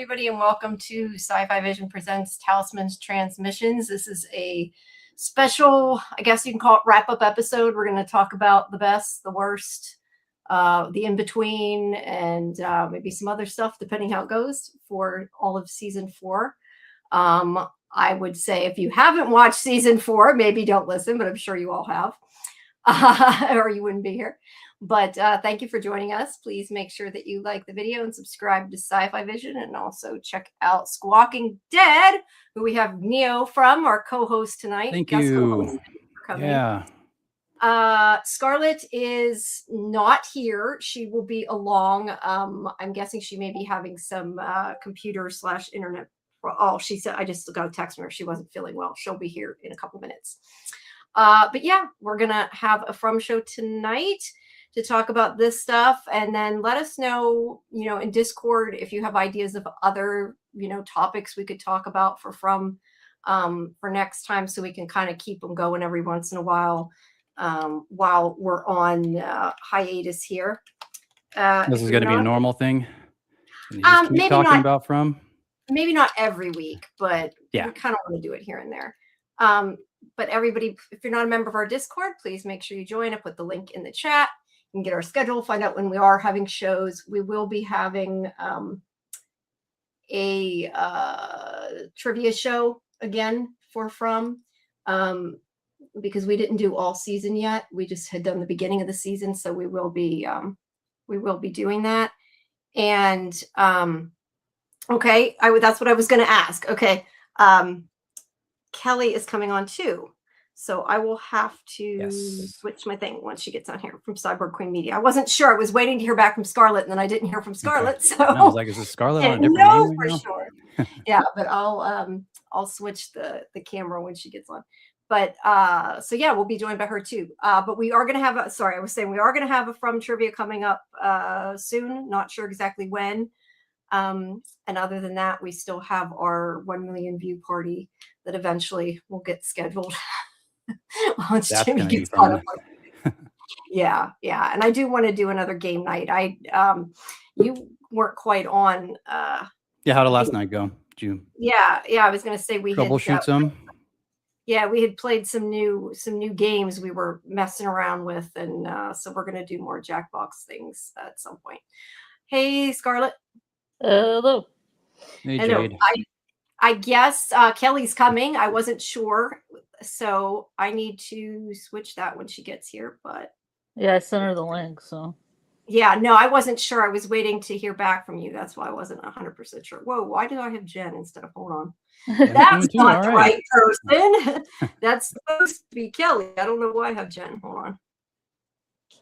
everybody, and welcome to SciFi Vision Presents Talisman's Transmissions. This is a special, I guess you can call it, wrap-up episode. We're going to talk about the best, the worst, the in-between, and maybe some other stuff, depending how it goes, for all of Season 4. I would say if you haven't watched Season 4, maybe don't listen, but I'm sure you all have, or you wouldn't be here. But thank you for joining us. Please make sure that you like the video and subscribe to SciFi Vision, and also check out Squawking Dead, who we have Neo from, our co-host tonight. Thank you. For coming. Yeah. Scarlet is not here. She will be along. I'm guessing she may be having some computer/internet. Oh, she said, I just got a text from her. She wasn't feeling well. She'll be here in a couple minutes. But yeah, we're going to have a From show tonight to talk about this stuff, and then let us know, in Discord, if you have ideas of other, topics we could talk about for next time, so we can kind of keep them going every once in a while we're on hiatus here. This is going to be a normal thing. Maybe talking about From. Maybe not every week, but yeah, we kind of want to do it here and there. But everybody, if you're not a member of our Discord, please make sure you join. I put the link in the chat. You can get our schedule, find out when we are having shows. We will be having a trivia show again for From, because we didn't do all season yet. We just had done the beginning of the season, so we will be doing that. And okay, that's what I was going to ask. Okay, Kelly is coming on too. So I will have to switch my thing once she gets on here from Cyborg Queen Media. I wasn't sure. I was waiting to hear back from Scarlet, and then I didn't hear from Scarlet. Okay. So I was like, is this Scarlet on a different name? For sure. Yeah, but I'll switch the camera when she gets on. But so yeah, we'll be joined by her too. But we are going to have we are going to have a From trivia coming up soon. Not sure exactly when. And other than that, we still have our 1 million view party that eventually will get scheduled. Once That's Jimmy gets caught up. Yeah. And I do want to do another game night. You weren't quite on. Yeah, how did last night go? June. Yeah. I was going to say we troubleshoot some. Yeah, we had played some new games we were messing around with, and so we're going to do more Jackbox things at some point. Hey, Scarlet. Hello. Hey, hello. Jade. I guess Kelly's coming. I wasn't sure, so I need to switch that when she gets here. But yeah, I sent her the link. So yeah, no, I wasn't sure. I was waiting to hear back from you. That's why I wasn't 100% sure. Whoa, why do I have Jen instead of hold on? That's not the right person. That's supposed to be Kelly. I don't know why I have Jen. Hold on.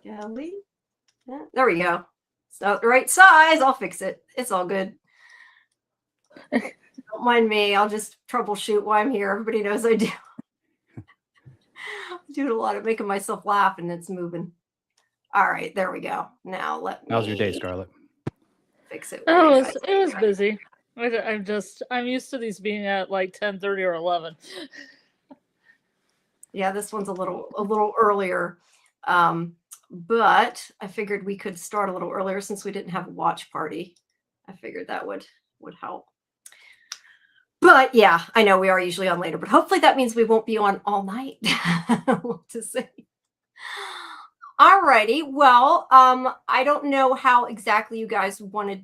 Kelly. Yeah, there we go. It's not the right size. I'll fix it. It's all good. Don't mind me. I'll just troubleshoot while I'm here. Everybody knows I do. I'm doing a lot of making myself laugh, and it's moving. All right, there we go. Now let me. How's your day, Scarlet? Fix it. It was busy. I'm used to these being at like 10:30 or 11. Yeah, this one's a little earlier. But I figured we could start a little earlier since we didn't have a watch party. I figured that would help. But yeah, I know we are usually on later, but hopefully that means we won't be on all night. What to say? All righty. Well, I don't know how exactly you guys want to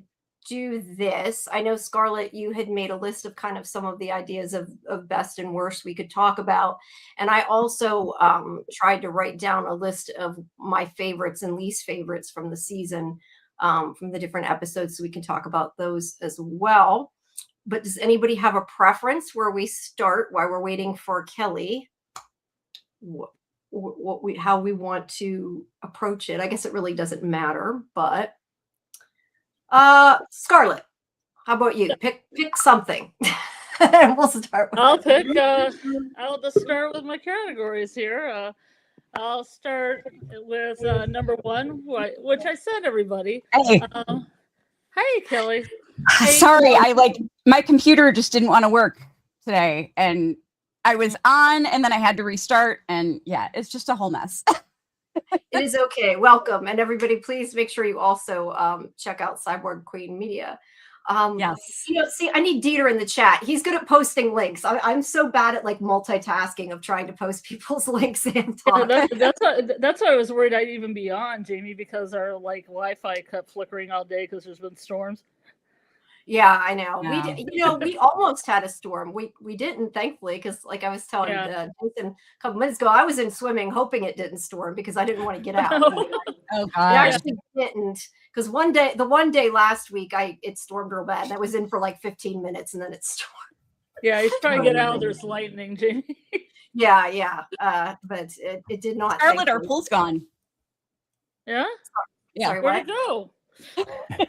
do this. I know, Scarlet, you had made a list of kind of some of the ideas of best and worst we could talk about. And I also tried to write down a list of my favorites and least favorites from the season, from the different episodes, so we can talk about those as well. But does anybody have a preference where we start while we're waiting for Kelly? How we want to approach it? I guess it really doesn't matter, but Scarlet, how about you? Pick something. And we'll start with I'll just start with my categories here. I'll start with number one, which I said everybody. Hey. Hey, Kelly. Sorry, my computer just didn't want to work today, and I was on, and then I had to restart, and yeah, it's just a whole mess. It is okay. Welcome. And everybody, please make sure you also check out Cyborg Queen Media. Yes. See, I need Dieter in the chat. He's good at posting links. I'm so bad at like multitasking of trying to post people's links and talk. Yeah, that's why I was worried I'd even be on, Jamie, because our like Wi-Fi kept flickering all day because there's been storms. Yeah, I know. Yeah. We almost had a storm. We didn't, thankfully, because like I was telling Jason a couple minutes ago, I was in swimming hoping it didn't storm because I didn't want to get out. Oh It God. actually didn't, because the one day last week, it stormed real bad. I was in for like 15 minutes and then it stormed. Yeah, he's trying to get out. There's lightning, Jamie. Yeah. But it did not. Scarlet, our pool's gone. Yeah? Yeah. Sorry, Where'd it go?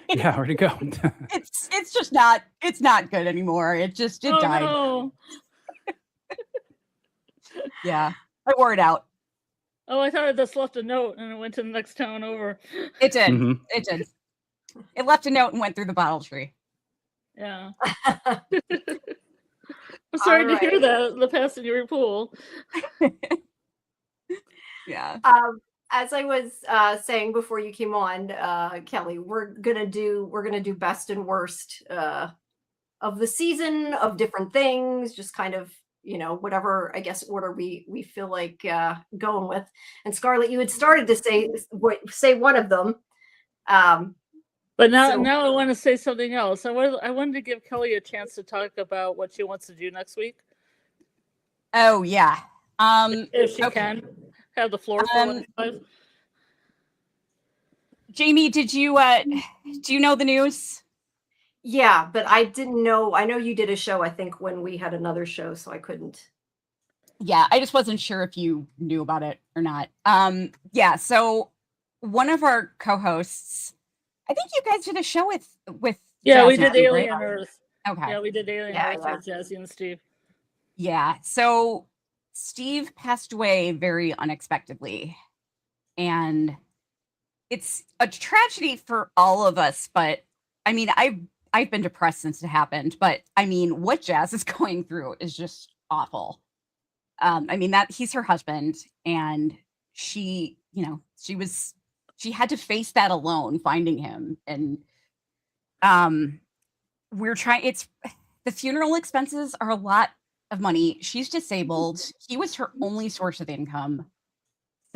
Yeah, where'd it go? It's just not, it's not good anymore. It died. No. Yeah. I wore it out. Oh, I thought it just left a note and it went to the next town over. It did. Mhm. It did. It left a note and went through the bottle tree. Yeah. I'm sorry to hear Alright. that, the past in your pool. Yeah. As I was saying before you came on, Kelly, we're gonna do best and worst of the season, of different things, just kind of, whatever, I guess, order we feel like going with. And Scarlet, you had started to say one of them. But now I want to say something else. I wanted to give Kelly a chance to talk about what she wants to do next week. Oh yeah. If she can have the floor for 5. Jamie, do you know the news? Yeah, but I didn't know. I know you did a show, I think, when we had another show, so I couldn't. Yeah, I just wasn't sure if you knew about it or not. Yeah, so one of our co-hosts, I think you guys did a show with Yeah, we Jazzy, did Alien right? Earth. Okay. Yeah, we did Alien Earth with Jazzy and Steve. Yeah, so Steve passed away very unexpectedly. And it's a tragedy for all of us, but I mean, I've been depressed since it happened, but I mean, what Jazz is going through is just awful. I mean, that he's her husband, and she had to face that alone, finding him. And the funeral expenses are a lot of money. She's disabled. He was her only source of income.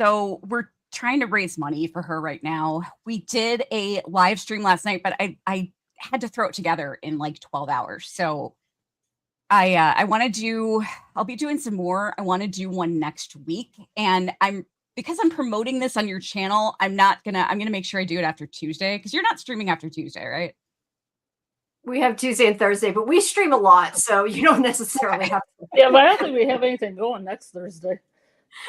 So we're trying to raise money for her right now. We did a live stream last night, but I had to throw it together in like 12 hours. So I'll be doing some more. I want to do one next week. And because I'm promoting this on your channel, I'm gonna make sure I do it after Tuesday, because you're not streaming after Tuesday, right? We have Tuesday and Thursday, but we stream a lot, so you don't necessarily have to. Yeah, but I don't think we have anything going next Thursday.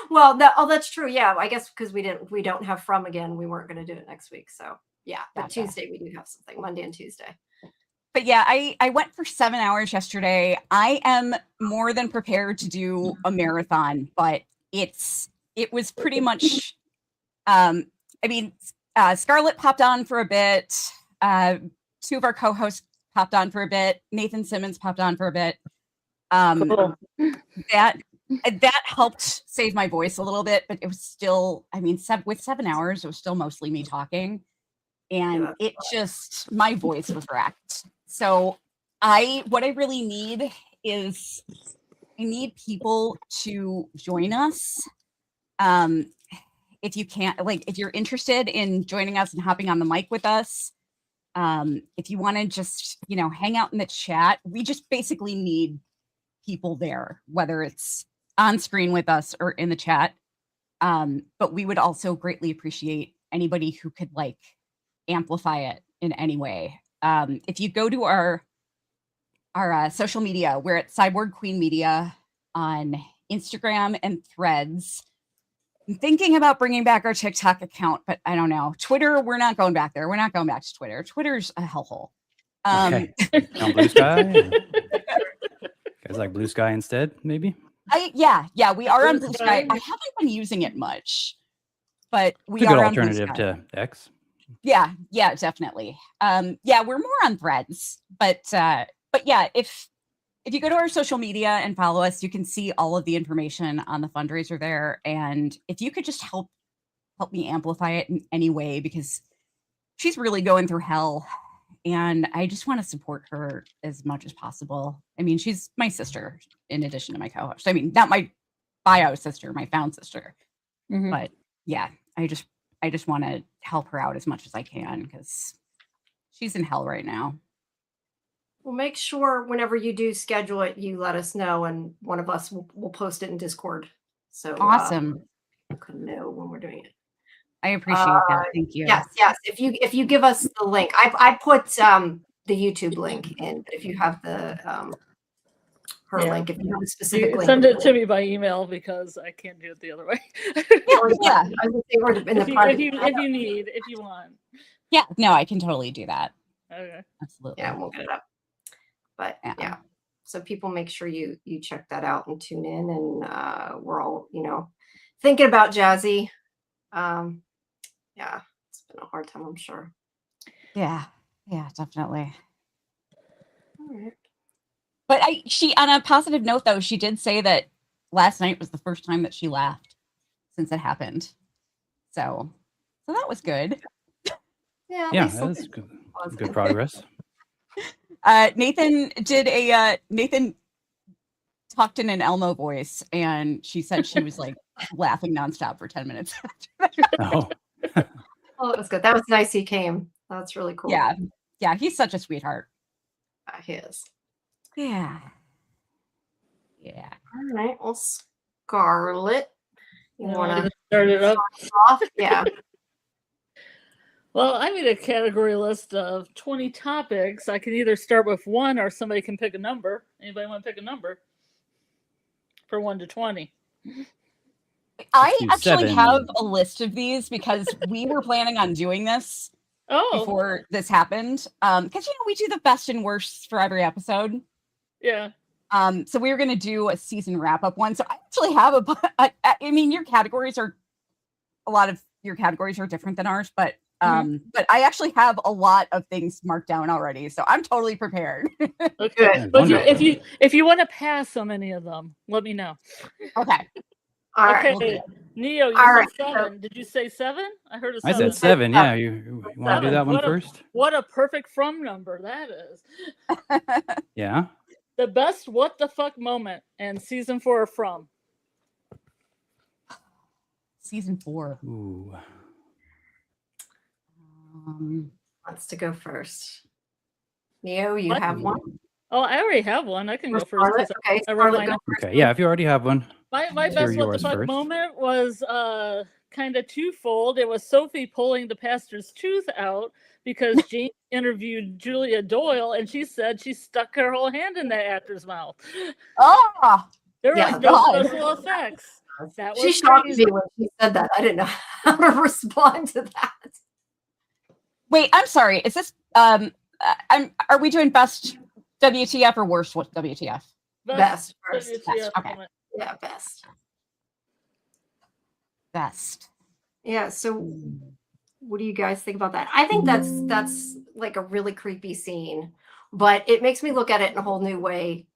Well, that's true. Yeah, I guess because we don't have From Again, we weren't going to do it next week. So yeah, but Gotcha. Tuesday we do have something, Monday and Tuesday. But yeah, I went for 7 hours yesterday. I am more than prepared to do a marathon, but it was pretty much, Scarlet popped on for a bit. 2 of our co-hosts popped on for a bit. Nathan Simmons popped on for a bit. Cool. That helped save my voice a little bit, but it was still, with 7 hours, it was still mostly me talking. And my voice was wrecked. So what I really need is I need people to join us. If you can't, if you're interested in joining us and hopping on the mic with us, if you want to just, hang out in the chat, we just basically need people there, whether it's on screen with us or in the chat. But we would also greatly appreciate anybody who could amplify it in any way. If you go to our social media, we're at Cyborg Queen Media on Instagram and Threads. I'm thinking about bringing back our TikTok account, but I don't know. Twitter, we're not going back there. We're not going back to Twitter. Twitter's a hellhole. Okay. On Blue Sky? Guys like Blue Sky instead, maybe? Yeah, we are on Blue Sky. I haven't been using it much, but we It's a good are on Blue alternative Sky. to X. Yeah, definitely. We're more on Threads, but yeah, if you go to our social media and follow us, you can see all of the information on the fundraiser there. And if you could just help me amplify it in any way, because she's really going through hell, and I just want to support her as much as possible. I mean, she's my sister in addition to my co-host. I mean, not my bio sister, my found sister. Mhm. But yeah, I just want to help her out as much as I can because she's in hell right now. Well, make sure whenever you do schedule it, you let us know, and one of us will post it in Discord. So Awesome. you can know when we're doing it. I appreciate that. Thank you. Yes. If you give us the link, I put the YouTube link in, but if you have the her Yeah. link, if you have a specific You link, send it to me by email because I can't do it the other way. Yeah. I was gonna say, or in the if private you chat. if you want. Yeah, no, I can totally do that. Okay. Absolutely. Yeah, we'll get it up. But Yeah. yeah, so people make sure you check that out and tune in, and we're all thinking about Jazzy. Yeah, it's been a hard time, I'm sure. Yeah, definitely. All right. But she, on a positive note though, she did say that last night was the first time that she laughed since it happened. So that was good. Yeah, at Yeah, least that's something good, positive. good progress. Nathan talked in an Elmo voice, and she said she was like laughing nonstop for 10 minutes. Oh, Oh, that was good. That was nice he came. That's really cool. Yeah, he's such a sweetheart. He is. Yeah. All right. Well, Scarlet, you You want want to to start it up? off? Yeah. Well, I made a category list of 20 topics. I can either start with one or somebody can pick a number. Anybody want to pick a number? For 1 to 20. I do actually 7. have a list of these because we were planning on doing this Oh, before this happened. Because we do the best and worst for every episode. yeah. So we were going to do a season wrap-up one. So I actually have I mean, a lot of your categories are different than ours, but but I actually have a lot of things marked down already, so I'm totally prepared. Okay. Yeah, But wonderful. if you want to pass on any of them, let me know. Okay. All right. Okay. we'll do it. Neo, you All said right, 7. Did you say 7? I heard a 7. I said 7. Yeah, you want to do that one What first? What a perfect from number that is. Yeah. The best what the fuck moment and season 4 from. Season 4. Ooh. Wants to go first. Neo, you What? have one? Oh, I already have one. I can Or go first. Scarlet? 'Cause Okay, I wrote Scarlet, mine go up. first. Okay. Yeah, if you already have one. My Let's hear best what the yours fuck first. moment was kind of twofold. It was Sophie pulling the pastor's tooth out because Jane interviewed Julia Doyle and she said she stuck her whole hand in that actor's mouth. Oh, There Yeah, was no God. special effects. That She was shocked crazy. me when she said that. I didn't know how to respond to that. wait, I'm sorry. Is this are we doing best WTF or worst WTF? Best first. WTF Okay. moment. Yeah, best. Best. Yeah, so what do you guys think about that? I think that's like a really creepy scene, but it makes me look at it in a whole new way,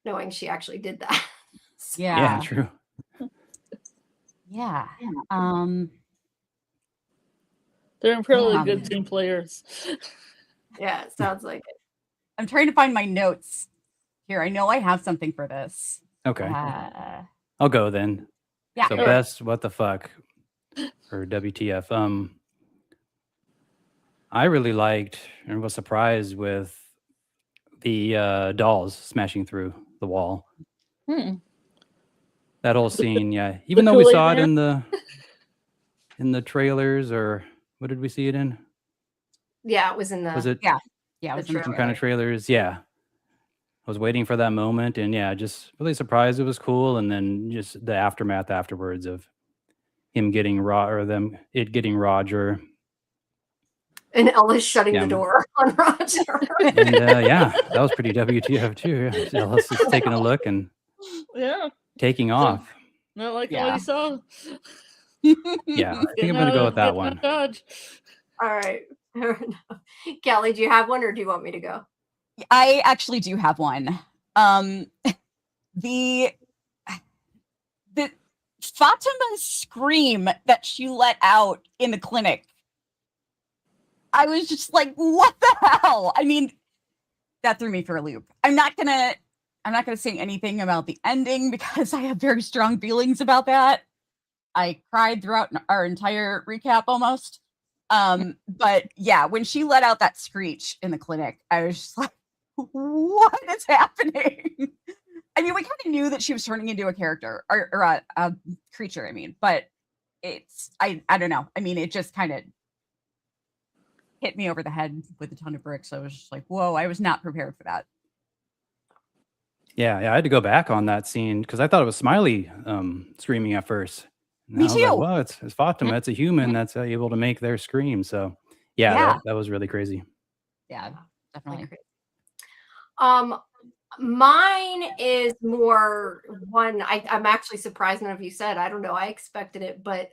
knowing she actually did that. So, Yeah, true. Yeah. They're really Yeah. good team players. yeah, it sounds like it. I'm trying to find my notes here. I know I have something for this. Okay. I'll go then. Yeah. So Sure. best what the fuck or WTF. I really liked and was surprised with the dolls smashing through the wall. That whole scene, yeah. Even though we Kool-Aid saw it Man? in the trailers, or what did we see it in? Yeah, it was in the Was it Yeah. Yeah, it The was in the some trailer. kind of trailers? Yeah. I was waiting for that moment, and yeah, just really surprised it was cool, and then just the aftermath afterwards of him getting getting Roger. and Ellis shutting Yeah. the door on Roger. And yeah, that was pretty WTF too. Yeah. Ellis is taking a look and Yeah. taking off. Not like Yeah. what he saw. Yeah, I think I'm gonna go with that one. Dodge. All right. Fair enough. Callie, do you have one or do you want me to go? I actually do have one. The Fatima's scream that she let out in the clinic. I was just like, what the hell? I mean, that threw me for a loop. I'm not gonna say anything about the ending because I have very strong feelings about that. I cried throughout our entire recap almost. But yeah, when she let out that screech in the clinic, I was just like, what is happening? I mean, we kind of knew that she was turning into a character or a creature, I mean, but I don't know. I mean, it just kind of hit me over the head with a ton of bricks. I was just like, whoa, I was not prepared for that. Yeah, I had to go back on that scene because I thought it was Smiley screaming at first. And Me I was too. like, well, it's Fatima. It's a human that's able to make their scream. So yeah, Yeah. that was really crazy. Yeah, definitely. Mine is more one. I'm actually surprised none of you said. I don't know. I expected it, but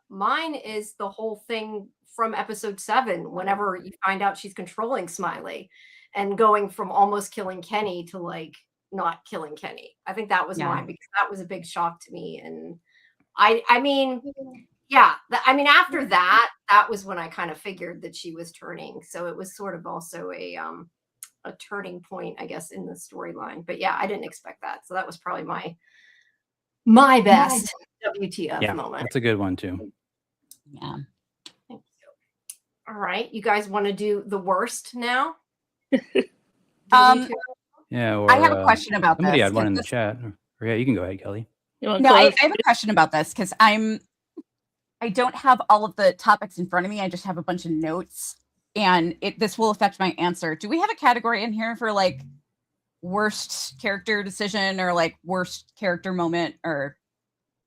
mine is the whole thing from episode 7. Whenever you find out she's controlling Smiley, and going from almost killing Kenny to like not killing Kenny. I think that was mine because that was a big shock to me. And I mean, yeah. I mean, after that was when I kind of figured that she was turning. So it was sort of also a turning point, I guess, in the storyline. But yeah, I didn't expect that. So that was probably my best WTF moment. That's a good one too. Yeah. Thank you. All right. You guys want to do the worst now? Yeah. Or, I have a question about somebody this. had one in the chat. Or, yeah, you can go ahead, Kelly. No, I have a question about this because I don't have all of the topics in front of me. I just have a bunch of notes. And this will affect my answer. Do we have a category in here for like worst character decision or like worst character moment or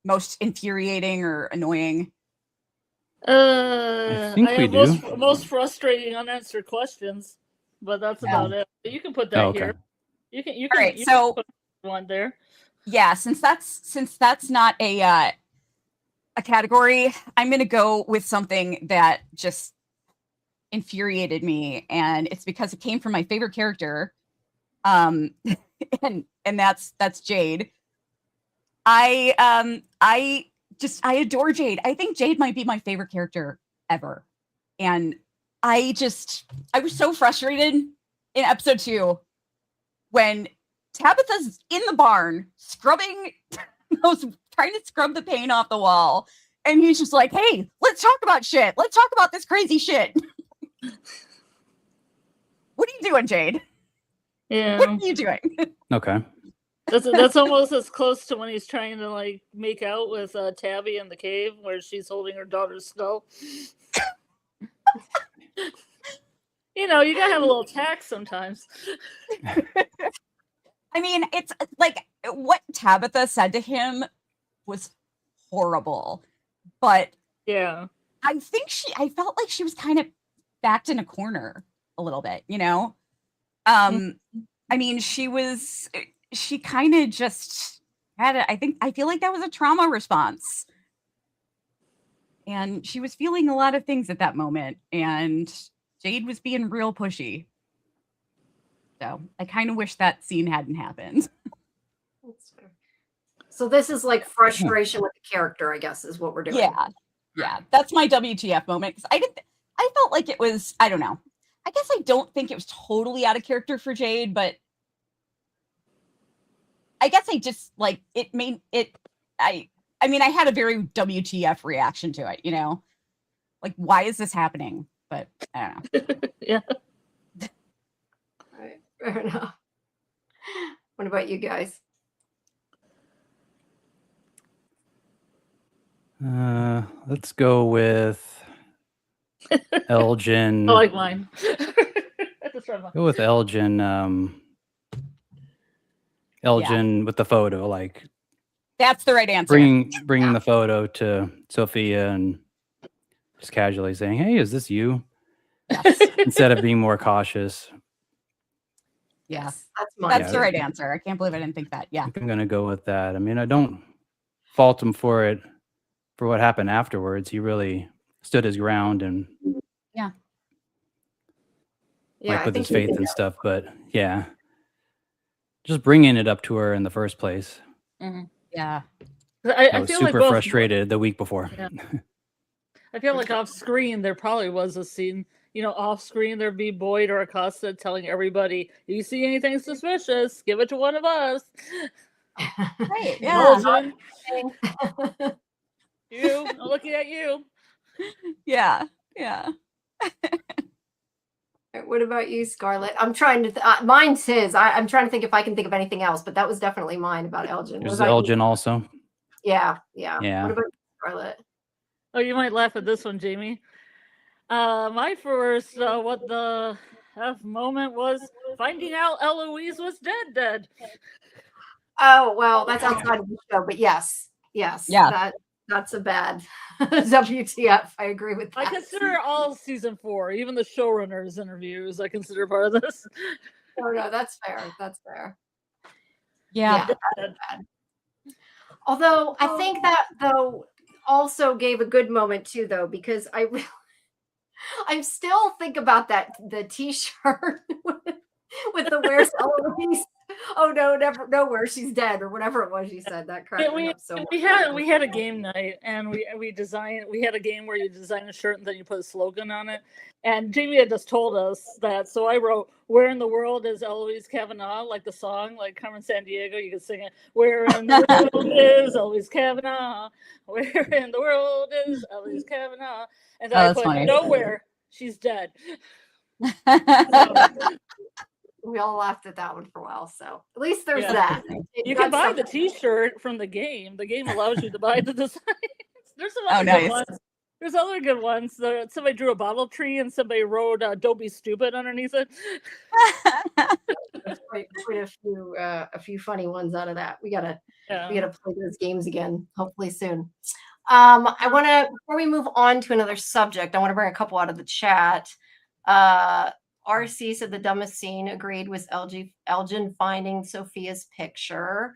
most infuriating or annoying? I think we do. Most frustrating unanswered questions, but that's about it. You can put that here. You can. All right, so put one there. Yeah, since that's not a category, I'm gonna go with something that just infuriated me, and it's because it came from my favorite character, and that's Jade. I adore Jade. I think Jade might be my favorite character ever, and I was so frustrated in episode 2 when Tabitha's in the barn scrubbing trying to scrub the paint off the wall, and he's just like, "Hey, let's talk about shit. Let's talk about this crazy shit." What are you doing, Jade? Yeah. What are you doing? Okay. That's almost as close to when he's trying to like make out with Tabby in the cave where she's holding her daughter's skull. You know, you gotta have a little tact sometimes. I mean, it's like what Tabitha said to him was horrible, but yeah, I felt like she was kind of backed in a corner a little bit, you know? I mean, she kind of just had it. I feel like that was a trauma response. And she was feeling a lot of things at that moment, and Jade was being real pushy. So I kind of wish that scene hadn't happened. That's fair. So this is like frustration with the character, I guess, is what we're doing. Yeah. That's my WTF moment. I felt like it was, I don't know. I guess I don't think it was totally out of character for Jade, but I guess I just like it made it. I mean, I had a very WTF reaction to it, you know, like why is this happening? But I don't know. Yeah. All right, fair enough. What about you guys? Let's go with Elgin. I like mine. Go with Elgin. Elgin with the photo, like that's the right answer. Bringing the photo to Sophia and just casually saying, "Hey, is this you?" Yes. Instead of being more cautious. Yeah, that's mine. That's the right answer. I can't believe I didn't think that. Yeah, I think I'm gonna go with that. I mean, I don't fault him for what happened afterwards. He really stood his ground and with his faith and stuff. But yeah, just bringing it up to her in the first place. Mm-hmm. Yeah, I was feel super like frustrated the week before. Yeah. I feel like off screen there probably was a scene, off screen there'd be Boyd or Acosta telling everybody, "You see anything suspicious? Give it to one of us." Right. Yeah. Elgin, you, I'm looking at you. Yeah. Yeah. What about you, Scarlett? I'm trying to. Mine's his. I'm trying to think if I can think of anything else, but that was definitely mine about Elgin. What There's about you? Elgin also. Yeah. Yeah. What about you, Scarlett? Oh, you might laugh at this one, Jamie. My first what the F moment was finding out Eloise was dead. Oh well, that's outside of the show, but yes, Yeah. that's a bad WTF. I agree with I that. consider all season 4, even the showrunners' interviews, I consider part of this. Oh no, that's fair. That's fair. Yeah. that's bad. Although I think that though also gave a good moment too, though, because I still think about the T-shirt with the "Where's Eloise?" Oh no, never nowhere. She's dead, or whatever it was you said. That cracked me up so much. We had a game night, and we had a game where you design a shirt and then you put a slogan on it. And Jamie had just told us that, so I wrote, "Where in the world is Eloise Kavanaugh?" Like the song, like Carmen Sandiego. You can sing it. "Where in the world is Eloise Kavanaugh? Where in the world is Eloise Kavanaugh?" And then I that's put funny. "Nowhere. She's dead." We all laughed at that one for a while, so at least there's Yeah. that. You can buy the T-shirt from the game. The game allows you to buy the designs. There's some Oh, other nice. good ones. There's other good ones. Somebody drew a bottle tree and somebody wrote "Don't be stupid" underneath it. There's quite a few funny ones out of that. We gotta Yeah. play those games again, hopefully soon. I want to, before we move on to another subject, I want to bring a couple out of the chat. RC said the dumbest scene, agreed, was Elgin finding Sophia's picture.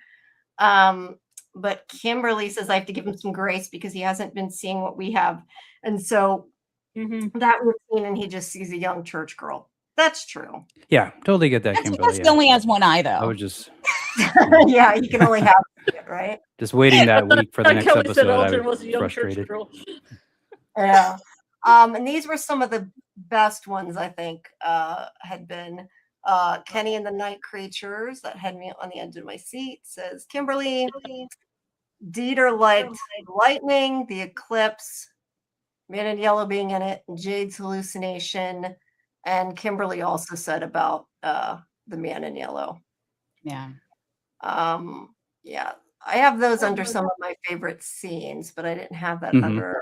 But Kimberly says I have to give him some grace because he hasn't been seeing what we have. And so that routine, and he just sees a young church girl. That's true. Yeah, totally get that, Kimberly. He only has one eye, though. I was just yeah, he can only have it, right? just waiting that week for the next Kelly said episode. I Elgin was was a young church frustrated. girl. Yeah. And these were some of the best ones, I think, had been Kenny and the Night Creatures. That had me on the edge of my seat, says Kimberly. Dieter liked lightning, the eclipse, Man in Yellow being in it, Jade's hallucination, and Kimberly also said about the Man in Yellow. Yeah. Yeah, I have those under some of my favorite scenes, but I didn't have that under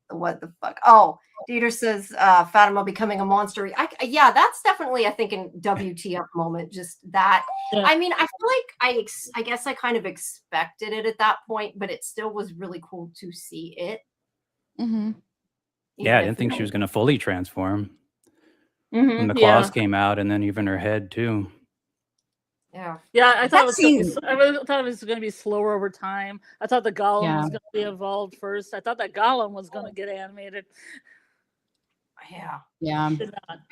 the what the fuck. Oh, Dieter says Fatima becoming a monster. Yeah, that's definitely, I think, in WTF moment. Just that. Yeah. I mean, I feel like I guess I kind of expected it at that point, but it still was really cool to see it. Yeah, I didn't think she was going to fully transform when the claws came out, and then even her head too. Yeah, I thought it was going to be slower over time. I thought the Golem was going to be evolved first. I thought that Golem was going to get animated. Yeah.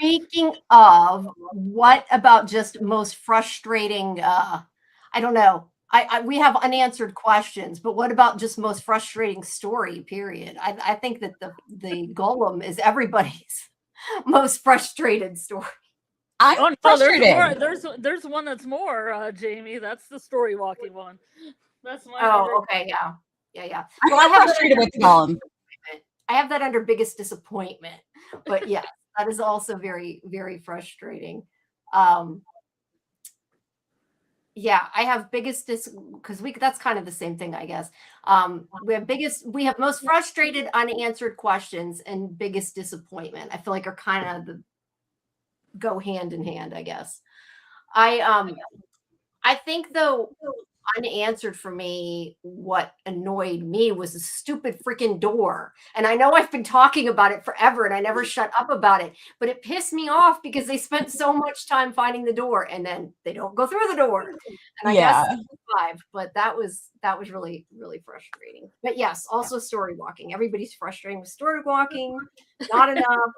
Speaking of, what about just most frustrating? I don't know. We have unanswered questions, but what about just most frustrating story? Period. I think that the Golem is everybody's most frustrated story. I'm frustrated. There's one that's more, Jamie. That's the story walking one. That's my. Oh, okay, yeah. I'm frustrated with the Golem. I have that under biggest disappointment, but yeah, that is also very, very frustrating. Yeah, I have biggest because that's kind of the same thing, I guess. We have most frustrated unanswered questions and biggest disappointment. I feel like are kind of go hand in hand, I guess. I think though unanswered for me, what annoyed me was a stupid freaking door. And I know I've been talking about it forever and I never shut up about it, but it pissed me off because they spent so much time finding the door and then they don't go through the door. And I guess it's 5, but that was really, really frustrating. But yes, also story walking. Everybody's frustrating with story walking, not enough,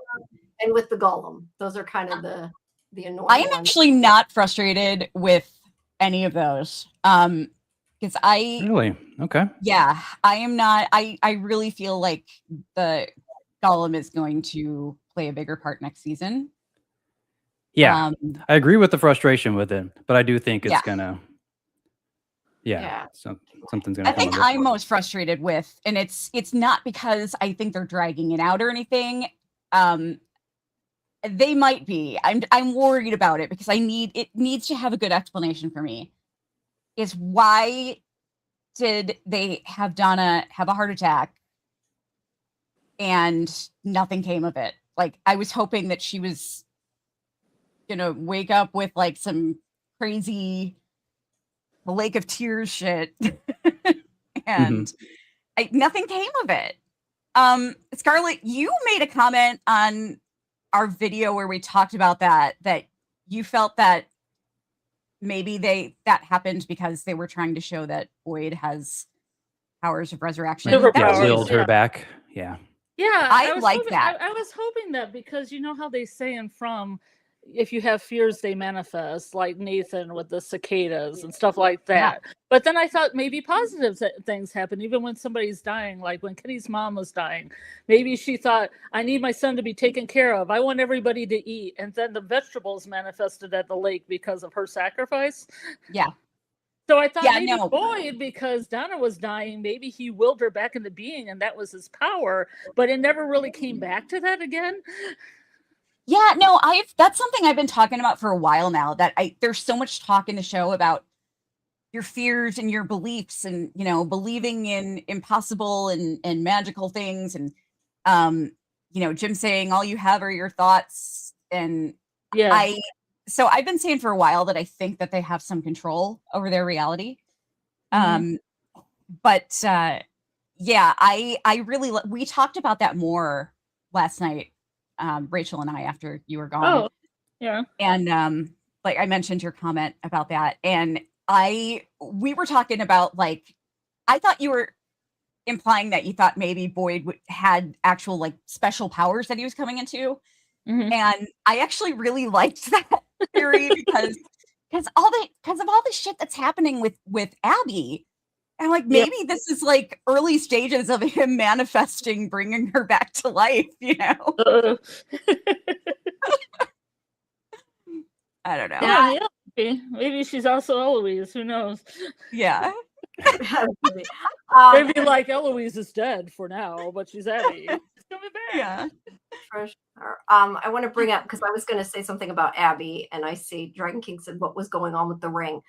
and with the Golem. Those are kind of the annoying I am ones. actually not frustrated with any of those. Because Really? Okay. I am not. I really feel like the Golem is going to play a bigger part next season. Yeah, I agree with the frustration with it, but I do think it's Yeah. gonna. Yeah. Something's gonna I come think of it. I'm most frustrated with, and it's not because I think they're dragging it out or anything. They might be. I'm worried about it because it needs to have a good explanation for me. Is why did they have Donna have a heart attack and nothing came of it? Like, I was hoping that she was gonna wake up with like some crazy Lake of Tears shit. And nothing came of it. Scarlet, you made a comment on our video where we talked about that you felt that maybe that happened because they were trying to show that Boyd has powers of resurrection. Superpowers. That was Willed her yeah. back. Yeah. Yeah, I was like hoping, that. I was hoping that because you know how they say in From, if you have fears, they manifest, like Nathan with the cicadas and stuff like that. Yeah. But then I thought maybe positive things happen, even when somebody's dying, like when Kitty's mom was dying. Maybe she thought, I need my son to be taken care of. I want everybody to eat. And then the vegetables manifested at the lake because of her sacrifice. Yeah. So I thought maybe no. Boyd, because Donna was dying, maybe he willed her back into being and that was his power, but it never really came back to that again. Yeah, no, that's something I've been talking about for a while now, that there's so much talk in the show about your fears and your beliefs and, you know, believing in impossible and magical things. And, you know, Jim saying all you have are your thoughts. And Yeah. So I've been saying for a while that I think that they have some control over their reality. But yeah, I really, we talked about that more last night, Rachel and I, after you were gone. Oh, yeah. And like I mentioned your comment about that. And we were talking about, like, I thought you were implying that you thought maybe Boyd had actual like special powers that he was coming into. And I actually really liked that theory because of all the shit that's happening with Abby. And like, maybe this is like early stages of him manifesting, bringing her back to life, you know? I don't know. Yeah, maybe she's also Eloise. Who knows? Yeah. Maybe like Eloise is dead for now, but she's Abby. She's coming back. Yeah. For sure. I want to bring up, because I was going to say something about Abby, and I see Dragon King said what was going on with the ring.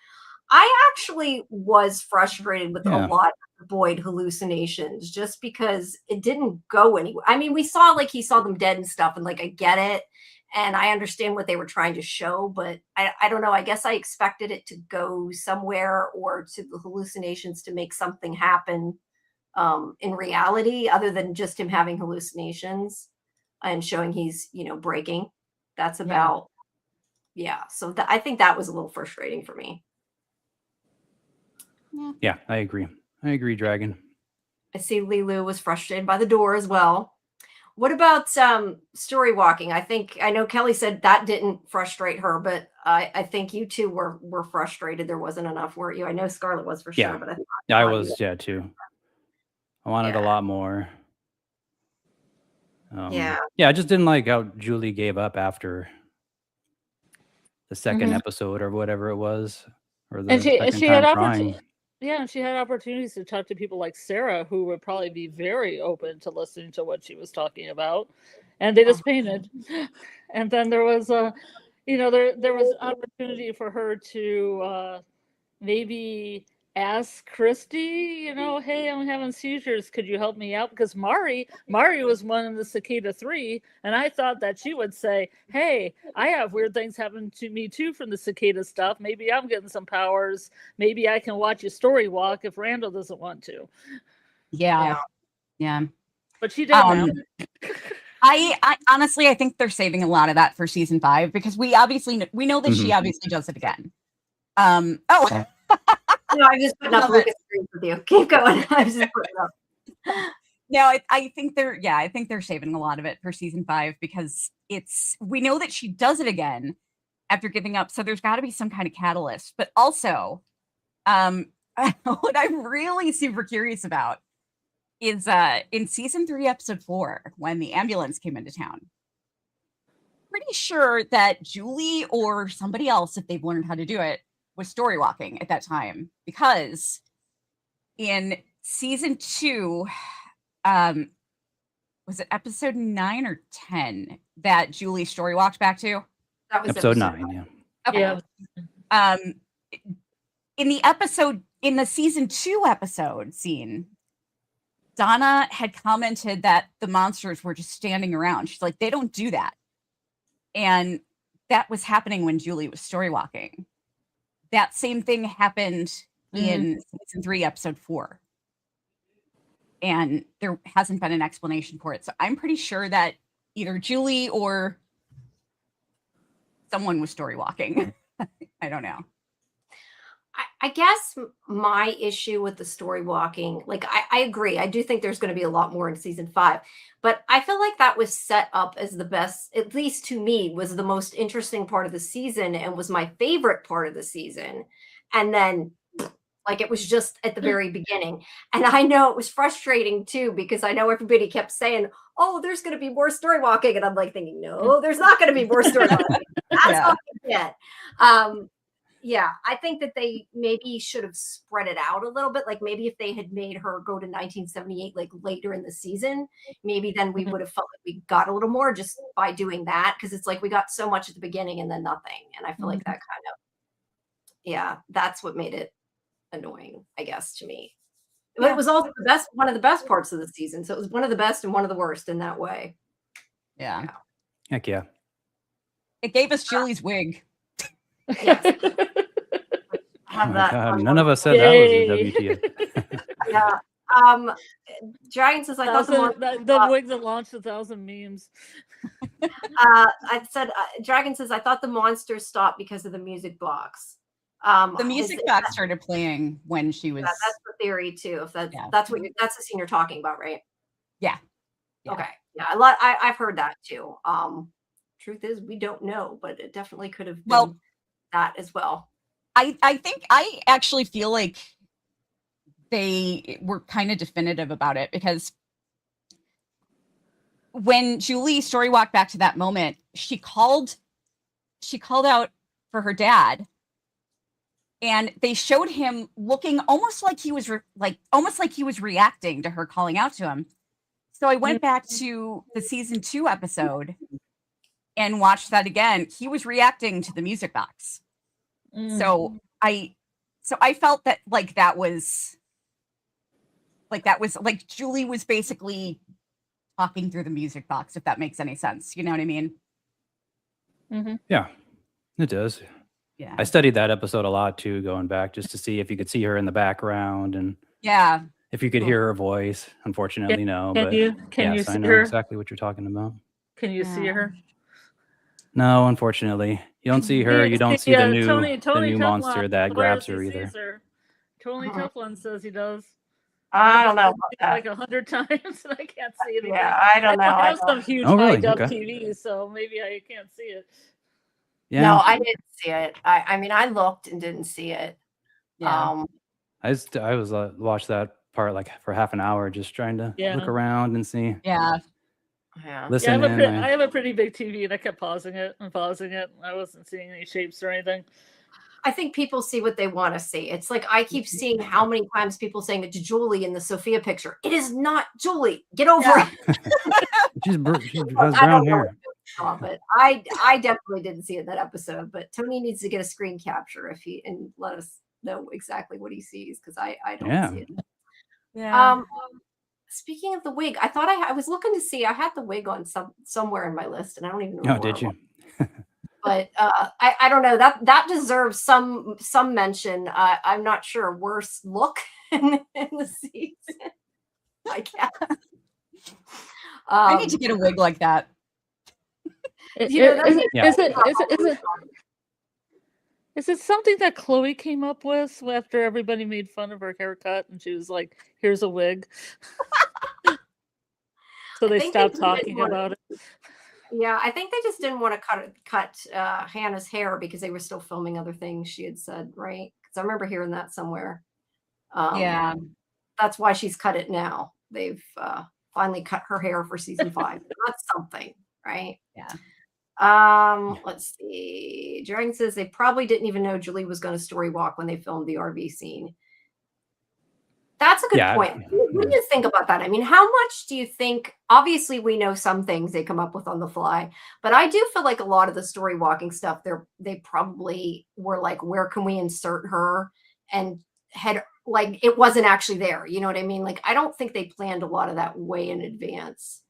I actually was frustrated with a lot of Boyd hallucinations just because it didn't go anywhere. I mean, we saw like he saw them dead and stuff, and like I get it, and I understand what they were trying to show, but I don't know. I guess I expected it to go somewhere, or to the hallucinations to make something happen in reality, other than just him having hallucinations and showing he's, you know, breaking. That's about, so I think that was a little frustrating for me. Yeah, I agree. Dragon. I see Lilu was frustrated by the door as well. What about story walking? I know Kelly said that didn't frustrate her, but I think you two were frustrated. There wasn't enough, weren't you? I know Scarlet was for sure, but I was too. I wanted a lot more. I just didn't like how Julie gave up after the second episode or whatever it was, or the she had opportunities. Yeah, and she had opportunities to talk to people like Sarah, who would probably be very open to listening to what she was talking about, and they just painted. And then there was there was opportunity for her to maybe ask Christy, you know, hey, I'm having seizures, could you help me out? Because Mari was one of the Cicada 3, and I thought that she would say, hey, I have weird things happen to me too from the Cicada stuff. Maybe I'm getting some powers. Maybe I can watch a story walk if Randall doesn't want to. Yeah. But she did now. I honestly, I think they're saving a lot of that for season 5, because we know that she obviously does it again. No, I'm just putting up Lucas screens with you. Keep going. I'm just putting up. No, I think they're saving a lot of it for season 5, because we know that she does it again after giving up. So there's got to be some kind of catalyst. But also, what I'm really super curious about is in season 3, episode 4, when the ambulance came into town. pretty sure that Julie or somebody else, if they've learned how to do it, was story walking at that time, because in season 2, was it episode 9 or 10 that Julie story walked back to? That was Episode 9, yeah. Okay. Yeah. In the season 2 episode scene, Donna had commented that the monsters were just standing around. She's like, they don't do that. And that was happening when Julie was story walking. That same thing happened in season 3, episode 4. And there hasn't been an explanation for it. So I'm pretty sure that either Julie or someone was story walking. I don't know. I guess my issue with the story walking, like I agree. I do think there's going to be a lot more in season 5, but I feel like that was set up as the best, at least to me, was the most interesting part of the season and was my favorite part of the season. And then like it was just at the very beginning. And I know it was frustrating too, because I know everybody kept saying, oh, there's going to be more story walking. And I'm like thinking, no, there's not going to be more story walking. That's all we get. Yeah, I think that they maybe should have spread it out a little bit. Like maybe if they had made her go to 1978, like later in the season, maybe then we would have felt like we got a little more just by doing that. Cause it's like we got so much at the beginning and then nothing. And I feel like that kind of, yeah, that's what made it annoying, I guess, to me. But it was also one of the best parts of the season. So it was one of the best and one of the worst in that way. Yeah. Heck yeah. It gave us Julie's wig. Yes. Oh my God, none of us said that was a WTF. Yeah. Dragon says, I thought the wig that launched 1,000 memes. I said, Dragon says, I thought the monsters stopped because of the music box. The music box started playing when she was. Yeah, that's the theory too. If that's the scene you're talking about, right? Yeah. Okay. Yeah, I've heard that too. Truth is, we don't know, but it definitely could have been that as well. I actually feel like they were kind of definitive about it, because when Julie story walked back to that moment, she called out for her dad, and they showed him looking almost like he was reacting to her calling out to him. So I went back to the season 2 episode and watched that again. He was reacting to the music box. So I felt that that was Julie was basically talking through the music box, if that makes any sense. You know what I mean? Yeah, it does. Yeah. I studied that episode a lot too, going back just to see if you could see her in the background and if you could hear her voice. Unfortunately, no. Can But you yes, see I know her? exactly what you're talking about. Can you see her? No, unfortunately, you don't see her. You don't see the new Tony monster Teflon that grabs her swears he either. sees her. Tony Teflon says he does. I don't know about that. Like 100 times, and I can't see anything. Yeah, I don't know. I have some huge really? high-def Okay. TV, so maybe I can't see it. Yeah. No, I didn't see it. I mean, I looked and didn't see it. Yeah. I was watched that part like for half an hour, just trying to look around and see. Yeah. Listen. I have a pretty big TV, and I kept pausing it. I wasn't seeing any shapes or anything. I think people see what they want to see. It's like I keep seeing how many times people saying it's Julie in the Sophia picture. It is not Julie. Get over it. She has brown hair. But I definitely didn't see it in that episode. But Tony needs to get a screen capture and let us know exactly what he sees, because I don't see it. Yeah. Speaking of the wig, I thought I was looking to see. I had the wig on somewhere in my list, and I don't even remember. Oh, did you? But I don't know, that deserves some mention. I'm not sure. Worst look in the season, I guess. I need to get a wig like that. Is it something that Chloe came up with after everybody made fun of her haircut, and she was like, "Here's a wig." So they stopped talking about it. Yeah, I think they just didn't want to cut Hannah's hair because they were still filming other things, she had said, right? Because I remember hearing that somewhere. That's why she's cut it now. They've finally cut her hair for season 5. That's something, right? Yeah. Let's see. Dragon says they probably didn't even know Julie was going to story walk when they filmed the RV scene. That's a good point. What do you think about that? I mean, how much do you think? Obviously, we know some things they come up with on the fly, but I do feel like a lot of the story walking stuff, they probably were like, where can we insert her? And had like it wasn't actually there. You know what I mean? Like, I don't think they planned a lot of that way in advance.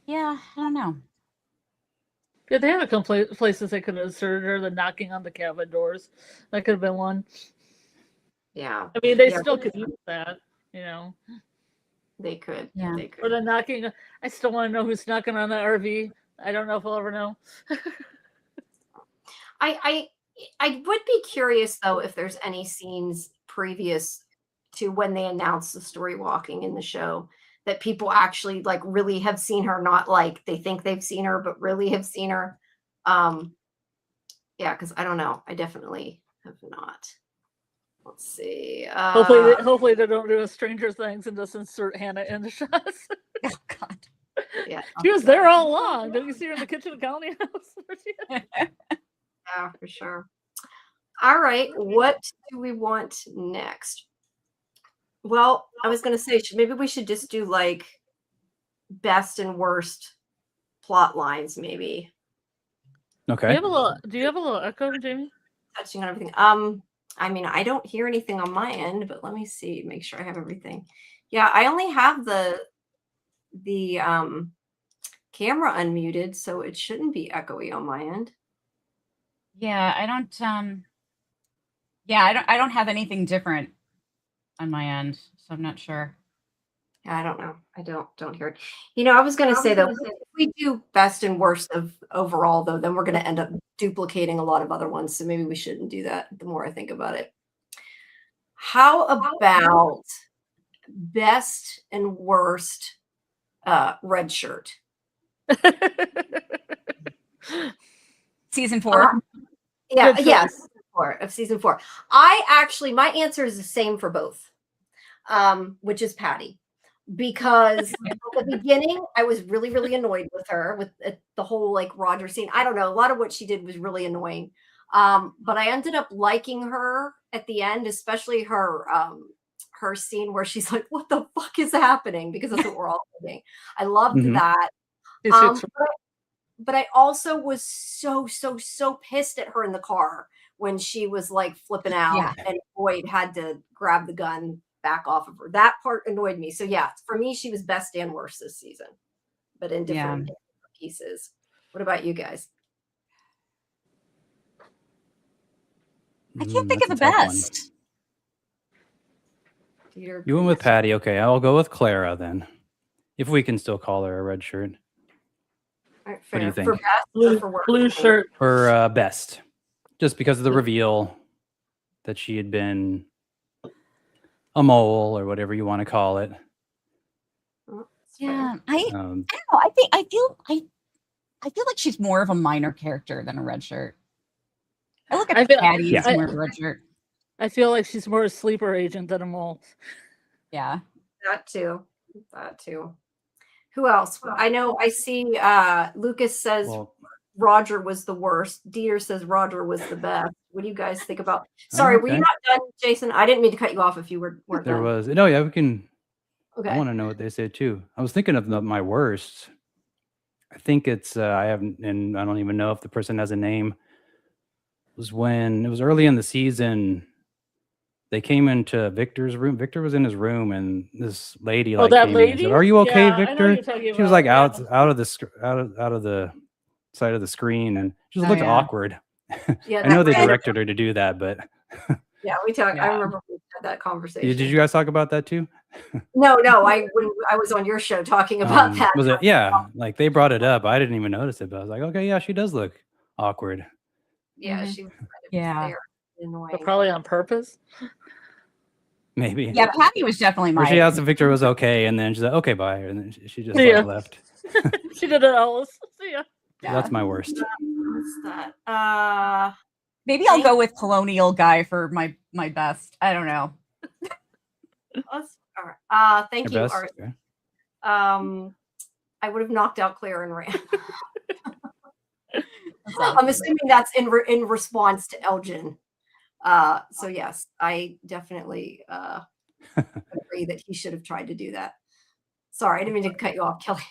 Yeah, I don't know. Yeah, they had a couple places they could have inserted her, the knocking on the cabin doors. That could have been one. Yeah. I mean, they still could use that, you know. They could. Yeah. They could. Or the knocking. I still want to know who's knocking on the RV. I don't know if I'll ever know. I would be curious though if there's any scenes previous to when they announced the story walking in the show that people actually like really have seen her, not like they think they've seen her, but really have seen her. Yeah, because I don't know. I definitely have not. Let's see. Hopefully they don't do a Stranger Things and just insert Hannah in the shots. Oh God. Yeah, She was there all along. Didn't you see her in the kitchen county house? yeah, for sure. All right, what do we want next? Well, I was going to say maybe we should just do like best and worst plot lines, maybe. Okay. Do you have a little echo, Jamie? Touching on everything. I mean, I don't hear anything on my end, but let me see, make sure I have everything. Yeah, I only have the camera unmuted, so it shouldn't be echoey on my end. Yeah, I don't. Yeah, I don't have anything different on my end, so I'm not sure. Yeah, I don't know. I don't hear it. You know, I was going to say though, if we do best and worst of overall though, then we're going to end up duplicating a lot of other ones. So maybe we shouldn't do that. The more I think about it. How about best and worst red shirt? Season 4. Yeah, Good yes, of season 4. My answer is the same for both, which is Patty. Because at the beginning, I was really, really annoyed with her with the whole like Roger scene. I don't know. A lot of what she did was really annoying. But I ended up liking her at the end, especially her scene where she's like, "What the fuck is happening?" Because that's what we're all thinking. I loved that. But I also was so pissed at her in the car when she was like flipping out and Boyd had to grab the gun back off of her. That part annoyed me. So yeah, for me, she was best and worst this season, but in different pieces. What about you guys? I can't think of the best. You went with Patty. Okay, I'll go with Clara then. If we can still call her a red shirt. All right, what do you think? For best or for worst? Blue shirt. Or best. Just because of the reveal that she had been a mole or whatever you want to call it. Yeah, I don't know. I feel like she's more of a minor character than a red shirt. I look at Patty as more of a red shirt. I feel like she's more a sleeper agent than a mole. Yeah. That too. Who else? I know I see Lucas says Roger was the worst. Dieter says Roger was the best. What do you guys think about? Sorry, were you not done, Jason? I didn't mean to cut you off if you weren't done. There was. No, yeah, we can. Okay. I want to know what they said too. I was thinking of my worst. I think it's I haven't, and I don't even know if the person has a name. It was when it was early in the season. They came into Victor's room. Victor was in his room, and this lady came in and said, "Are you okay, Victor?" She was like out of the side of the screen, and she just looked awkward. Yeah, I know they directed her to do that, but yeah, we talked. I remember we had that conversation. Did you guys talk about that too? No, I was on your show talking about that. Was it? Yeah, like they brought it up. I didn't even notice it, but I was like, okay, yeah, she does look awkward. Yeah, she was kind of annoying. But probably on purpose. Maybe. Yeah, Patty was definitely she asked if Victor was okay, and then she's like, okay, bye. And then she just left. She did it, Alice. See ya. Yeah. That's my worst. What's that? Maybe I'll go with Colonial Guy for my best. I don't know. All right. Thank Your you, best? Art. Okay. I would have knocked out Claire and ran. That's I'm awesome. assuming that's in response to Elgin. So yes, I definitely agree that he should have tried to do that. Sorry, I didn't mean to cut you off, Kelly.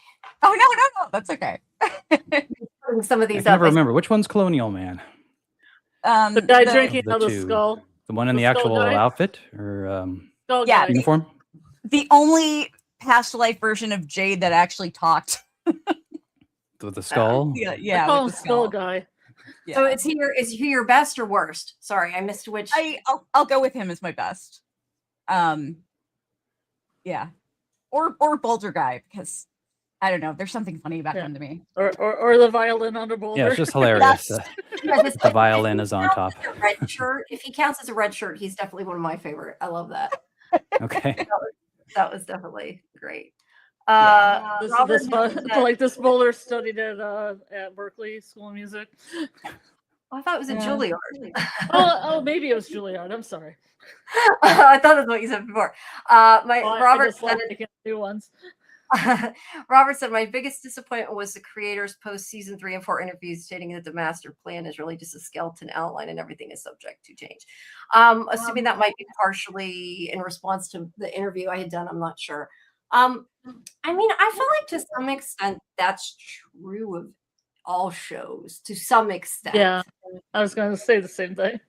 Oh no, that's okay. Putting some of I these can up. never remember which one's Colonial Man. The guy the- drinking the out of the two. skull. The one in The the skull actual guy? outfit or Skull Yeah, guy. uniform? the only past life version of Jade that actually talked. With the skull? Yeah, I yeah, call him with the skull skull. guy. Yeah. So is he your best or worst? Sorry, I missed which. I'll go with him as my best. Yeah, or Boulder guy, because I don't know. There's something funny about Yeah. him to me. Or the violin under Boulder. Yeah, it's just hilarious. Yes. Yeah, The violin is on top. a red shirt. If he counts as a red shirt, he's definitely one of my favorite. I love that. Okay. That was definitely great. This Boulder studied at Berkeley School of Music. I thought it was a Yeah. Juilliard. Oh, maybe it was Juilliard. I'm sorry. I thought that's what you said before. My Oh, I Robert just like said making new ones. Robert said, my biggest disappointment was the creators post season 3 and 4 interviews stating that the master plan is really just a skeleton outline and everything is subject to change. Assuming that might be partially in response to the interview I had done, I'm not sure. I mean, I feel like to some extent that's true of all shows to some extent. Yeah, I was going to say the same thing.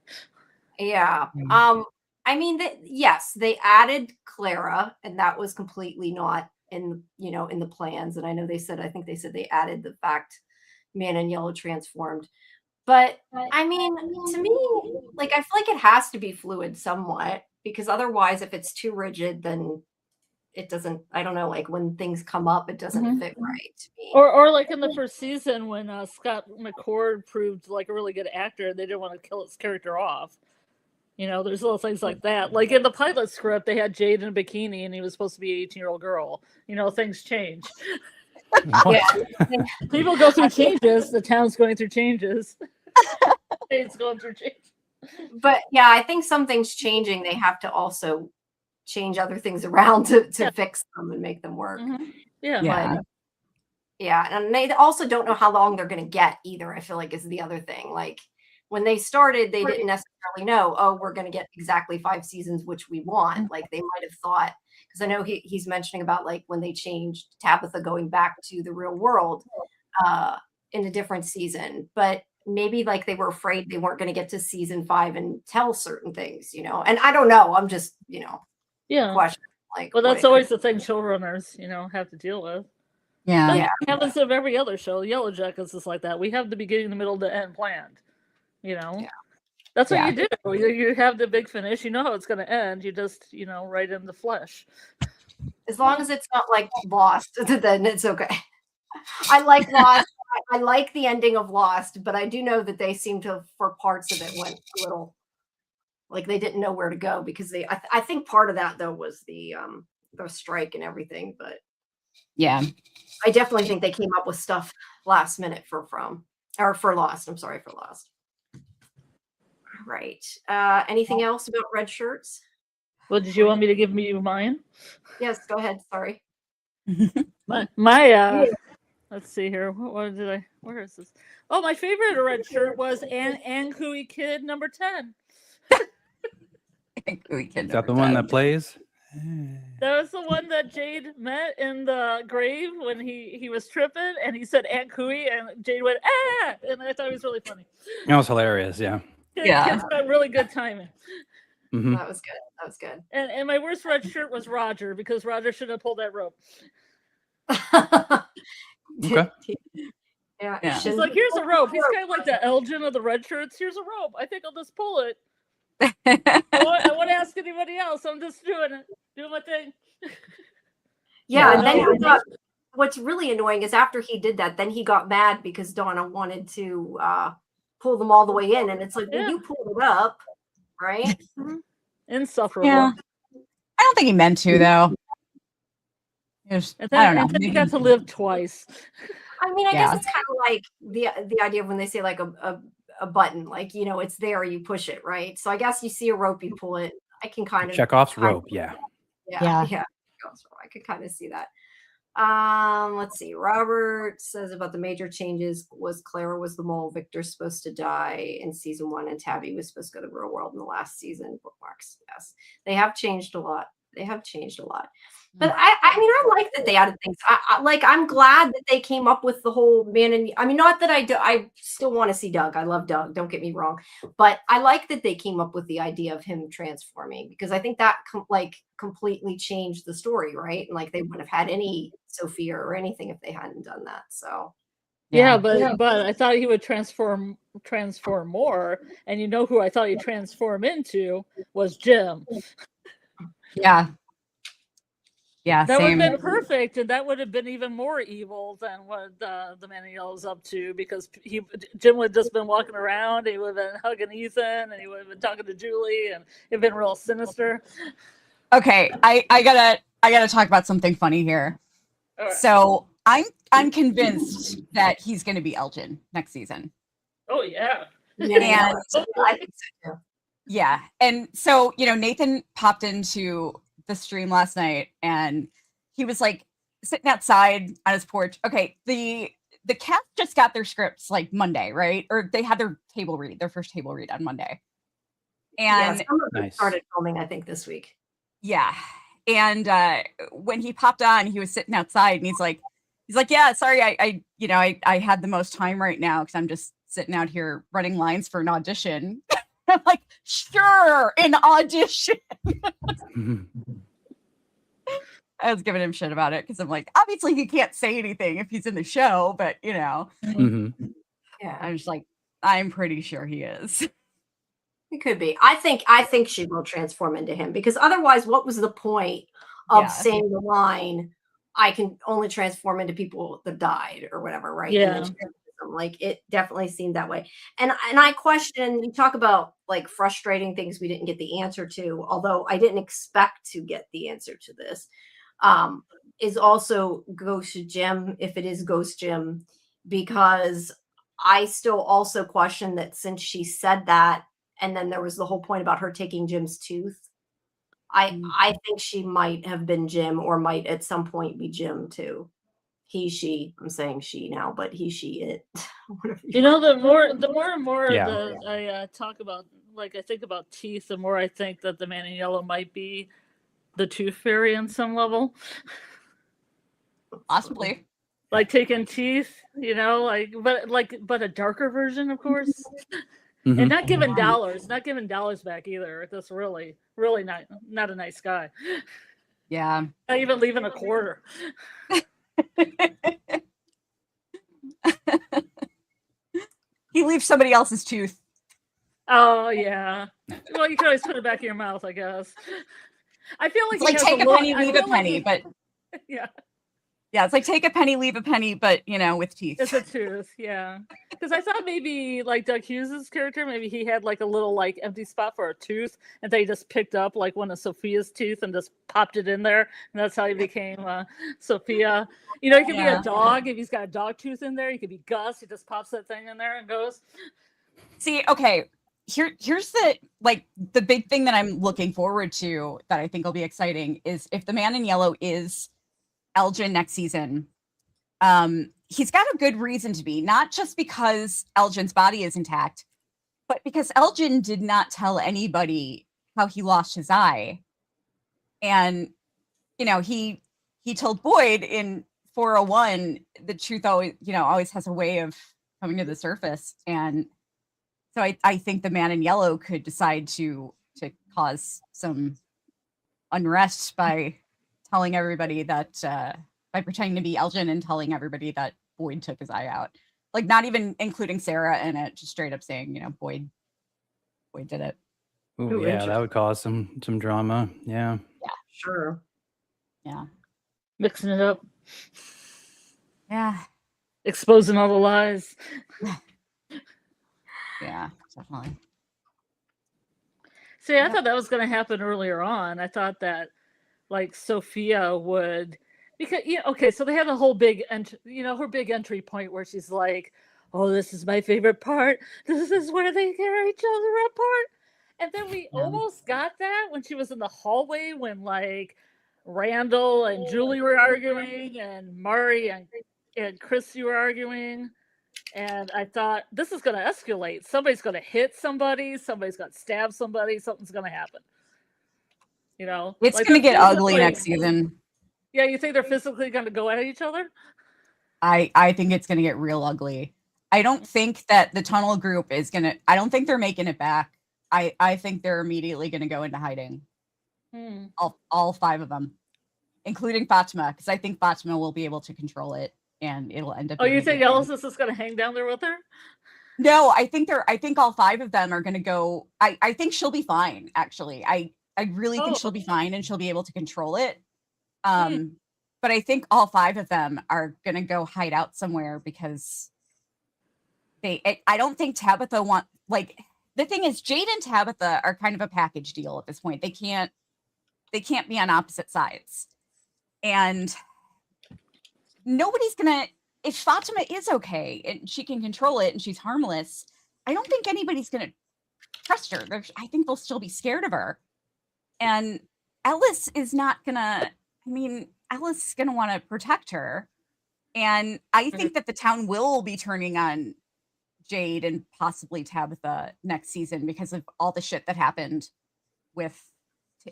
Yeah. Mm. I mean, yes, they added Clara, and that was completely not in the plans. And I know I think they said they added the fact Man in Yellow transformed. But I mean, to me, like, I feel like it has to be fluid somewhat, because otherwise, if it's too rigid, then it doesn't, I don't know, like when things come up, it doesn't fit right to me. Or like in the first season when Scott McCord proved like a really good actor, they didn't want to kill his character off. There's little things like that. Like in the pilot script, they had Jade in a bikini and he was supposed to be an 18-year-old girl. Things change. Yeah. People go through changes. The town's going through changes. Jade's going through change. But yeah, I think something's changing. They have to also change other things around to fix them and make them work. Yeah. Yeah. But, yeah, and they also don't know how long they're going to get either. I feel like is the other thing. Like when they started, they didn't necessarily know, oh, we're going to get exactly 5 seasons, which we want. Like they might have thought, because I know he's mentioning about like when they changed Tabitha going back to the real world in a different season, but maybe like they were afraid they weren't going to get to season 5 and tell certain things, and I don't know. I'm just, Yeah. questioning. Like, Well, what that's it always could the thing showrunners, have to deal with. Yeah. Yeah. It happens of every other show. Yellow Jackets is like that. We have the beginning, the middle, the end planned. That's what you do. You have the big finish. You know how it's going to end. You just, right in the flesh. As long as it's not like Lost, then it's okay. I like Lost. I like the ending of Lost, but I do know that they seem to, for parts of it, went a little like they didn't know where to go because I think part of that though was the strike and everything. But Yeah. I definitely think they came up with stuff last minute for Lost. I'm sorry, for Lost. Right. Anything else about red shirts? Well, did you want me to give you mine? Yes, go ahead. Sorry. My let's see here. Where is this? Oh, my favorite red shirt was Ann Kui Kid number 10. Is that the one that plays? That was the one that Jade met in the grave when he was tripping and he said Aunt Cooey and Jade went, ah! And I thought it was really funny. That was hilarious, yeah. Kids got really good timing. Mhm. That was good. That was good. And my worst red shirt was Roger because Roger should have pulled that rope. Okay. Yeah. Yeah. He's like, here's a rope. He's kind of like the Elgin of the red shirts. Here's a rope. I think I'll just pull it. I won't ask anybody else. I'm just doing my thing. Yeah, and then what's really annoying is after he did that, then he got mad because Donna wanted to pull them all the way in, and it's like, well, you pulled it up, right? Insufferable. Yeah. I don't think he meant to though. And I then, don't and know. then he got to live twice. I mean, I guess it's kind of like the idea of when they say like a button, like it's there, you push it, right? So I guess you see a rope, you pull it. I can kind of Chekhov's rope, yeah. Yeah. I could kind of see that. Let's see. Robert says about the major changes was Clara was the mole, Victor's supposed to die in season 1, and Tabby was supposed to go to the real world in the last season. Bookmarks. Yes. They have changed a lot. But I mean, I like that they added things. I'm glad that they came up with the whole man and I mean, not that I still want to see Doug. I love Doug. Don't get me wrong, but I like that they came up with the idea of him transforming because I think that completely changed the story, right? And like they wouldn't have had any Sophia or anything if they hadn't done that. So yeah, but I thought he would transform more, and you know who I thought he'd transform into was Jim. Yeah. Yeah, That would same. have been perfect, and that would have been even more evil than what the Man in Yellow is up to, because Jim would have just been walking around, he would have been hugging Ethan, and he would have been talking to Julie, and it'd been real sinister. Okay, I gotta talk about something funny here. Right. So I'm convinced that he's gonna be Elgin next season. Oh yeah. yeah, I think so too. Yeah, and so Nathan popped into the stream last night and he was like sitting outside on his porch. Okay, the cast just got their scripts like Monday, right? Or they had their first table read on Monday. And some of them Nice. started filming, I think, this week. yeah. And when he popped on, he was sitting outside and he's like, yeah, sorry, I had the most time right now because I'm just sitting out here running lines for an audition. I'm like, sure, an audition. I was giving him shit about it because I'm like, obviously he can't say anything if he's in the show, but Yeah, I was like, I'm pretty sure he is. it could be. I think she will transform into him because otherwise, what was the point of saying the line, I can only transform into people that died or whatever, right? Yeah. Like it definitely seemed that way. And I question, you talk about like frustrating things we didn't get the answer to, although I didn't expect to get the answer to this, is also Ghost Jim, if it is Ghost Jim, because I still also question that since she said that, and then there was the whole point about her taking Jim's tooth. I think she might have been Jim or might at some point be Jim too. He, she, I'm saying she now, but he, she, it. You know, the more and more Yeah. that I talk about, like I think about teeth, the more I think that the Man in Yellow might be the Tooth Fairy on some level. Possibly. Like taking teeth, but a darker version, of course. And not giving dollars back either. That's really not a nice guy. Yeah. Not even leaving a quarter. He leaves somebody else's tooth. Oh yeah. Well, you can always put it back in your mouth, I guess. I feel like It's like take a penny, leave a penny, but yeah. Yeah, it's like take a penny, leave a penny, but with teeth. It's a tooth, yeah. Because I thought maybe like Doug Hughes' character, maybe he had like a little like empty spot for a tooth, and they just picked up like one of Sophia's teeth and just popped it in there, and that's how he became Sophia. He could be a dog if he's got a dog tooth in there. He could be Gus. He just pops that thing in there and goes. See, okay, here's the big thing that I'm looking forward to that I think will be exciting is if the Man in Yellow is Elgin next season. He's got a good reason to be, not just because Elgin's body is intact, but because Elgin did not tell anybody how he lost his eye. And, he told Boyd in 401, the truth always has a way of coming to the surface. And so I think the Man in Yellow could decide to cause some unrest by telling everybody that by pretending to be Elgin and telling everybody that Boyd took his eye out, like not even including Sarah in it, just straight up saying, Boyd did it. Ooh, yeah, that would cause some drama. Yeah. Yeah, sure. Yeah. Mixing it up. Yeah. Exposing all the lies. Yeah, definitely. See, I thought that was going to happen earlier on. I thought that like Sophia would, because so they had a whole big her big entry point where she's like, oh, this is my favorite part, this is where they tear each other apart, and then we almost got that when she was in the hallway when like Randall and Julie were arguing, and Murray and Christy were arguing. And I thought, this is going to escalate. Somebody's going to hit somebody. Somebody's going to stab somebody. Something's going to happen. You know? It's Like, going to they're get ugly physically- next season. Yeah, you think they're physically going to go at each other? I think it's going to get real ugly. I don't think that the tunnel group is going to, I don't think they're making it back. I think they're immediately going to go into hiding. All 5 of them, including Fatima, because I think Fatima will be able to control it and it'll end up. Oh, being you a think good thing. Ellis is going to hang down there with her? No, I think all 5 of them are going to go. I think she'll be fine, actually. I really think she'll be fine and she'll be able to control it. But I think all 5 of them are going to go hide out somewhere because I don't think Tabitha the thing is, Jade and Tabitha are kind of a package deal at this point. They can't be on opposite sides. And nobody's going to, if Fatima is okay and she can control it and she's harmless, I don't think anybody's going to trust her. I think they'll still be scared of her. And Ellis is not going to, Ellis is going to want to protect her. And I think that the town will be turning on Jade and possibly Tabitha next season because of all the shit that happened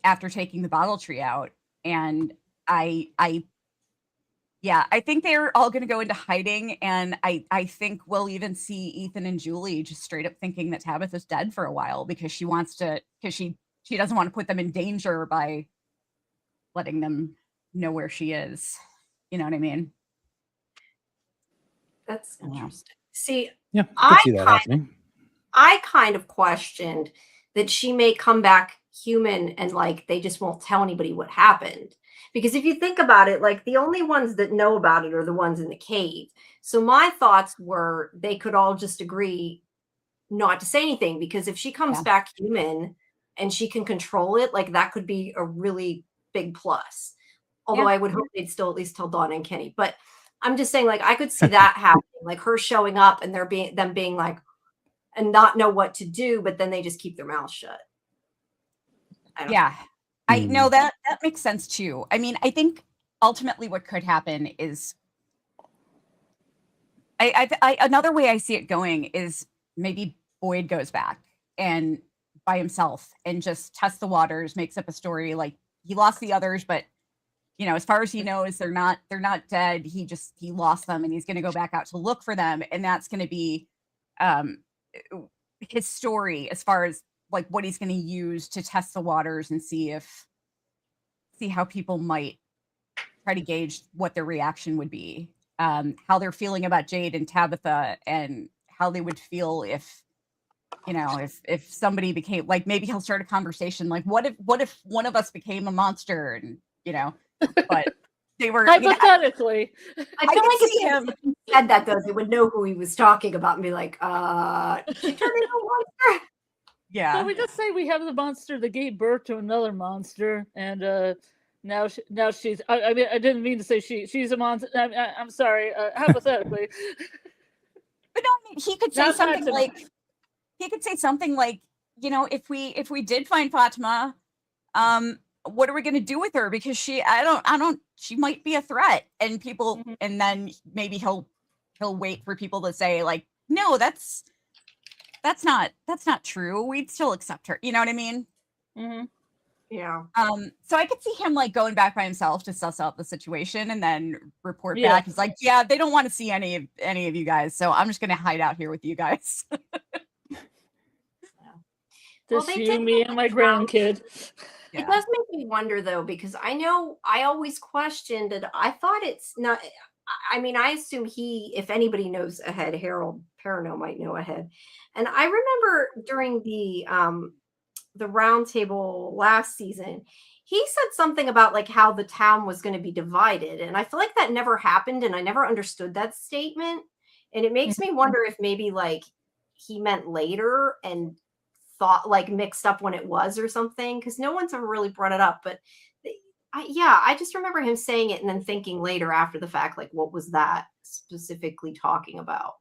after taking the bottle tree out. And I think they're all going to go into hiding. And I think we'll even see Ethan and Julie just straight up thinking that Tabitha's dead for a while because she doesn't want to put them in danger by letting them know where she is. You know what I mean? That's interesting. See, Yeah, I could see that happening. I kind of questioned that she may come back human and like they just won't tell anybody what happened. Because if you think about it, like the only ones that know about it are the ones in the cave. So my thoughts were they could all just agree not to say anything, because if she comes back human and she can control it, like that could be a really big plus. Although I would hope they'd still at least tell Donna and Kenny. But I'm just saying, like, I could see that happening, like her showing up and them being like, and not know what to do, but then they just keep their mouths shut. I know that makes sense too. I mean, I think ultimately what could happen is another way I see it going is maybe Boyd goes back and by himself and just tests the waters, makes up a story like he lost the others, but you know, as far as he knows, they're not dead. He lost them and he's going to go back out to look for them. And that's going to be his story as far as like what he's going to use to test the waters and see how people might try to gauge what their reaction would be, how they're feeling about Jade and Tabitha, and how they would feel if somebody became like, maybe he'll start a conversation like, what if one of us became a monster, and but they were hypothetically. I feel like if he said that though, they would know who he was talking about and be like, she turned into a monster. Yeah. So we just say we have the monster that gave birth to another monster, and now she's. I mean, I didn't mean to say she's a monster. I'm sorry. Hypothetically. But no, I mean, he could say something like, if we did find Fatima, what are we going to do with her? Because she might be a threat, and people, and then maybe he'll wait for people to say like, no, that's not true. We'd still accept her. You know what I mean? Mm-hmm. Yeah. So I could see him like going back by himself to suss out the situation and then report back. He's like, yeah, they don't want to see any of you guys, so I'm just going to hide out here with you guys. Just you, me, and my grandkid. It does make me wonder though, because I know I always questioned it. I thought it's not. I mean, I assume if anybody knows ahead, Harold Perrineau might know ahead. And I remember during the roundtable last season, he said something about like how the town was going to be divided. And I feel like that never happened. And I never understood that statement. And it makes me wonder if maybe like he meant later and thought like mixed up when it was or something. Cause no one's ever really brought it up, but I just remember him saying it and then thinking later after the fact, like, what was that specifically talking about?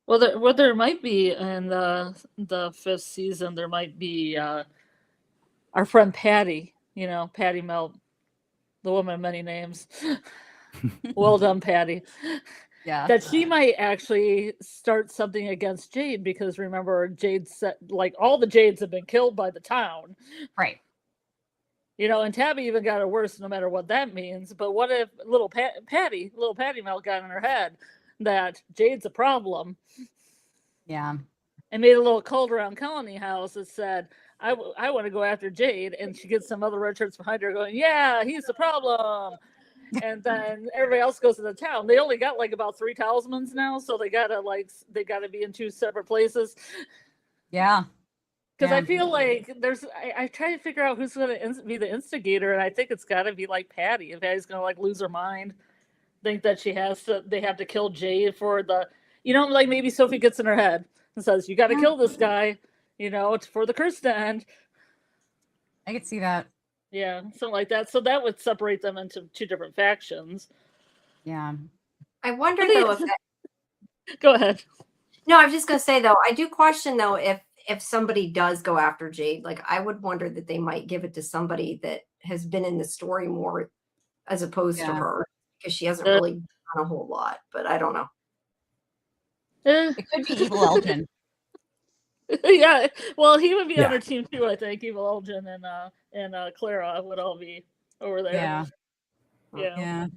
Well, there might be in the 5th season, there might be our friend Patty, Patty Melt. the woman of many names. Well done, Patty. Yeah. That she might actually start something against Jade because remember, Jade said like all the Jades have been killed by the town. Right. You know, and Tabby even got it worse, no matter what that means. But what if little Patty Melt got in her head that Jade's a problem Yeah. and made a little cult around Colony House that said, I want to go after Jade. And she gets some other red shirts behind her going, yeah, he's the problem. And then everybody else goes to the town. They only got like about 3 talismans now. So they got to be in 2 separate places. Yeah. Because Yeah. I feel like I try to figure out who's going to be the instigator, and I think it's got to be like Patty. If Patty's going to like lose her mind, think that they have to kill Jade for the, like maybe Sophie gets in her head and says, you got to kill this guy, it's for the curse to end. I could see that. Yeah, something like that. So that would separate them into 2 different factions. Yeah. I wonder though if Go ahead. no, I was just gonna say though, I do question though if somebody does go after Jade, like I would wonder that they might give it to somebody that has been in the story more as opposed to her, because she hasn't really done a whole lot. But I don't know. It could be Evil Elgin. Yeah, well, he would be Yeah. on her team too. I think Evil Elgin and Clara would all be over there. Yeah. Yeah.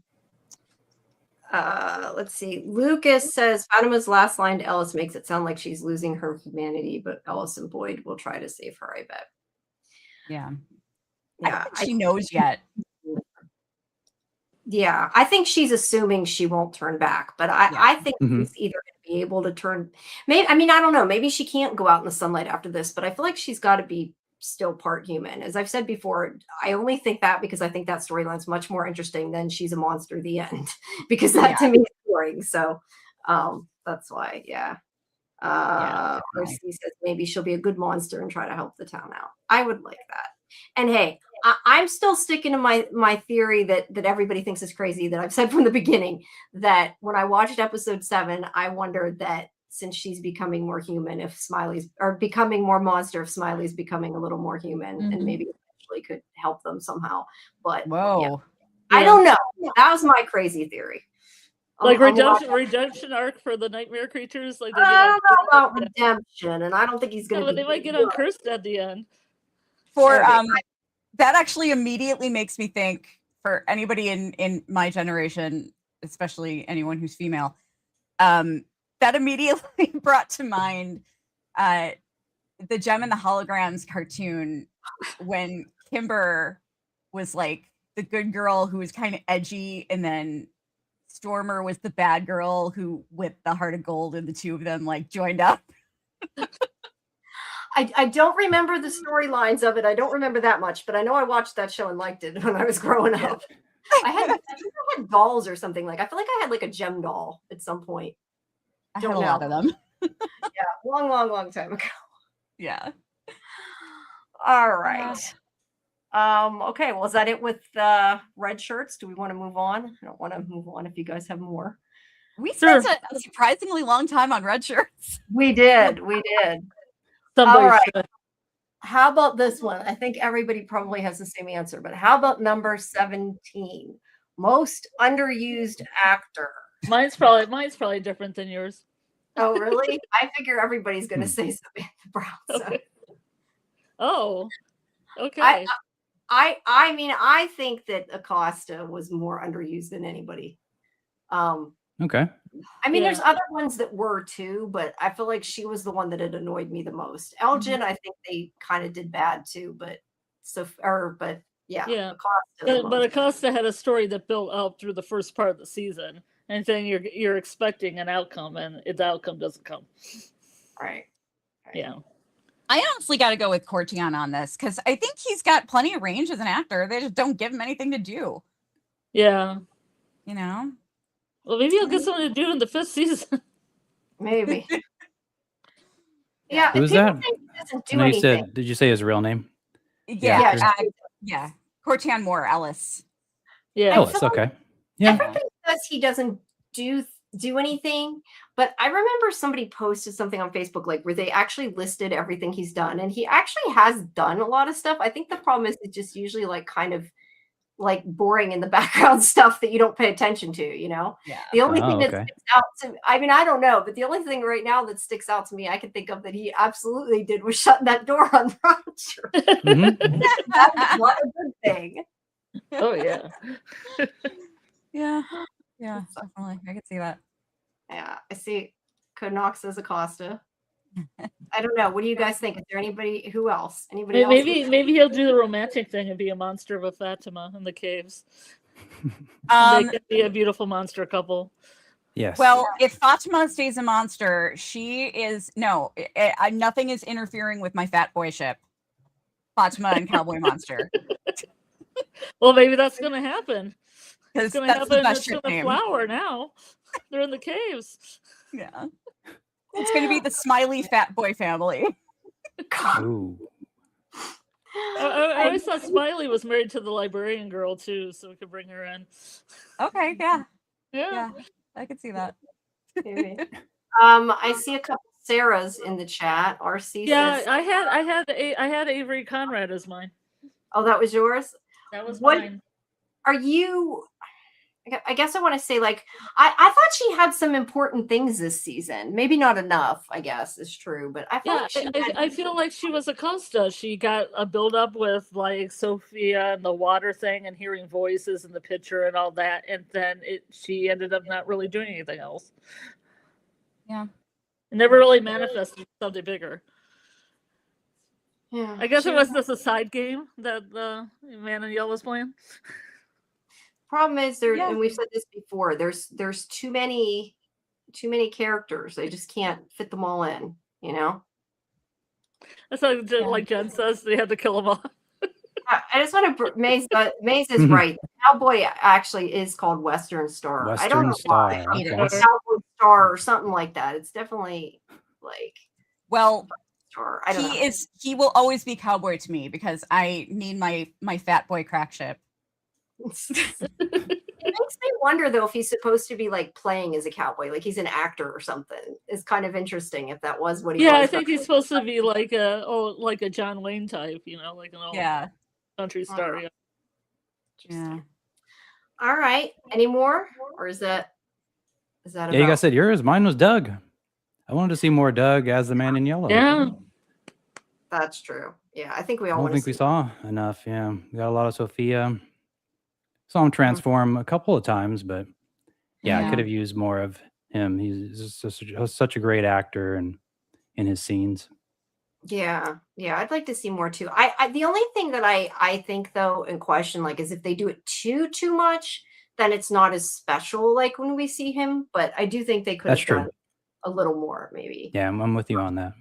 Yeah. Let's see. Lucas says Fatima's last line to Ellis makes it sound like she's losing her humanity, but Ellis and Boyd will try to save her, I bet. Yeah. Yeah, I don't think she knows yet. yeah. I think she's assuming she won't turn back, but I think Mhm. she's either going to be able to turn. Maybe, I mean, I don't know. Maybe she can't go out in the sunlight after this, but I feel like she's got to be still part human. As I've said before, I only think that because I think that storyline's much more interesting than she's a monster. The end, because that to me is boring. So that's why, yeah. Mercy says maybe she'll be a good monster and try to help the town out. I would like that. And hey, I'm still sticking to my theory that everybody thinks is crazy, that I've said from the beginning, that when I watched episode 7, I wondered that since she's becoming more human, if Smiley's, or becoming more monster, if Smiley's becoming a little more human, and maybe eventually could help them somehow. But Whoa. I don't know. That was my crazy theory. Like redemption arc for the nightmare creatures. Like I don't know about redemption, and I don't think he's going to. But they might get uncursed at the end. For that actually immediately makes me think, for anybody in my generation, especially anyone who's female, that immediately brought to mind the Gem and the Holograms cartoon when Kimber was like the good girl who was kind of edgy, and then Stormer was the bad girl who, with the heart of gold, and the 2 of them like joined up. I don't remember the storylines of it. I don't remember that much, but I know I watched that show and liked it when I was growing up. I think I had dolls or something. Like, I feel like I had like a gem doll at some point. I had a lot of them. Yeah, long time ago. Yeah. All right. Okay, well, is that it with red shirts? Do we want to move on? I don't want to move on if you guys have more. We spent a surprisingly long time on red shirts. We did. Somebody All right. should. How about this one? I think everybody probably has the same answer, but how about number 17? Most underused actor. Mine's probably different than yours. Oh, really? I figure everybody's going to say Samantha Brown. So. Okay. Oh, okay. I mean, I think that Acosta was more underused than anybody. Okay. I mean, there's other ones that were too, but I feel like she was the one that had annoyed me the most. Elgin, I think they kind of did bad too, but yeah. Acosta But Acosta had a story that built up through the first part of the season, and then you're expecting an outcome, and the outcome doesn't come. Right. Yeah. I honestly got to go with Cortian on this, because I think he's got plenty of range as an actor. They just don't give him anything to do. Yeah. You know? Well, maybe he'll get something to do in the 5th season. Maybe. Yeah. Who is that? Doesn't I do know you anything. said, did you say his real name? Yeah. Yeah. Cortian Moore, Ellis. Yeah. Ellis, okay. Yeah. Everybody says he doesn't do anything, but I remember somebody posted something on Facebook, like where they actually listed everything he's done, and he actually has done a lot of stuff. I think the problem is it just usually like kind of like boring in the background stuff that you don't pay attention to, you know? Yeah. The only thing Oh, that okay. sticks out to me, I mean, I don't know, but the only thing right now that sticks out to me I can think of that he absolutely did was shutting that door on Roger. Mhm. That was not a good thing. Oh yeah. Yeah. Yeah, definitely. I could see that. Yeah, I see Knox as Acosta. I don't know. What do you guys think? Is there anybody who else? Anybody else? Maybe he'll do the romantic thing and be a monster with Fatima in the caves. And they could be a beautiful monster couple. Yes. Well, if Fatima stays a monster, she is nothing is interfering with my fat boy ship. Fatima and Cowboy Monster. Well, maybe that's gonna happen. Because It's gonna that's the happen. best It's ship gonna name. flower now. They're in the caves. Yeah. It's gonna be the Smiley Fat Boy family. Ooh. I always thought Smiley was married to the librarian girl too, so we could bring her in. Okay, yeah. Yeah. Yeah. I could see that. Maybe. I see a couple Sarahs in the chat. RC Yeah, says, I had Avery Conrad as mine. "Oh, that was yours." That was What- mine. Are you? I guess I want to say, like, I thought she had some important things this season. Maybe not enough, I guess, is true. But I feel Yeah, like she had, I feel like she was Acosta. She got a build up with like Sophia and the water thing and hearing voices in the picture and all that, and then she ended up not really doing anything else. Yeah. It never really manifested something bigger. yeah. I guess she it was just a side game that the man in yellow was playing. Problem is there, Yeah. and we've said this before. There's too many characters. They just can't fit them all in. You know. That's like Jen says, they had to kill them all. I just want to. Maze is right. Cowboy actually is called Western Star. I don't Western know Star. why. It Okay. is. Cowboy Star or something like that. It's definitely like Well, Star. I don't know. he will always be Cowboy to me because I need my fat boy crack ship. It makes me wonder though if he's supposed to be like playing as a cowboy, like he's an actor or something. It's kind of interesting if that was what he Yeah, was. I think he's supposed to be like a John Wayne type, like an old Yeah. country star. Yeah. Yeah. All right. Any more? Or is that Yeah, you guys said yours. Mine was Doug. I wanted to see more Doug as the man in yellow. Yeah. That's true. Yeah, I think we I all don't want to think see. we saw enough. Yeah, we got a lot of Sophia. Saw him transform a couple of times, but yeah, I Yeah. could have used more of him. He's just such a great actor and in his scenes. Yeah, I'd like to see more too. I the only thing that I think though in question like is if they do it too much, then it's not as special like when we see him. But I do think they could That's have true. done a little more maybe. Yeah, I'm with you on that.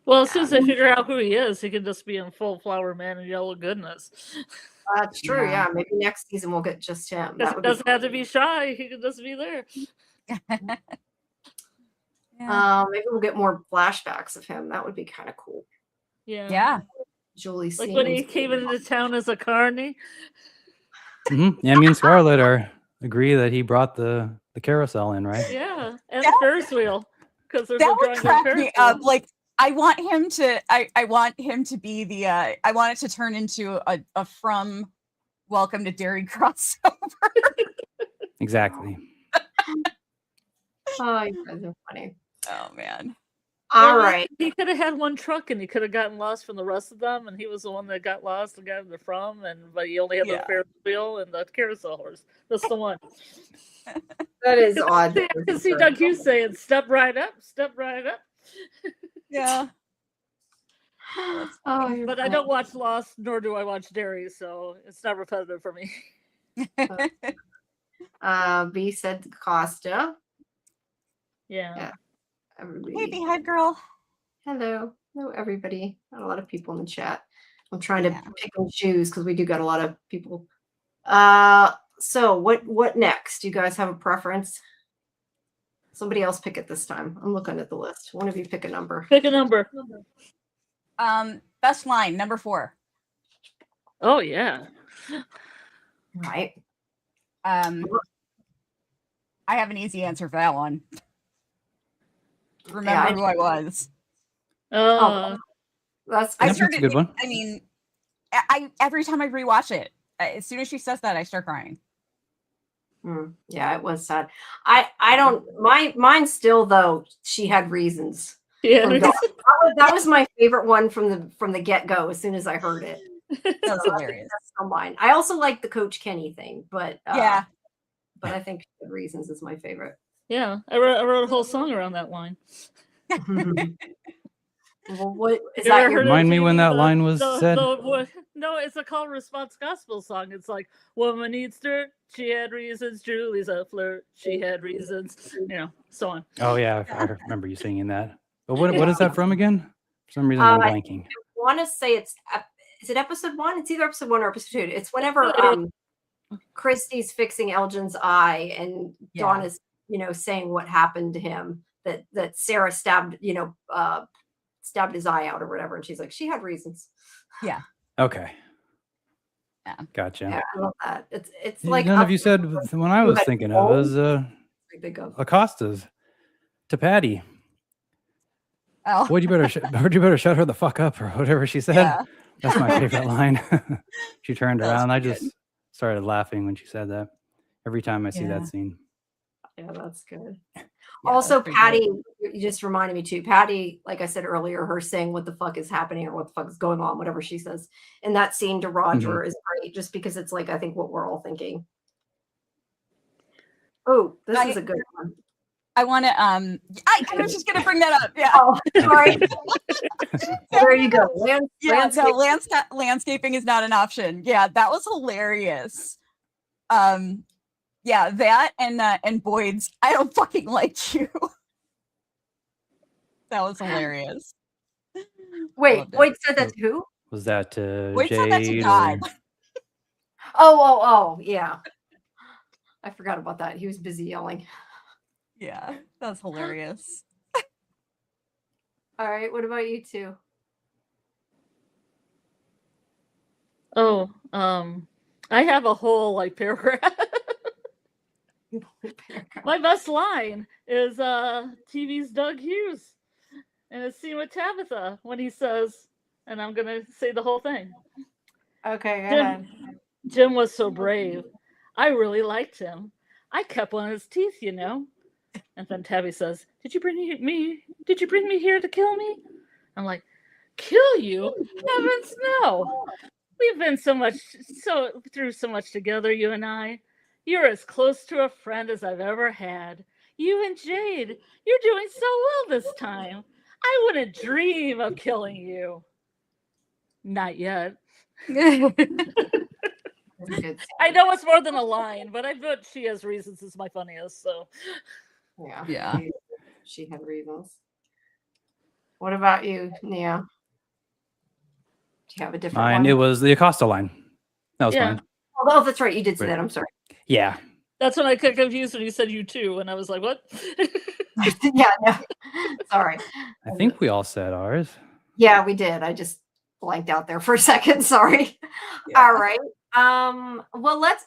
Well, as soon as they figure out who he is, he can just be in full flower man and yellow goodness. That's true. Yeah. Yeah, maybe next season we'll get just him. Because That he would be doesn't have to be shy. He can just be there. Yeah. Maybe we'll get more flashbacks of him. That would be kind of cool. Yeah. Yeah. Julie Like when he came into town as a carny. Yeah, me and Scarlet agree that he brought the carousel in, right? Yeah. And That- the Ferris wheel. Because there's That a would drawing of crack Ferris me wheel. up. Like I want him to be the I want it to turn into a from Welcome to Dairy crossover. Exactly. Oh, you guys are funny. Oh man. All Well, right. He could have had one truck and he could have gotten lost from the rest of them, and he was the one that got lost and got the from, but he only had the Yeah. Ferris wheel and the carousel horse. That's the one. That is odd. I can see Doug Hughes saying, "Step right up, step right up." Yeah. Oh, you're But I don't watch Lost, nor do I watch Dairy, so it's not repetitive for me. B said Costa. Yeah. Everybody. Hey, Beehive Girl. Hello, everybody. Got a lot of people in the chat. I'm trying to Yeah. pick and choose because we do got a lot of people. So what next? Do you guys have a preference? Somebody else pick it this time. I'm looking at the list. One of you pick a number. Pick a number. Best line, number 4. Oh yeah. Right. I have an easy answer for that one. Remember I- who I was. That's I Yep, that's a started. good one. I mean, I every time I rewatch it, as soon as she says that, I start crying. Yeah, it was sad. I don't. Mine still though. She had reasons. Yeah. From Dawn. That was my favorite one from the get go. As soon as I heard it, That was So hilarious. that's still mine. I also like the Coach Kenny thing, but Yeah. but I think Good Reasons is my favorite. Yeah, I wrote a whole song around that line. Well, what is You that? ever Your heard it, Remind me when Jamie? that line was said. No, it's a call response gospel song. It's like, woman needs dirt, she had reasons. Julie's a flirt, she had reasons. You know, so on. Oh yeah, I remember you singing that. But what is that from again? For some reason I'm blanking. I want to say is it episode 1? It's either episode 1 or episode 2. It's whenever Christy's fixing Elgin's eye and Dawn is saying what happened to him, that Sarah stabbed stabbed his eye out or whatever, and she's like, she had reasons. Yeah. Okay. Yeah. Gotcha. Yeah, I love that. It's like none of you said when I was thinking of was Acosta's to Patty. Oh. Boy, you better shut her the fuck up or whatever she said. Yeah. That's my favorite line. She turned That was around. I good. just started laughing when she said that. Every time I see Yeah. that scene. Yeah, that's good. Yeah, Also, that's pretty Patty, you just reminded me too. Patty, like I said earlier, her saying what the fuck is happening or what the fuck is going on, whatever she says in that scene to Roger is great, just because it's like I think what we're all thinking. Oh, this is a good one. I want to. I was just gonna bring that up. Yeah. Oh, sorry. There you go. Landscaping is not an option. Yeah, that was hilarious. Yeah, that and Boyd's. I don't fucking like you. That was hilarious. Wait, Boyd said that to who? Was that to Boyd Jade? said that to God. Oh, yeah. I forgot about that. He was busy yelling. Yeah, that was hilarious. All right, what about you two? Oh, I have a whole paragraph. My best line is TV's Doug Hughes in a scene with Tabitha when he says, and I'm gonna say the whole thing. Okay, go ahead. Jim was so brave. I really liked him. I kept one of his teeth, you know. And then Tabby says, Did you bring me here to kill me? I'm like, kill you? Heavens no. We've been through so much together, you and I. You're as close to a friend as I've ever had. You and Jade, you're doing so well this time. I wouldn't dream of killing you. Not yet. I know it's more than a line, but I bet she has reasons is my funniest. So, yeah. She had reasons. What about you, Nia? Do you have a different Mine, one? it was the Acosta line. That was fine. Oh, that's right. You did say that. I'm sorry. Yeah. That's when I got confused when you said you too, and I was like, what? Yeah, no. Sorry. I think we all said ours. Yeah, we did. I just blanked out there for a second. Sorry. Yeah. All right. Well, let's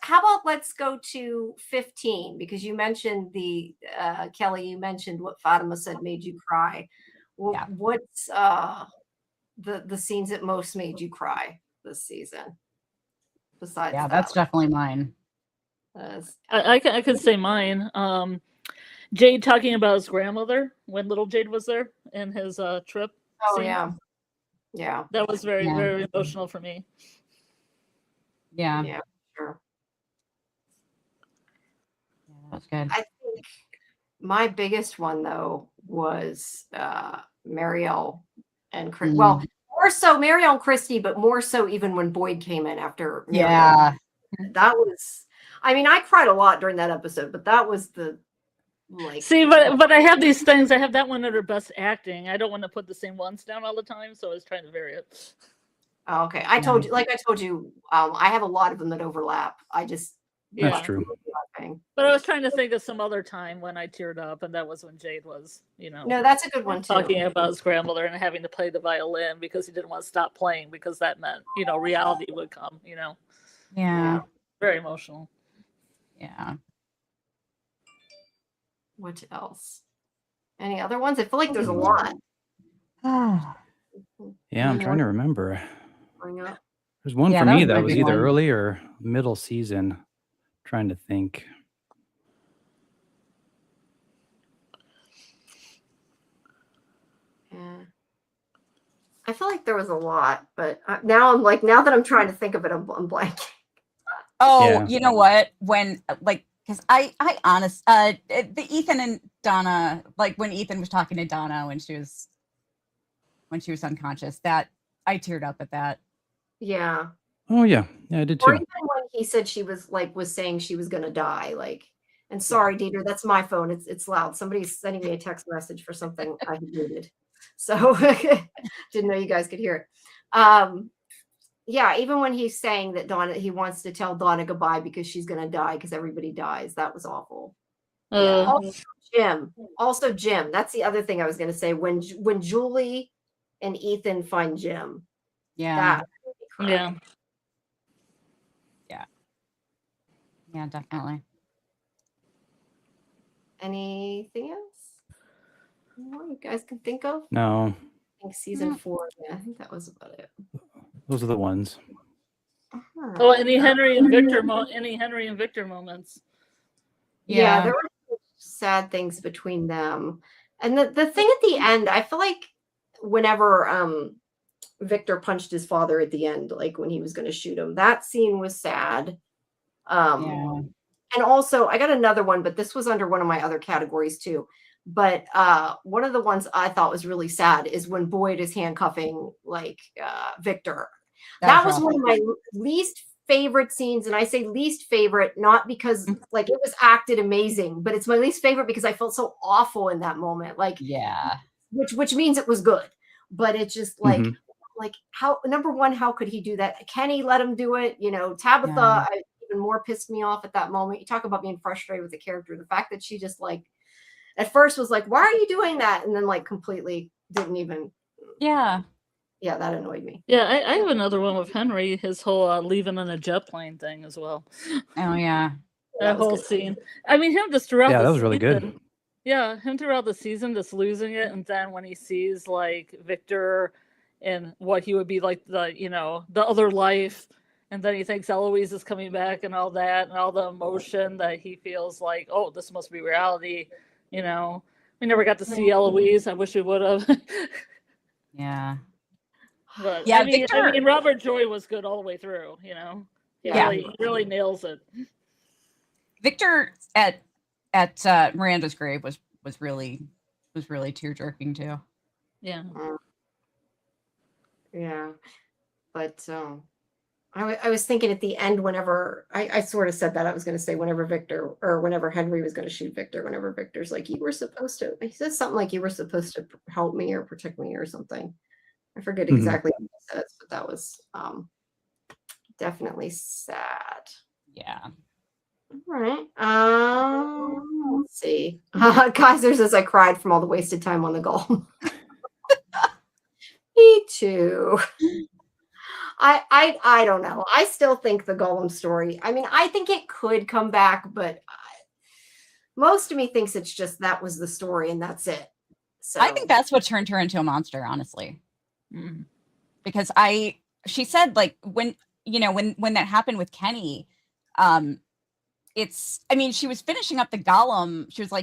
go to 15, because you mentioned Kelly, you mentioned what Fatima said made you cry. Well, Yeah. what's the scenes that most made you cry this season? Besides that's definitely mine. I can say mine. Jade talking about his grandmother when little Jade was there in his trip. Oh scene. yeah. That was very, very emotional for me. Yeah. Yeah, sure. Yeah, that was good. I think my biggest one though was Marielle and Chris. Well, more so Marielle and Christy, but more so even when Boyd came in after Marielle. Yeah. That was, I mean, I cried a lot during that episode, but that was the See, but I have these things. I have that one under best acting. I don't want to put the same ones down all the time, so I was trying to vary it. Oh, okay. I told you, I have a lot of them that overlap. I just That's true. But I was trying to think of some other time when I teared up, and that was when Jade was, No, that's a good one too. talking about his grandmother and having to play the violin because he didn't want to stop playing because that meant, reality would come, Yeah. Very emotional. Yeah. What else? Any other ones? I feel like there's a lot. Yeah, I'm trying to remember. Bring up. There's one Yeah, for that me was that my was big either one. early or middle season. Trying to think. Yeah. I feel like there was a lot, but now that I'm trying to think of it, I'm blanking. Oh, Yeah. you know what? When because I honest the Ethan and Donna, like when Ethan was talking to Donna when she was unconscious, that I teared up at that. Yeah. Oh yeah, I did Or too. even when he said she was saying she was gonna die, and sorry, Dieter, that's my phone. It's loud. Somebody's sending me a text message for something I muted. So didn't know you guys could hear it. Yeah, even when he's saying that he wants to tell Donna goodbye because she's gonna die because everybody dies. That was awful. Yeah. Also Jim. That's the other thing I was gonna say. When Julie and Ethan find Jim, Yeah. Yeah. Yeah, definitely. Anything else? More you guys can think of? No, I think season 4. Yeah, I think that was about it. those are the ones. Oh, any Henry and Victor moments? Yeah, there were sad things between them. And the thing at the end, I feel like whenever Victor punched his father at the end, like when he was going to shoot him, that scene was sad. And also, I got another one, but this was under one of my other categories too. But one of the ones I thought was really sad is when Boyd is handcuffing Victor. That was one of my least favorite scenes, and I say least favorite not because it was acted amazing, but it's my least favorite because I felt so awful in that moment. Which means it was good, but it's just how, number one, how could he do that? Kenny let him do it. Tabitha even more pissed me off at that moment. You talk about being frustrated with the character. The fact that she just at first was like, why are you doing that? And then completely didn't even. Yeah, that annoyed me. Yeah, I have another one with Henry, his whole leaving in a jet plane thing as well. Oh yeah. That whole scene. I mean, him just throughout Yeah, the that was really season. good. Yeah, him throughout the season just losing it, and then when he sees Victor and what he would be like, the other life, and then he thinks Eloise is coming back and all that, and all the emotion that he feels like, oh, this must be reality. We never got to see Eloise. I wish we would have. Yeah. But yeah, I mean, Victor, Robert Joy was good all the way through. He really nails it. Victor at Miranda's grave was really tear jerking too. Yeah. Yeah, but I was thinking at the end, whenever I sort of said that, I was going to say whenever Henry was going to shoot Victor, whenever Victor's like, you were supposed to, he says something like, you were supposed to help me or protect me or something. I forget exactly what he says, but that was definitely sad. Yeah. All right. Let's see. Kaiser says I cried from all the wasted time on the Golem. Me too. I don't know. I still think the Golem story, I mean, I think it could come back, but most of me thinks it's just that was the story and that's it. So I think that's what turned her into a monster, honestly. Because she said when that happened with Kenny, she was finishing up the Golem. She was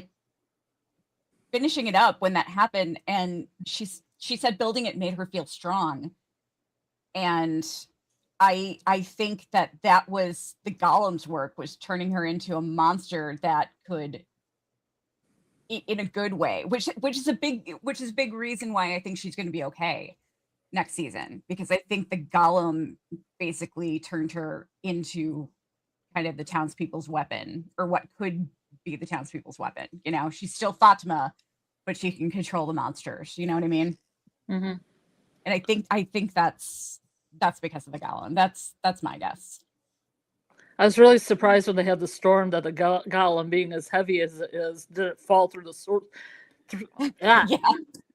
finishing it up when that happened. And she said building it made her feel strong. And I think that was the Golem's work, was turning her into a monster that could, in a good way, which is a big reason why I think she's going to be okay next season, because I think the Golem basically turned her into kind of the townspeople's weapon, or what could be the townspeople's weapon. She's still Fatima, but she can control the monsters. You know what I mean? Mm-hmm. And I think that's because of the Golem. That's my guess. I was really surprised when they had the storm that the Golem, being as heavy as it is, didn't fall through the sword.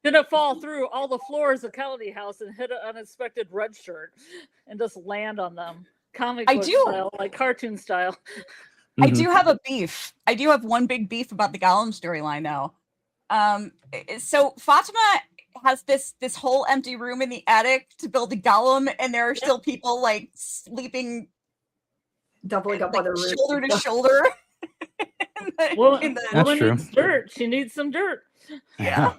Didn't fall through all the floors of County House and hit an unexpected red shirt and just land on them. Comic book style, cartoon style. I do have a beef. I do have one big beef about the Golem storyline, though. So Fatima has this whole empty room in the attic to build a golem, and there are still people like sleeping Doubling up like on the roof. shoulder to shoulder. Woman That's true. needs dirt. She needs some dirt. Yeah.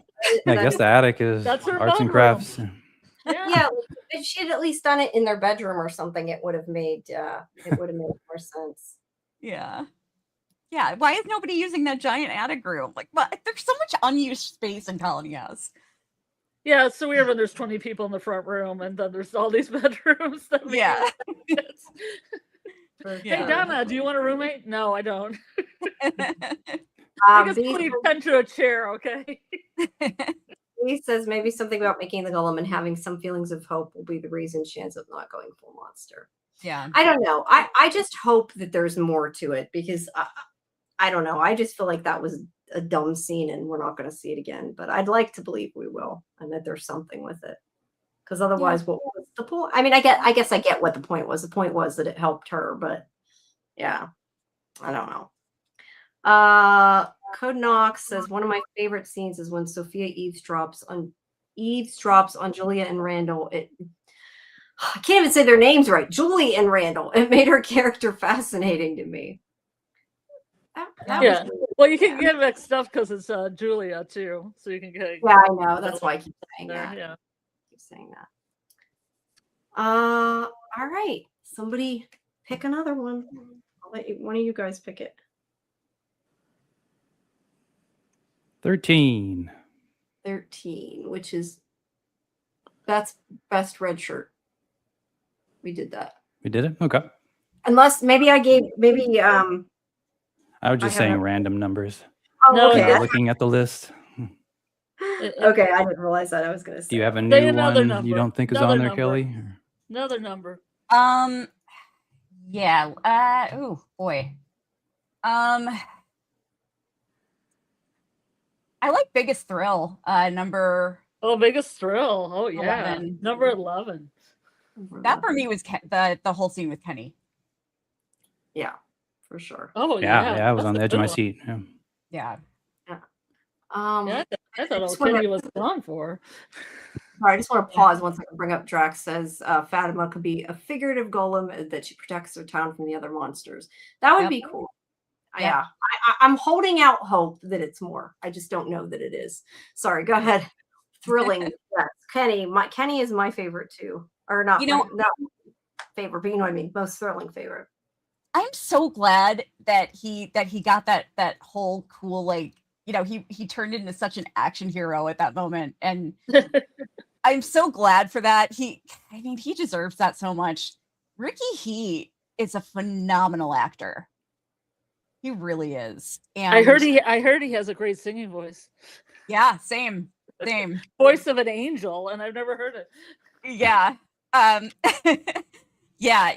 I guess the attic is That's her arts and bedroom. crafts. Yeah. Yeah, if she had at least done it in their bedroom or something, it would have made more sense. Yeah. Yeah. Why is nobody using that giant attic room? Like, but there's so much unused space in Colony House. Yeah, it's so weird when there's 20 people in the front room and then there's all these bedrooms. That make Yeah. no sense. Yeah. Hey, Donna, do you want a roommate? No, I don't. I guess please tend to a chair, okay? He says maybe something about making the golem and having some feelings of hope will be the reason she ends up not going full monster. Yeah. I don't know. I just hope that there's more to it because I don't know. I just feel like that was a dumb scene and we're not going to see it again. But I'd like to believe we will and that there's something with it. Because otherwise, what was the point? I mean, I guess I get what the point was. The point was that it helped her, but yeah, I don't know. Code Knox says one of my favorite scenes is when Sophia eavesdrops on Julia and Randall. I can't even say their names right. Julie and Randall. It made her character fascinating to me. That Yeah. was Well, you can get mixed up because it's Julia too, so you can get. yeah, I know. That's why I keep saying there. that. Yeah. Keep saying that. All right. Somebody pick another one. I'll let one of you guys pick it. 13. 13, which is that's best red shirt. We did that. We did it? Okay. Unless maybe I I was just I saying haven't- random numbers. oh, No, okay. Looking at the list. Okay, I didn't realize that. I was gonna say. Do you have a Say new another one number. you don't think is Another on there, number. Kelly? Another number. Yeah. Oh boy. I like Biggest Thrill. Number Oh, biggest thrill. Oh yeah, 11. number 11. that for me was the whole scene with Kenny. Yeah, for sure. Oh Yeah, I was that's on the a edge good of my one. seat. Yeah. Yeah. Yeah, I thought just old wanna- Kenny was gone for. Sorry, I just want to pause once I can bring up Drax says Fatima could be a figurative golem that she protects her town from the other monsters. That would Yep. be cool. Yep. Yeah, I'm holding out hope that it's more. I just don't know that it is. Sorry, go ahead. Thrilling. Yes, Kenny is my favorite too, or not? You know- not favorite, but you know what I mean. Most thrilling favorite. I'm so glad that he got that whole cool, like, you know, he turned into such an action hero at that moment. And I'm so glad for that. He deserves that so much. Ricky He is a phenomenal actor. He really is. And I heard he has a great singing voice. yeah, same. Voice of an angel, and I've never heard it. Yeah. Yeah,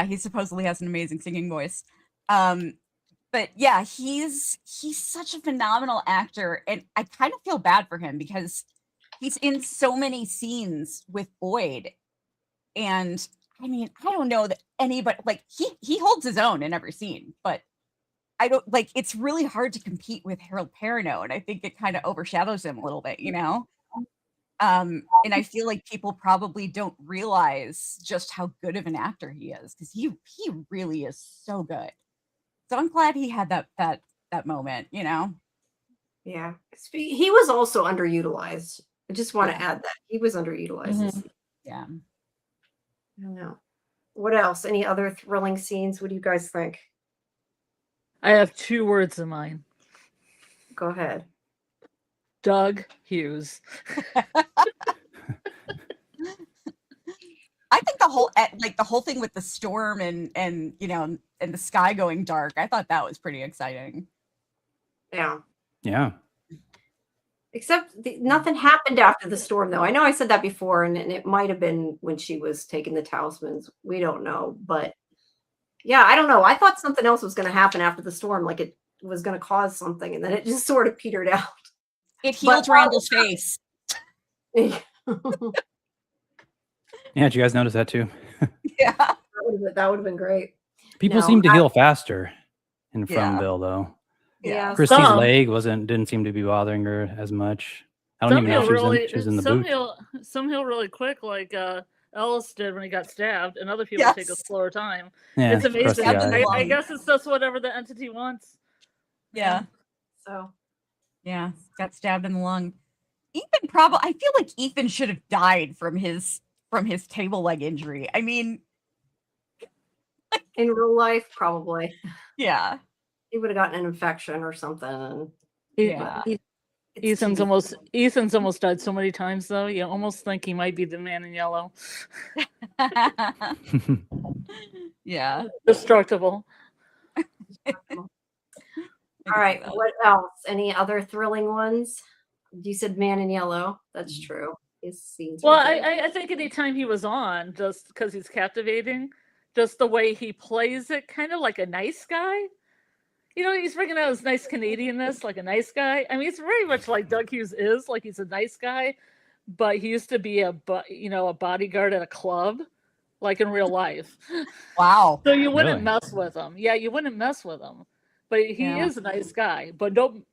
he supposedly has an amazing singing voice. But yeah, he's such a phenomenal actor, and I kind of feel bad for him because he's in so many scenes with Boyd. And I mean, I don't know that anybody, like, he holds his own in every scene, but I don't, like, it's really hard to compete with Harold Perrineau, and I think it kind of overshadows him a little bit, you know? And I feel like people probably don't realize just how good of an actor he is, because he really is so good. So I'm glad he had that moment, you know? Yeah, he was also underutilized. I just want to add that he was underutilized. Yeah. I don't know. What else? Any other thrilling scenes? What do you guys think? I have 2 words in mind. Go ahead. Doug Hughes. I think the whole thing with the storm and you know, and the sky going dark, I thought that was pretty exciting. Yeah. Yeah. Except nothing happened after the storm, though. I know I said that before, and it might have been when she was taking the talismans. We don't know. But yeah, I don't know. I thought something else was going to happen after the storm, like it was going to cause something, and then it just sort of petered out. It healed Randall's face. Yeah. Yeah, did you guys notice that too? Yeah. That would have been great. People No, seem to heal faster in Yeah. Fromville, though. Yeah. Christy's Some. leg didn't seem to be bothering her as much. I don't even know Some if heal she was in the some boot. heal really quick, like Ellis did when he got stabbed, and other people take a Yes. slower time. Yeah, It's across the amazing. Stabbed in the eye. I lung. guess it's just whatever the entity wants. Yeah. So Yeah. Got stabbed in the lung. Ethan probably. I feel like Ethan should have died from his table leg injury. I mean, in real life, probably yeah. he would have gotten an infection or something. And Yeah. it's Ethan's almost died so many times though. You almost think he might be the man in yellow. Yeah. Destructible. All right. What else? Any other thrilling ones? You said Man in Yellow. That's true. His scenes. Well, were good. I think anytime he was on, just because he's captivating, just the way he plays it, kind of like a nice guy. You know, he's bringing out his nice Canadianness, like a nice guy. I mean, it's very much like Doug Hughes is, like he's a nice guy, but he used to be a bodyguard at a club, like in real life. Wow. So you wouldn't Really? mess with him. Yeah, you wouldn't mess with him. But he Yeah. is a nice guy. But don't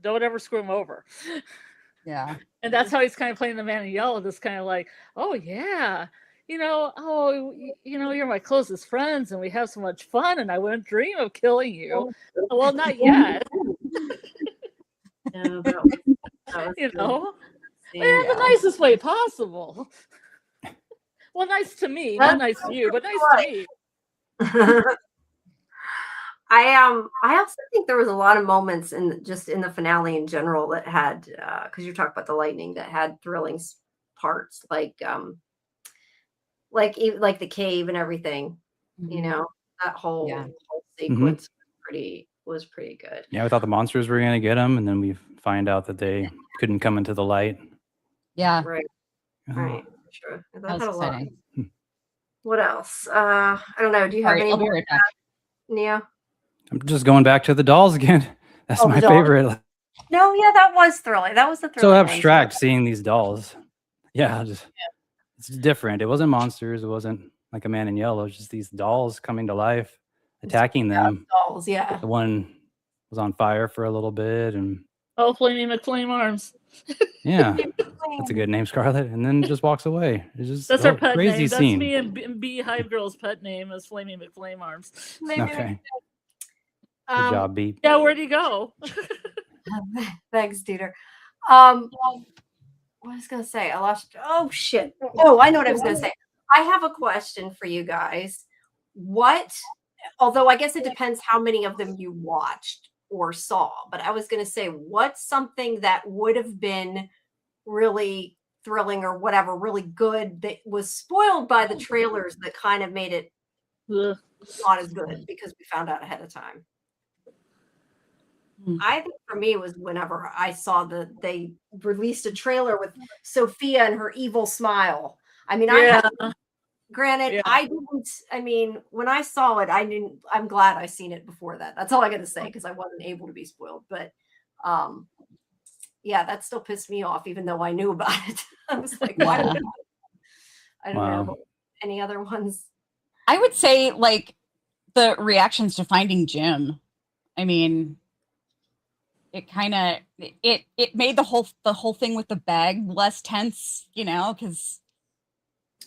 ever screw him over. Yeah. And that's how he's kind of playing the man in yellow. This kind of like, oh yeah, you're my closest friends, and we have so much fun, and I wouldn't dream of killing you. Well, not yet. Yeah, that was You good. know, Yeah. in the nicest way possible. Well, nice to me, not nice to you, but nice to me. I also think there was a lot of moments in the finale in general that had because you talked about the lightning that had thrilling parts like the cave and everything. You know, that whole sequence was pretty good. Yeah, we thought the monsters were gonna get him, and then we find out that they couldn't come into the light. Yeah. Right. Oh. Right. Sure. That was had a lot. exciting. What else? I don't know. Do you have Sorry, any I'll be more, right back. Neo? I'm just going back to the dolls again. That's Oh, my the dolls? favorite. No, yeah, that was thrilling. That was the So thrilling one. abstract seeing these dolls. Yeah, it's different. It wasn't monsters. It wasn't like a man in yellow. It's just these dolls coming to life, attacking them. Dolls, yeah. The one was on fire for a little bit, and Oh, Flamey McFlame Arms. yeah, that's a good name, Scarlet. And then just walks away. It's just That's our pet crazy name. That's scene. me and Beehive Girl's pet name is Flamey McFlame Arms. Okay, good job, Beep. Yeah, where'd he go? Thanks, Dieter. What I was gonna say, I lost. Oh shit! Oh, I know what I was gonna say. I have a question for you guys. Although I guess it depends how many of them you watched or saw, but I was gonna say, what's something that would have been really thrilling or whatever, really good that was spoiled by the trailers that kind of made it Ugh. not as good because we found out ahead of time. I think for me it was whenever I saw they released a trailer with Sophia and her evil smile. I mean, granted, Yeah. I didn't. I mean, when I saw it, I didn't. I'm glad I seen it before that. That's all I got to say because I wasn't able to be spoiled. But yeah, that still pissed me off, even though I knew about it. I was like, why? I don't know. Any other ones? I would say like the reactions to Finding Jim. I mean, it kind of it made the whole thing with the bag less tense, you know, because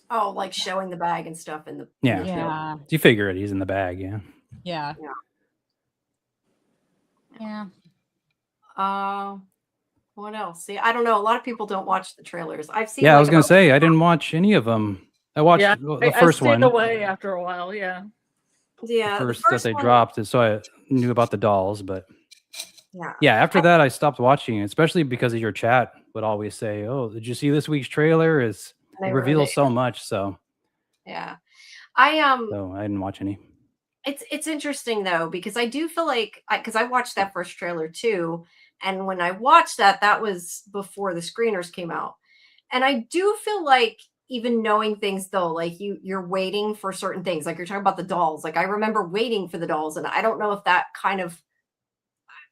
like showing the bag and stuff in the yeah. You figure it. He's in the bag. Yeah. What else? See, I don't know. A lot of people don't watch the trailers. I've seen. Yeah, I was gonna say I didn't watch any of them. I watched the first one. I stayed away after a while. Yeah. Yeah. The first that they dropped, so I knew about the dolls, but yeah. After that, I stopped watching, especially because of your chat would always say, "Oh, did you see this week's trailer? It reveals so much." So yeah, So I didn't watch any. It's interesting though because I do feel like because I watched that first trailer too, and when I watched that was before the screeners came out, and I do feel like even knowing things though, like you're waiting for certain things, like you're talking about the dolls. Like I remember waiting for the dolls, and I don't know if that kind of.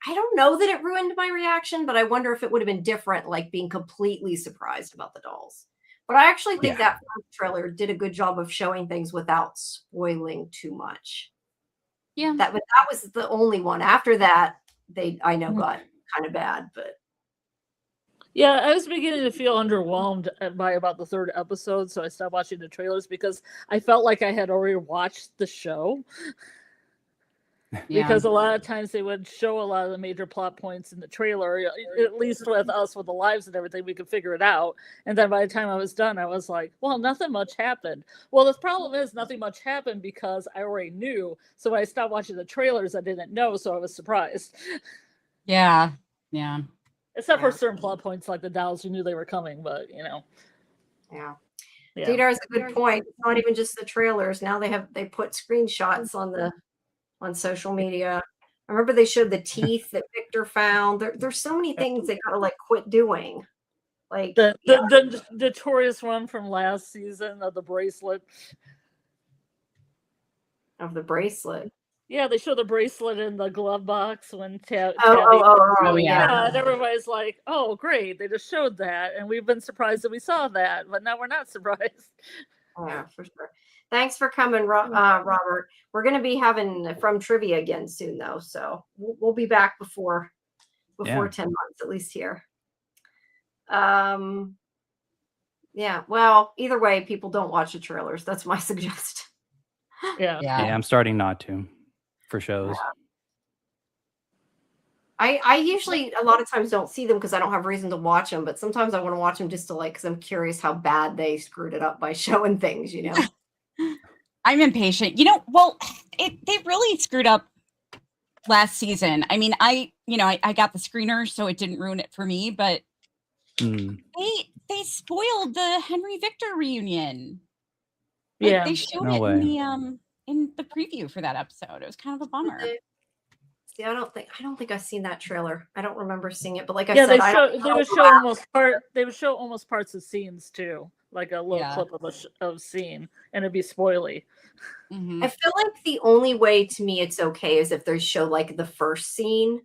I don't know that it ruined my reaction, but I wonder if it would have been different, like being completely surprised about the dolls. But I actually think that first trailer did a good job of showing things without spoiling too much. Yeah. That was the only one. After that, I know got kind of bad, but Yeah, I was beginning to feel underwhelmed by about the third episode, so I stopped watching the trailers because I felt like I had already watched the show. Yeah. Because a lot of times they would show a lot of the major plot points in the trailer. At least with us, with the lives and everything, we could figure it out. And then by the time I was done, I was like, well, nothing much happened. Well, the problem is nothing much happened because I already knew. So when I stopped watching the trailers, I didn't know, so I was surprised. Yeah. Yeah. Except for Yeah. certain plot points like the dolls, you knew they were coming, but Yeah. yeah. Dieter has a good point. It's not even just the trailers. Now they put screenshots on social media. I remember they showed the teeth that Victor found. There's so many things they gotta like quit doing. Like The notorious one from last season of the bracelet. of the bracelet. Yeah, they show the bracelet in the glove box when Tabby. Oh, yeah. Yeah, and everybody's like, "Oh, great! They just showed that, and we've been surprised that we saw that, but now we're not surprised." Yeah, for sure. Thanks for coming, Robert. We're going to be having From Trivia again soon, though, so we'll be back before Yeah. 10 months at least here. Yeah. Well, either way, people don't watch the trailers. That's my suggestion. Yeah. Yeah, I'm starting not to for shows. I usually a lot of times don't see them because I don't have reason to watch them, but sometimes I want to watch them just to like because I'm curious how bad they screwed it up by showing things, you know. I'm impatient. You know, well, they really screwed up last season. I mean, I got the screener, so it didn't ruin it for me, but they spoiled the Henry Victor reunion. Like, Yeah. they showed No it way. in the preview for that episode. It was kind of a bummer. See, I don't think I've seen that trailer. I don't remember seeing it, but like I Yeah, said, they would show almost parts of scenes too, like a little Yeah. clip of scene, and it'd be spoily. Mhm. I feel like the only way to me it's okay is if they show like the first scene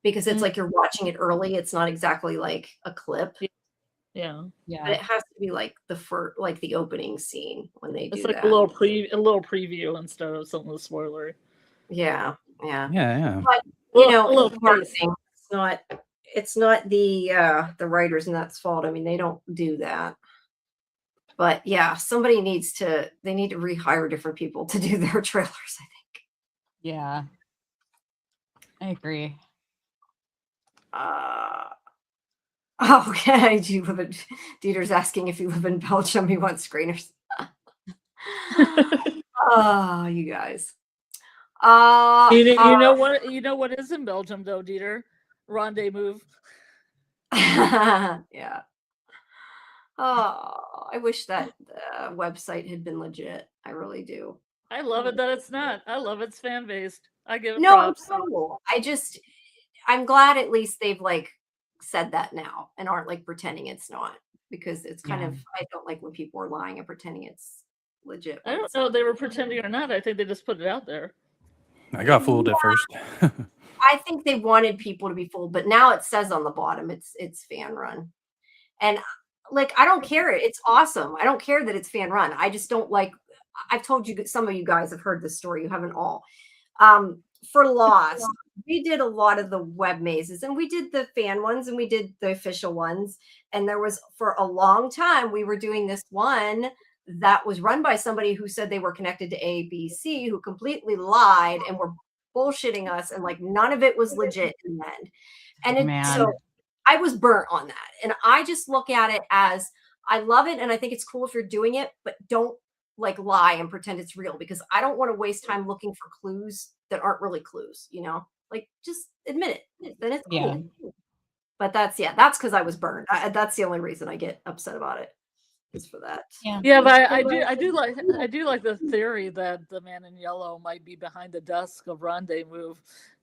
because it's like you're watching it early. It's not exactly like a clip, Yeah, but Yeah. it has to be like the first, like the opening scene when they do it's like that. a little preview instead of something with spoilery. Yeah. Yeah. But you know, A little it's marketing. It's not the writers and that's fault. I mean, they don't do that. But yeah, they need to rehire different people to do their trailers, I think. Yeah. I agree. Okay. Do you live in Dieter's asking if you live in Belgium, he wants screeners. Oh, you guys. You know what is in Belgium though, Dieter? Rendezvous. Yeah. Oh, I wish that website had been legit. I really do. I love it that it's not. I love it's fan based. I give it No, props. no. I'm glad at least they've like said that now and aren't like pretending it's not because it's kind of I don't like when people are lying and pretending it's legit. I don't know if they were pretending or not. I think they just put it out there. I got fooled at first. I think they wanted people to be fooled, but now it says on the bottom it's fan run. And like I don't care. It's awesome. I don't care that it's fan run. I just don't like I've told you some of you guys have heard this story. You haven't all. For Lost, we did a lot of the web mazes and we did the fan ones and we did the official ones. And there was for a long time, we were doing this one that was run by somebody who said they were connected to ABC, who completely lied and were bullshitting us. And like none of it was legit in the end. And so I was burnt on that. And I just look at it as I love it. And I think it's cool if you're doing it, but don't like lie and pretend it's real because I don't want to waste time looking for clues that aren't really clues, you know, like just admit it. Then it's cool. But that's because I was burned. That's the only reason I get upset about it is for that. Yeah, but I do like the theory that the man in yellow might be behind the desk of Rendezvous.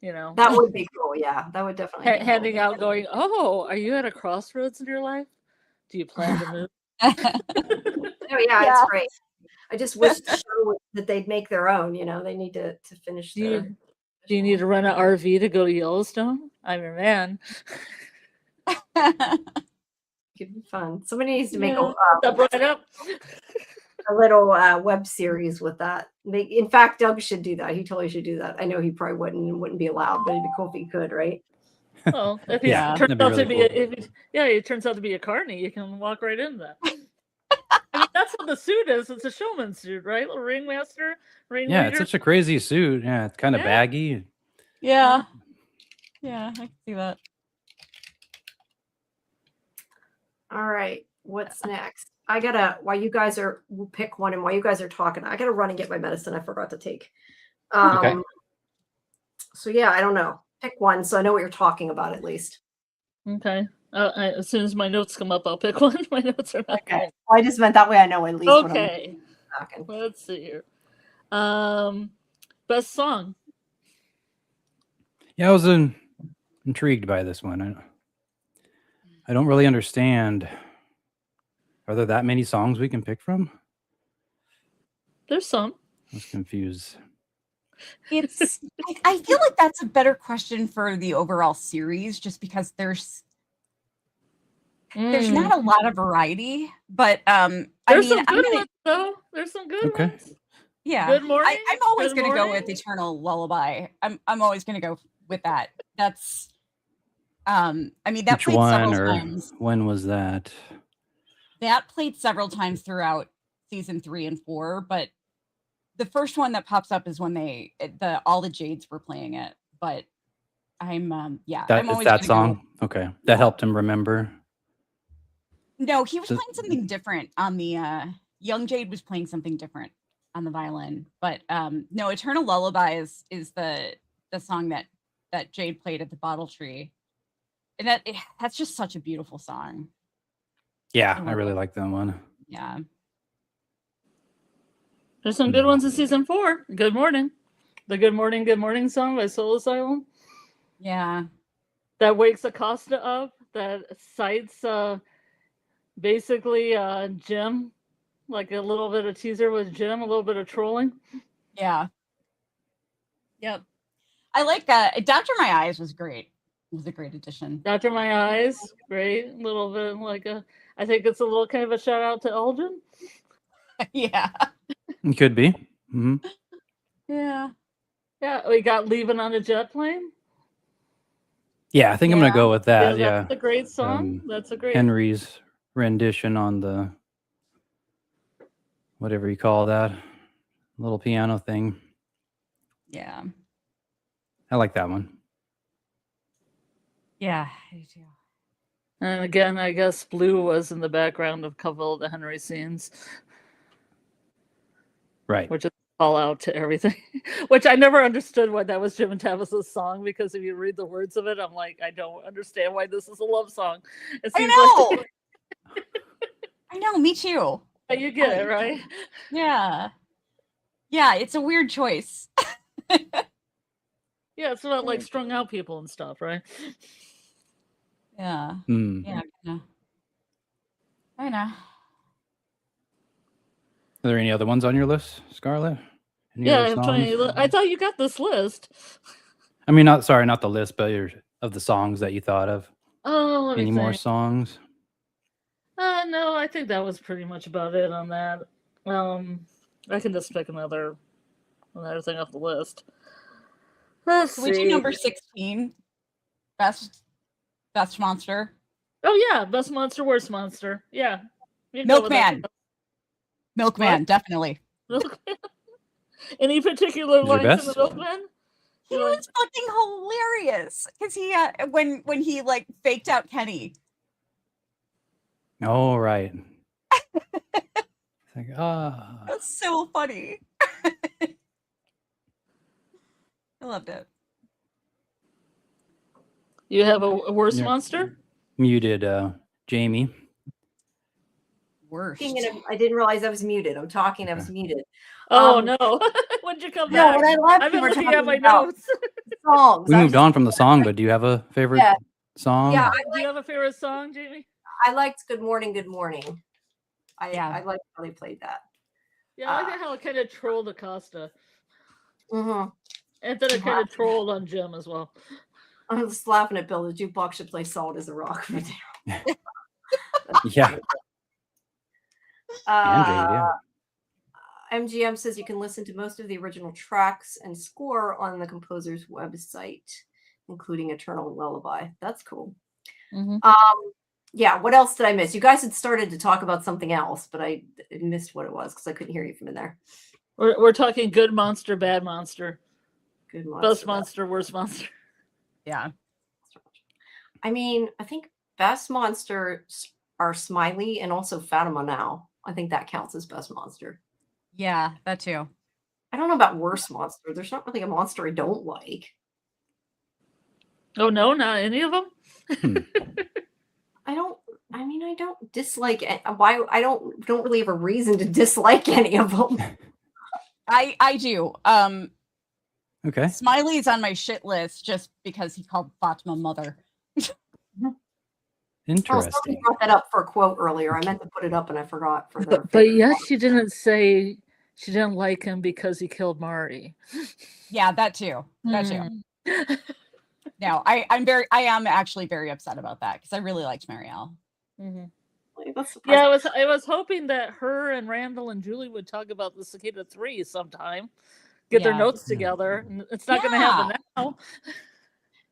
You know, that would be cool. Yeah, that would definitely be handing cool. out, going, "Oh, are you at a crossroads in your life? Do you plan to move?" Oh yeah, it's great. I just wish the show that they'd make their own. You know, they need to finish. Do you need to rent an RV to go to Yellowstone? I'm your man. Could be fun. Somebody needs to make a little web series with that. In fact, Doug should do that. He totally should do that. I know he probably wouldn't be allowed, but it'd be cool if he could, right? Well, if he Yeah, turns that'd be out to really be, cool. he turns out to be a carny, you can walk right in that. I mean, that's what the suit is. It's a showman suit, right? A ringmaster, ringleader. Yeah, it's such a crazy suit. Yeah, it's kind of Yeah. baggy. Yeah. Yeah, I can see that. All right. What's next? I gotta, we'll pick one, and while you guys are talking, I gotta run and get my medicine I forgot to take. Okay. So yeah, I don't know. Pick one so I know what you're talking about at least. Okay. As soon as my notes come up, I'll pick one. My notes are not Okay. coming. Well, I just meant that way I know at least what I'm Okay. talking. Let's see here. Best song. Yeah, I was intrigued by this one. I don't really understand. Are there that many songs we can pick from? There's some. I was confused. It's I feel like that's a better question for the overall series, just because there's not a lot of variety. But I There's mean, some I'm good gonna ones though. There's some good Okay. ones. yeah. Good morning. I'm always Good gonna go morning. with Eternal Lullaby. I'm always gonna go with that. That's I mean that Which played one several or times. when was that? That played several times throughout season 3 and 4, but the first one that pops up is when all the Jades were playing it. But I'm yeah, That I'm is always that gonna song? go. Okay. That helped him remember. No, he was So- playing something different on the Young Jade was playing something different on the violin. But no, Eternal Lullaby is the song that Jade played at the Bottle Tree. And that's just such a beautiful song. Yeah, I I love really it. like that one. Yeah. There's some good ones in season 4. Good morning. The Good Morning song by Soul Asylum. Yeah. That wakes Acosta up. That cites basically Jim. Like a little bit of teaser with Jim, a little bit of trolling. Yeah. Yep. I like Dr. My Eyes was great. It was a great addition. Dr. My Eyes, great. A little bit like I think it's a little kind of a shout out to Elgin. Yeah. It could be. Hmm. Yeah. Yeah, we got Leaving on a Jet Plane. Yeah, I think I'm Yeah. gonna go with that. Yeah, That's a great song. That's a great Henry's rendition on the whatever you call that little piano thing. Yeah. I like that one. Yeah. I do too. And again, I guess Blue was in the background of a couple of the Henry scenes, Right. which is all out to everything. Which I never understood why that was Jim and Tavis's song, because if you read the words of it, I'm like, I don't understand why this is a love song. It seems I know, me too. like you get it, right? Yeah. Yeah, it's a weird choice. Yeah, it's about like strung out people and stuff, right? Yeah. Mm. Yeah. I know. Are there any other ones on your list, Scarlet? Any Yeah, other I'm trying to songs? look. I thought you got this list. I mean, not the list, but of the songs that you thought of. Oh, let me Any think. more songs? No, I think that was pretty much about it on that. I can just pick another thing off the list. Let's Can we do see. number 16? Best monster. Oh yeah, best monster, worst monster. Yeah. You can go with that. Milkman, definitely. Milkman. Any particular Is your lines in the best? Milkman? He was fucking hilarious because he when he like faked out Kenny. Oh, right. It's like, ah. That's so funny. I loved it. You have a worst Yeah. monster? Muted Jamie. Worst. I didn't realize I was muted. I'm talking. I was muted. Oh no. When'd you come No, back? what I love I've been you were looking at talking my about notes. songs. We I was moved just- on from the song, but do you have a favorite Yeah. song? Yeah, Do you have a favorite song, Jamie? I liked Good Morning, Good Morning. Yeah. I liked how they played that. Yeah, I like how it kind of trolled Acosta. Mm-hmm. And then it kind of trolled on Jim as well. I'm just laughing at Bill. The jukebox should play Solid as a Rock. Yeah. And Jade, yeah. MGM says you can listen to most of the original tracks and score on the composer's website, including Eternal Lullaby. That's cool. Mhm. Yeah, what else did I miss? You guys had started to talk about something else, but I missed what it was because I couldn't hear you from in there. We're talking good monster, bad monster, Good best monster. monster, worst monster. Yeah. I mean, I think best monsters are Smiley and also Fatima now. I think that counts as best monster. Yeah, that too. I don't know about worst monster. There's not really a monster I don't like. Oh no, not any of them. I don't dislike why I don't really have a reason to dislike any of them. I do. Okay. Smiley's on my shit list just because he called Fatima mother. Oh, Interesting. somebody brought that up for a quote earlier. I meant to put it up and I forgot for the But yes, she didn't say she didn't like him because he killed Marty. Yeah, that too. That too. No, I am actually very upset about that because I really liked Marielle. Mhm. That's Yeah, I was hoping that her and Randall and Julie would talk about the Cicada 3 sometime. Get their Yeah. notes together. It's not going to happen now.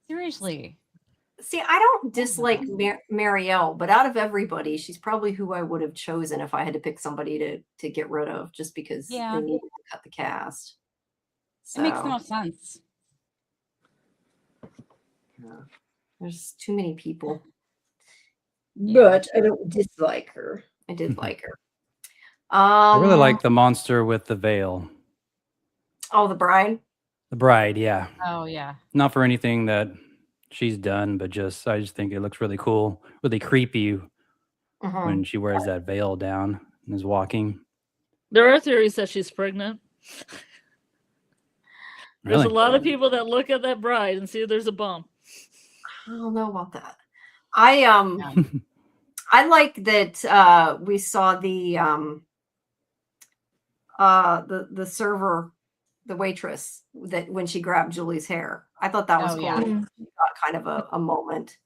Seriously. See, I don't dislike Marielle, but out of everybody, she's probably who I would have chosen if I had to pick somebody to get rid of, just because they needed to cut the cast. So, It makes the most sense. yeah, there's too many people. Yeah. But I don't dislike her. I did like her. I really like the monster with the veil. Oh, the bride. The bride, yeah. Oh yeah. Not for anything that she's done, but I just think it looks really cool, really creepy when she wears that veil down and is walking. There are theories that she's pregnant. Really? There's a lot of people that look at that bride and see there's a bump. I don't know about that. I like that we saw the server, the waitress, that when she grabbed Julie's hair. I thought that was cool. Yeah. She got kind of a moment.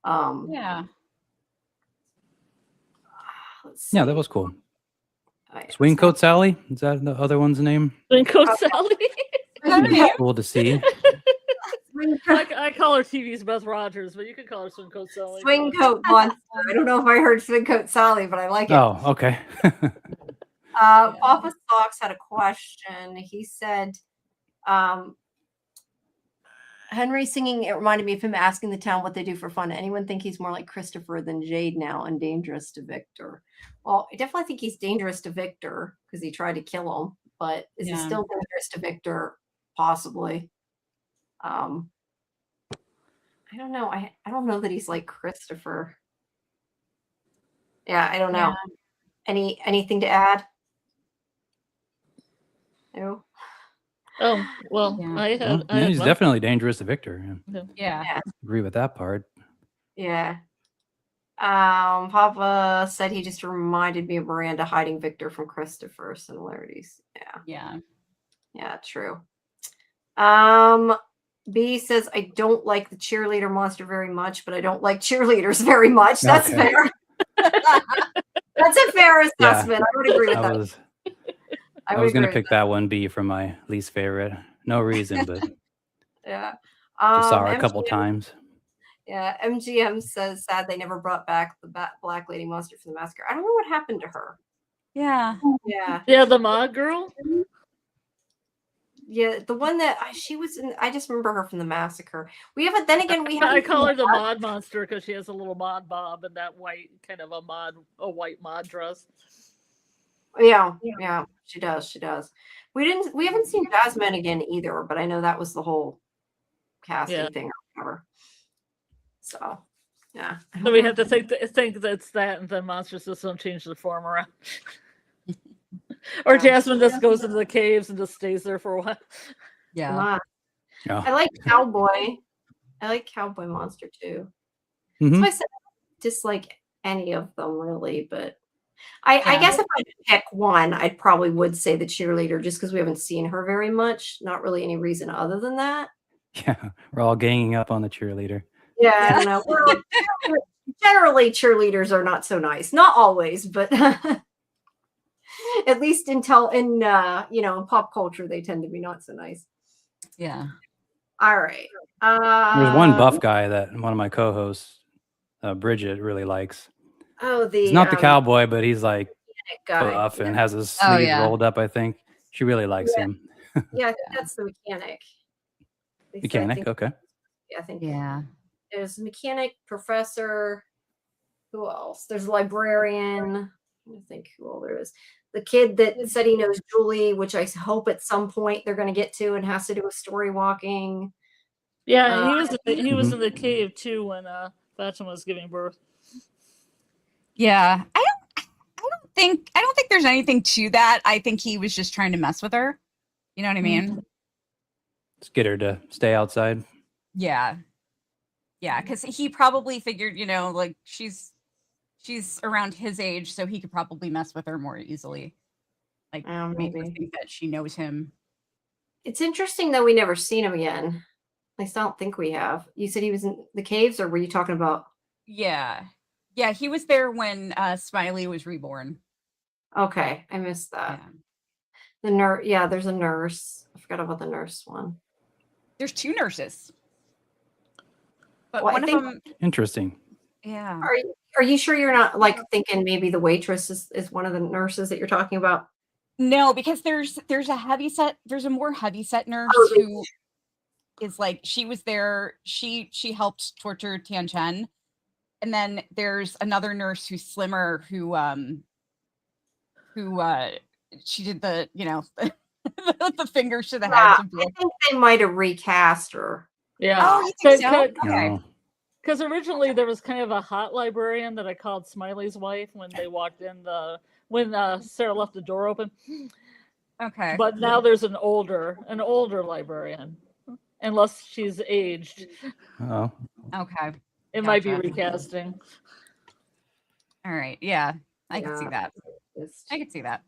Yeah. Yeah, that was cool. Swing Coat Sally? Is that the other one's name? Swing Coat Sally? Cool to see. I call her TV's Beth Rogers, but you can call her Swing Coat Sally. Swing Coat Monster. I don't know if I heard Swing Coat Sally, but I like it. Oh, okay. Papa Socks had a question. He said, Henry singing, it reminded me of him asking the town what they do for fun. Anyone think he's more like Christopher than Jade now and dangerous to Victor? Well, I definitely think he's dangerous to Victor because he tried to kill him, but is he still dangerous to Victor? Possibly. I don't know. I don't know that he's like Christopher. Yeah, I don't know. Anything to add? No. Oh, well, He's definitely dangerous to Victor. Yeah. Agree with that part. Yeah. Papa said he just reminded me of Miranda hiding Victor from Christopher. Similarities. Yeah. Yeah, true. B says, I don't like the cheerleader monster very much, but I don't like cheerleaders very much. That's fair. That's a fair assessment. I would agree with that. I was going to pick that one B for my least favorite. No reason, but yeah. Just saw her a couple times. Yeah, MGM says sad they never brought back the black lady monster from the massacre. I don't know what happened to her. Yeah. Yeah, the mod girl. Yeah, the one that she was in. I just remember her from the massacre. We haven't. Then again, we haven't. I call her the mod monster because she has a little mod bob and that white kind of a white mod dress. Yeah, she does. We haven't seen Jasmine again either, but I know that was the whole casting thing or whatever. So, yeah. So we have to think that's that, and then monsters just don't change the form around. Or Jasmine just goes into the caves and just stays there for a while. Yeah. I like Cowboy. I like Cowboy Monster too. Mm-hmm. So I said I don't dislike any of them really, but I guess if I could pick one, I probably would say the cheerleader just because we haven't seen her very much. Not really any reason other than that. Yeah, we're all ganging up on the cheerleader. Yeah, I don't know. Well, generally, cheerleaders are not so nice. Not always, but at least in pop culture, they tend to be not so nice. Yeah. All right. There's one buff guy that one of my co-hosts, Bridget, really likes. Oh, He's the not the cowboy, but he's like guy. buff and has his Oh, sleeves yeah. rolled up. I think she really likes Yeah. him. Yeah, I think that's the mechanic. They said, I Mechanic, think- okay. Yeah, I think Yeah. there's mechanic, professor. Who else? There's a librarian. I think who all there is. The kid that said he knows Julie, which I hope at some point they're going to get to and has to do with story walking. Yeah, he was Mhm. in the cave too when Fatima was giving birth. Yeah. I don't think there's anything to that. I think he was just trying to mess with her. You know what I mean? Let's get her to stay outside. Yeah. Yeah, because he probably figured, like she's around his age, so he could probably mess with her more easily. Like make her Maybe. think that she knows him. It's interesting that we never seen him again. At least I don't think we have. You said he was in the caves, or were you talking about? Yeah. Yeah, he was there when Smiley was reborn. Okay, I missed that. Yeah. The nurse. Yeah, there's a nurse. I forgot about the nurse one. There's 2 nurses. But Well, I one of think- them, yeah. Are you sure you're not like thinking maybe the waitress is one of the nurses that you're talking about? No, because there's a more heavy set nurse Oh, who is like, she was there, she helped torture Tian Chen. And then there's another nurse who's slimmer who she did the, the fingers to the Yeah, head. I think they might have recast her. Yeah. Oh, you think so? Okay. No. Because originally there was kind of a hot librarian that I called Smiley's wife when they walked in when Sarah left the door open. Okay. But now there's an older librarian, unless she's aged. Oh, Okay. It might be Gotcha. recasting. All right. Yeah. I can see Yeah. that. I could see that.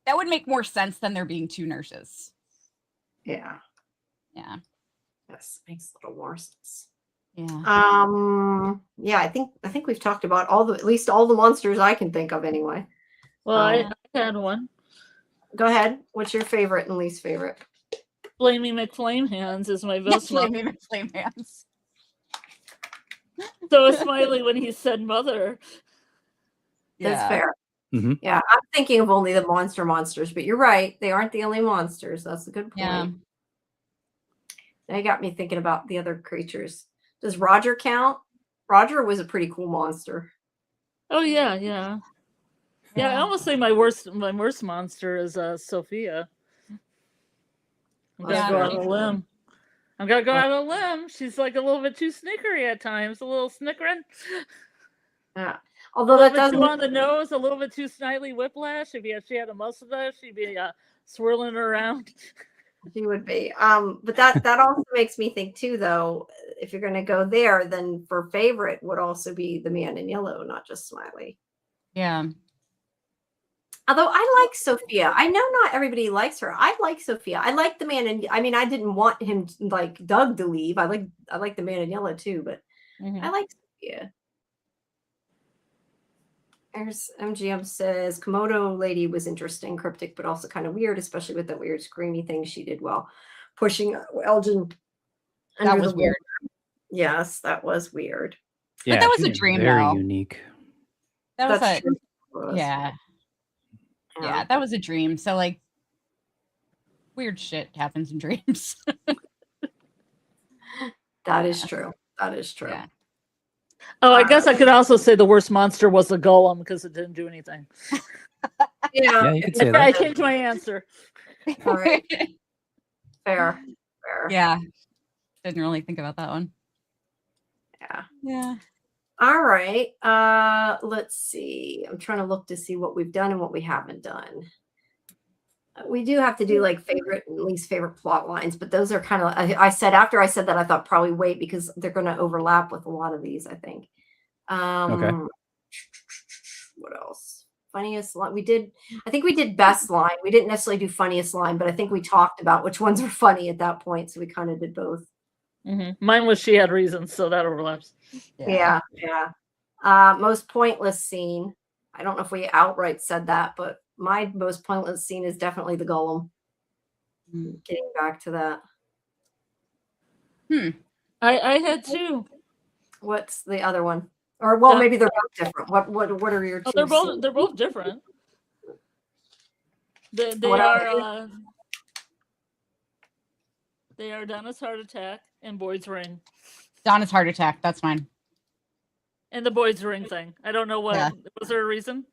That would make more sense than there being 2 nurses. Yeah. Yeah. Yes, makes a little more sense. Yeah. Yeah, I think we've talked about at least all the monsters I can think of anyway. Well, I had one. Go ahead. What's your favorite and least favorite? Flamey McFlame Hands is my best one. Flame hands. So is Smiley when he said mother. That's fair. Mhm. Yeah, I'm thinking of only the monsters, but you're right. They aren't the only monsters. That's a good point. Yeah. They got me thinking about the other creatures. Does Roger count? Roger was a pretty cool monster. Oh yeah. Yeah, I almost say my worst monster is Sophia. I'm gonna Yeah, go out right. on a limb. I'm gonna go out on a limb. She's like a little bit too snickery at times, a little snickering. Yeah. A Although little that bit doesn't. too on the nose, a little bit too snidely whiplash. If she had a mustache, she'd be swirling around. She would be. But that also makes me think too, though, if you're gonna go there, then for favorite would also be the man in yellow, not just Smiley. Yeah. Although I like Sophia. I know not everybody likes her. I like Sophia. I like the man in I mean, I didn't want him like Doug to leave. I like the man in yellow too, but Mhm. I like Sophia. There's MGM says Komodo lady was interesting, cryptic, but also kind of weird, especially with that weird screamy thing she did while pushing Elgin. That under was the weird. water. Yes, that was weird. yeah. that was a she's dream, Very though. unique. That was That's a true. It was. yeah. Yeah, that was a dream. So like weird shit happens in dreams. That is true. That is true. Yeah. Oh, I guess I could also say the worst monster was the golem because it didn't do anything. Yeah, Yeah, you could say I that. came to my answer. all right. Fair. Yeah. Didn't really think about that one. Yeah. Yeah. All right. Let's see. I'm trying to look to see what we've done and what we haven't done. We do have to do like favorite and least favorite plot lines, but those are kind of after I said that I thought probably wait because they're going to overlap with a lot of these, I think. Okay. What else? Funniest line. I think we did best line. We didn't necessarily do funniest line, but I think we talked about which ones were funny at that point. So we kind of did both. Mine was she had reasons, so that overlaps. Yeah. Most pointless scene. I don't know if we outright said that, but my most pointless scene is definitely the golem. Getting back to that. I had two. What's the other one? Or well, That- maybe they're both different. What are your two? Oh, they're both different. They What are they are Donna's Heart Attack and Boyd's Ring. Donna's Heart Attack. That's mine. And the Boyd's Ring thing. I don't know what Yeah. was there a reason?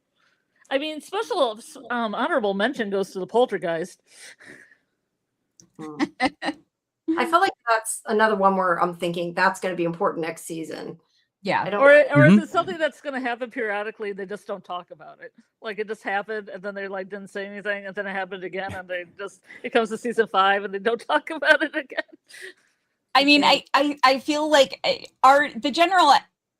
I mean, special honorable mention goes to the Poltergeist. I feel like that's another one where I'm thinking that's going to be important next season. Yeah. I don't. Or is it something that's going to happen periodically? They just don't talk about it. Like it just happened, and then they like didn't say anything, and then it happened again, and they just it comes to season 5, and they don't talk about it again. I mean, I feel like the general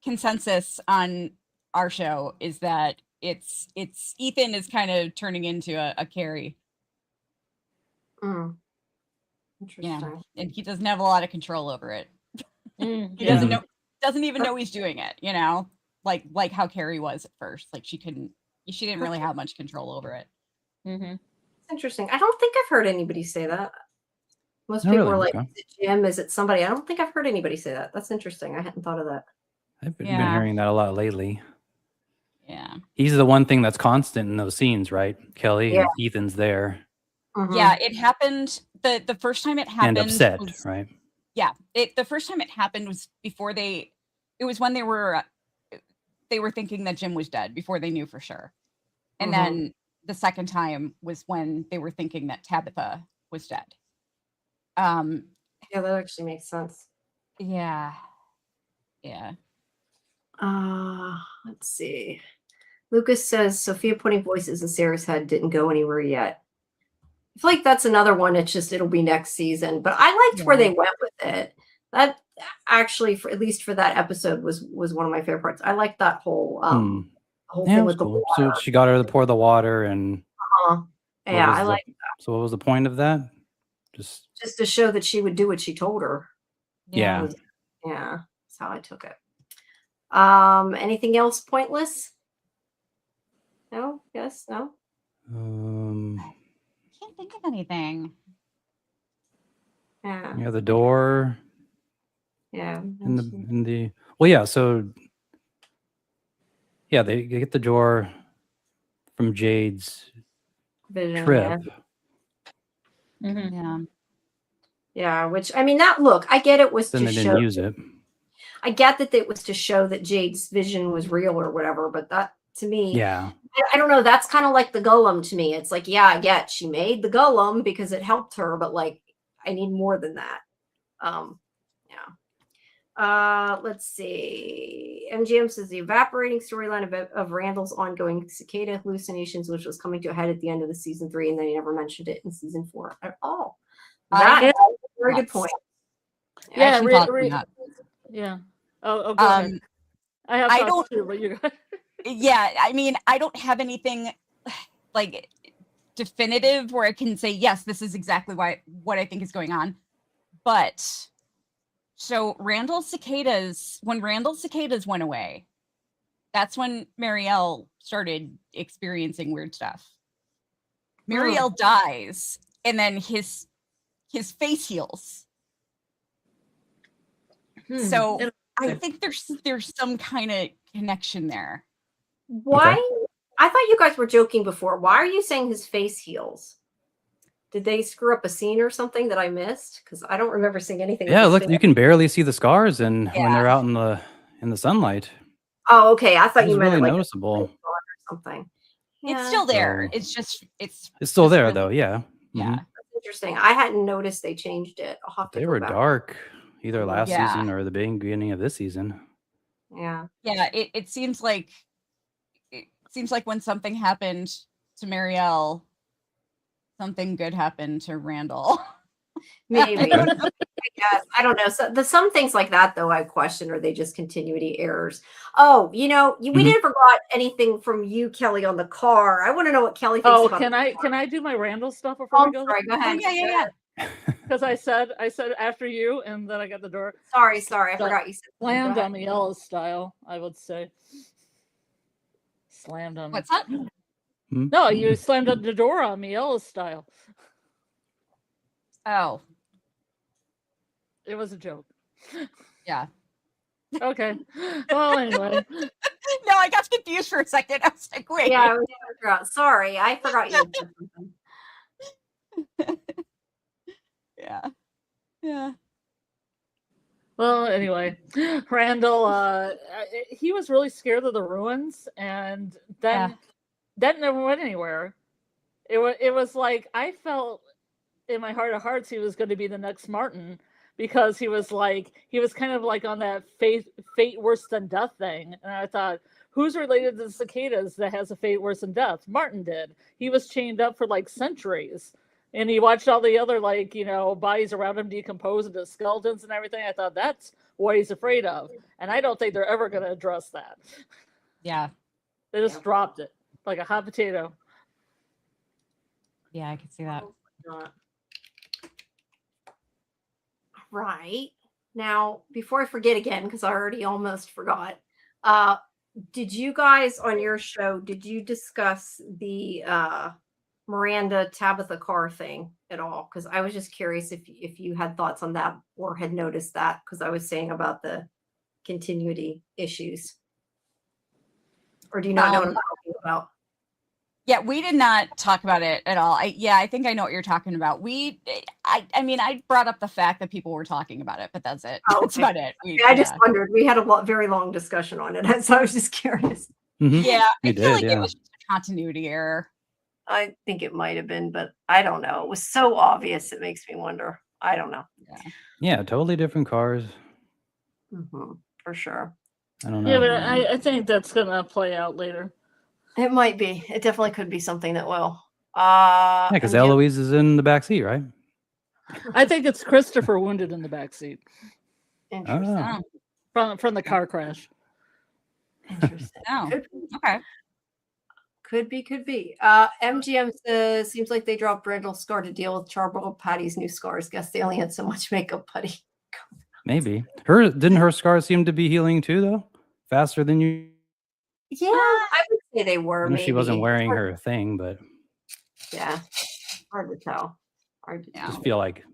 consensus on our show is that it's Ethan is kind of turning into a Carrie. Interesting. And he doesn't have a lot of control over it. He Yeah. doesn't even know he's doing it, you know, like how Carrie was at first. Like she didn't really have much control over it. It's interesting. I don't think I've heard anybody say that. Most Oh, people really? are like, Okay. is it Jim? Is it somebody? I don't think I've heard anybody say that. That's interesting. I hadn't thought of that. I've been Yeah. hearing that a lot lately. Yeah. He's the one thing that's constant in those scenes, right? Kelly Yeah. and Ethan's there Yeah, it happened the first time it happened. and upset, was- right? Yeah, the first time it happened was before it was when they were thinking that Jim was dead before they knew for sure. And then the second time was when they were thinking that Tabitha was dead. Yeah, that actually makes sense. Yeah. Let's see. Lucas says Sophia putting voices in Sarah's head didn't go anywhere yet. I feel like that's another one. It's just it'll be next season. But I liked where they went with it. That actually, for at least for that episode, was one of my favorite parts. I like that whole Yeah, thing it was with the cool. water. So she got her to pour the water, and Yeah, I was like so what was the point of that? Just just to show that she would do what she told her. yeah. Yeah, that's how I took it. Anything else pointless? No? Yes? No? Can't think of anything. Yeah. Yeah, the door Yeah. in the well, yeah. So yeah, they get the door from Jade's Vision, trip. Yeah. Yeah, which I mean that look, I get it was Then to they show didn't use it. I get that it was to show that Jade's vision was real or whatever, but that to me, Yeah. I don't know, that's kind of like the golem to me. It's like, yeah, I get she made the golem because it helped her, but like I need more than that. Let's see. MGM says the evaporating storyline of Randall's ongoing cicada hallucinations, which was coming to a head at the end of the season 3, and then he never mentioned it in season 4 at all. That is a very good point. I Yeah, actually thought on that. yeah. Oh, go ahead. I have thoughts too, but you Yeah, I mean, I don't have anything like definitive where I can say yes, this is exactly what I think is going on. But so when Randall's cicadas went away, that's when Marielle started experiencing weird stuff. Marielle dies, and then his face heals. So I think there's some kind of connection there. Why? Okay. I thought you guys were joking before. Why are you saying his face heals? Did they screw up a scene or something that I missed? Because I don't remember seeing anything. with Yeah, his look, face. you can barely see the scars and when they're out in the sunlight. Oh, okay. I thought It's you meant really it like noticeable. or something. It's Yeah, still there. So- It's just It's still just there really- though, yeah. yeah. Mhm. that's interesting. I hadn't noticed they changed it. I'll have to They go were back. dark either last Yeah. season or the beginning of this season. Yeah. Yeah, it seems like when something happened to Marielle, something good happened to Randall. Maybe. I guess. I don't know. So some things like that though I question, are they just continuity errors? Oh, we never got anything from you, Kelly, on the car. I want to know what Kelly thinks about can I do my Randall stuff before Oh, we I'm go? sorry. Go ahead. Yeah. Because I said after you, and then I got the door Sorry. I So, forgot you said. Go slammed ahead. on me, Ella's style. I would say slammed on me. What's that? No, you slammed the door on me, Ella's style. Oh, It was a joke. Yeah. Okay. Well, anyway. No, I got confused for a second. I was like, wait. Yeah, I was trying to figure out. Sorry, I forgot you had said something. Yeah. Yeah. Well, anyway, Randall, he was really scared of the ruins, and then that never went anywhere. It was like I felt in my heart of hearts he was going to be the next Martin, because he was kind of like on that fate worse than death thing, and I thought, who's related to the cicadas that has a fate worse than death? Martin did. He was chained up for like centuries. And he watched all the other, bodies around him decompose into skeletons and everything. I thought that's what he's afraid of. And I don't think they're ever going to address that. Yeah. They just dropped it like a hot potato. Yeah, I can see that. Right. Now, before I forget again, because I already almost forgot, did you guys on your show, did you discuss the Miranda Tabitha Carr thing at all? Because I was just curious if you had thoughts on that or had noticed that, because I was saying about the continuity issues. Or do you not know what I'm talking about? Yeah, we did not talk about it at all. I think I know what you're talking about. I mean, I brought up the fact that people were talking about it, but that's it. Oh, That's okay. about it. I just wondered. We had a very long discussion on it, so I was just curious. Mhm. Yeah, I You feel like did, it yeah. was just a continuity error. I think it might have been, but I don't know. It was so obvious. It makes me wonder. I don't know. Yeah, totally different cars. For sure. I don't know. Yeah, but I think that's going to play out later. It might be. It definitely could be something that will. Yeah, because Eloise is in the back seat, right? I think it's Christopher wounded in the backseat. Interesting. From the car crash. Interesting. Oh, Could be. okay. Could be. MGM says, seems like they dropped Randall's scar to deal with Charbel Patty's new scars. Guess they only had so much makeup, buddy. Maybe. Didn't her scars seem to be healing too, though? Faster than you. Yeah, I would say they were. I know she wasn't maybe. wearing her thing, but Yeah, hard to tell. Hard to I tell. just feel like